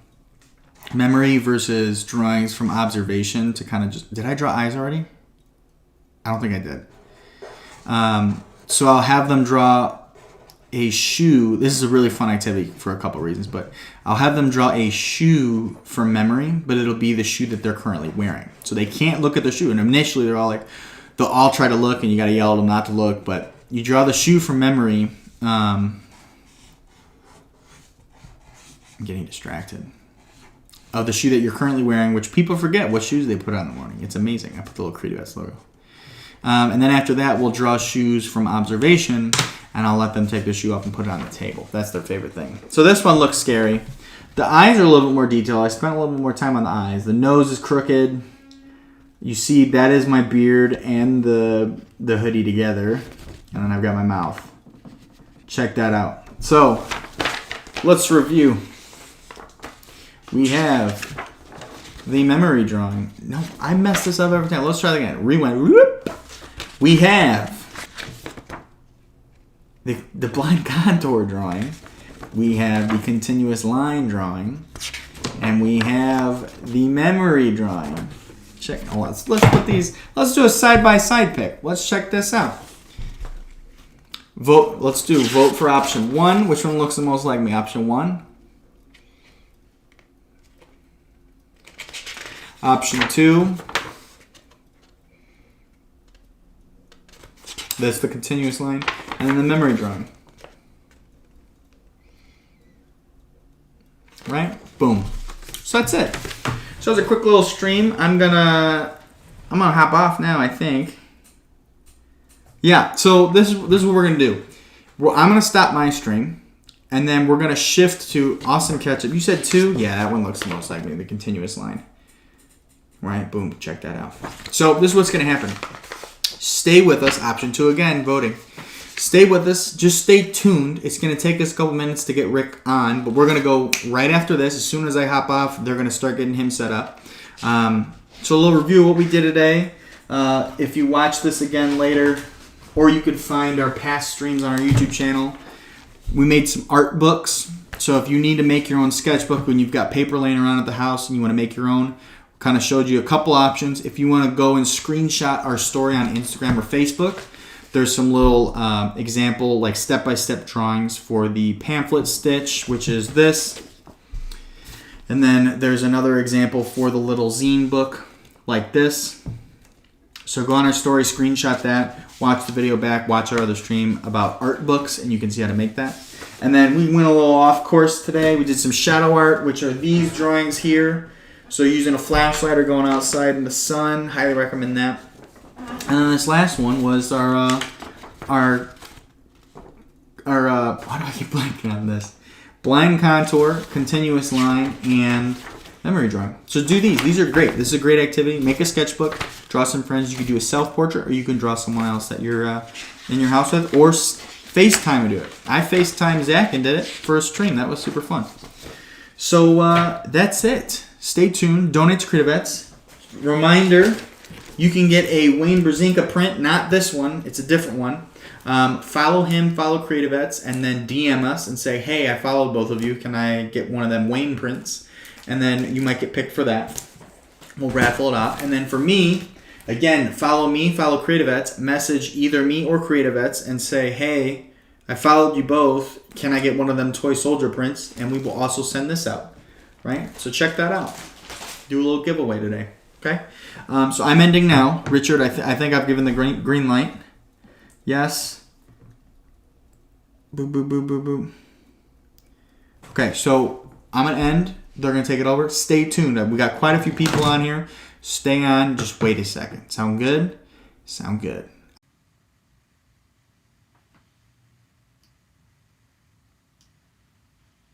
memory versus drawings from observation to kind of just... Did I draw eyes already? I don't think I did. So I'll have them draw a shoe. This is a really fun activity for a couple reasons, but I'll have them draw a shoe from memory, but it'll be the shoe that they're currently wearing. So they can't look at the shoe. And initially they'll all try to look, and you got to yell at them not to look, but you draw the shoe from memory. I'm getting distracted. Of the shoe that you're currently wearing, which people forget what shoes they put on in the morning. It's amazing. I put the little CreatiVets logo. And then after that, we'll draw shoes from observation, and I'll let them take the shoe off and put it on the table. That's their favorite thing. So this one looks scary. The eyes are a little bit more detailed. I spent a little bit more time on the eyes. The nose is crooked. You see, that is my beard and the hoodie together. And then I've got my mouth. Check that out. So, let's review. We have the memory drawing. No, I mess this up every time. Let's try that again. Rewind. Whoop. We have the blind contour drawing. We have the continuous line drawing. And we have the memory drawing. Check. Oh, let's put these. Let's do a side-by-side pick. Let's check this out. Vote. Let's do vote for option 1. Which one looks the most like me? Option 1. Option 2. That's the continuous line. And then the memory drawing. Right? Boom. So that's it. So it's a quick little stream. I'm gonna I'm gonna hop off now, I think. Yeah, so this is what we're gonna do. I'm gonna stop my stream, and then we're gonna shift to Awesome Ketchup. You said 2? Yeah, that one looks the most like me, the continuous line. Right, boom, check that out. So this is what's gonna happen. Stay with us, option 2 again, voting. Stay with us, just stay tuned. It's gonna take us a couple minutes to get Rick on, but we're gonna go right after this. As soon as I hop off, they're gonna start getting him set up. So a little review of what we did today. If you watch this again later, or you could find our past streams on our YouTube channel. We made some art books. So if you need to make your own sketchbook when you've got paper laying around at the house and you want to make your own, kind of showed you a couple options. If you want to go and screenshot our story on Instagram or Facebook, there's some little example, like step-by-step drawings for the pamphlet stitch, which is this. And then there's another example for the little zine book, like this. So go on our story, screenshot that, watch the video back, watch our other stream about art books, and you can see how to make that. And then we went a little off course today. We did some shadow art, which are these drawings here. So using a flashlight or going outside in the sun, highly recommend that. And then this last one was our why do I keep blanking on this? Blind contour, continuous line, and memory drawing. So do these. These are great. This is a great activity. Make a sketchbook. Draw some friends. You can do a self-portrait, or you can draw someone else that you're in your house with, or FaceTime and do it. I FaceTimed Zach and did it for a stream. That was super fun. So that's it. Stay tuned. Donate to CreatiVets. Reminder, you can get a Wayne Brzezinka print. Not this one. It's a different one. Follow him, follow CreatiVets, and then DM us and say, hey, I followed both of you. Can I get one of them Wayne prints? And then you might get picked for that. We'll raffle it off. And then for me, again, follow me, follow CreatiVets, message either me or CreatiVets and say, hey, I followed you both. Can I get one of them toy soldier prints? And we will also send this out. Right? So check that out. Do a little giveaway today. Okay? So I'm ending now. Richard, I think I've given the green light. Yes. Boop, boop, boop, boop, boop. Okay, so I'm going to end. They're going to take it over. Stay tuned. We got quite a few people on here. Stay on. Just wait a second. Sound good? Sound good.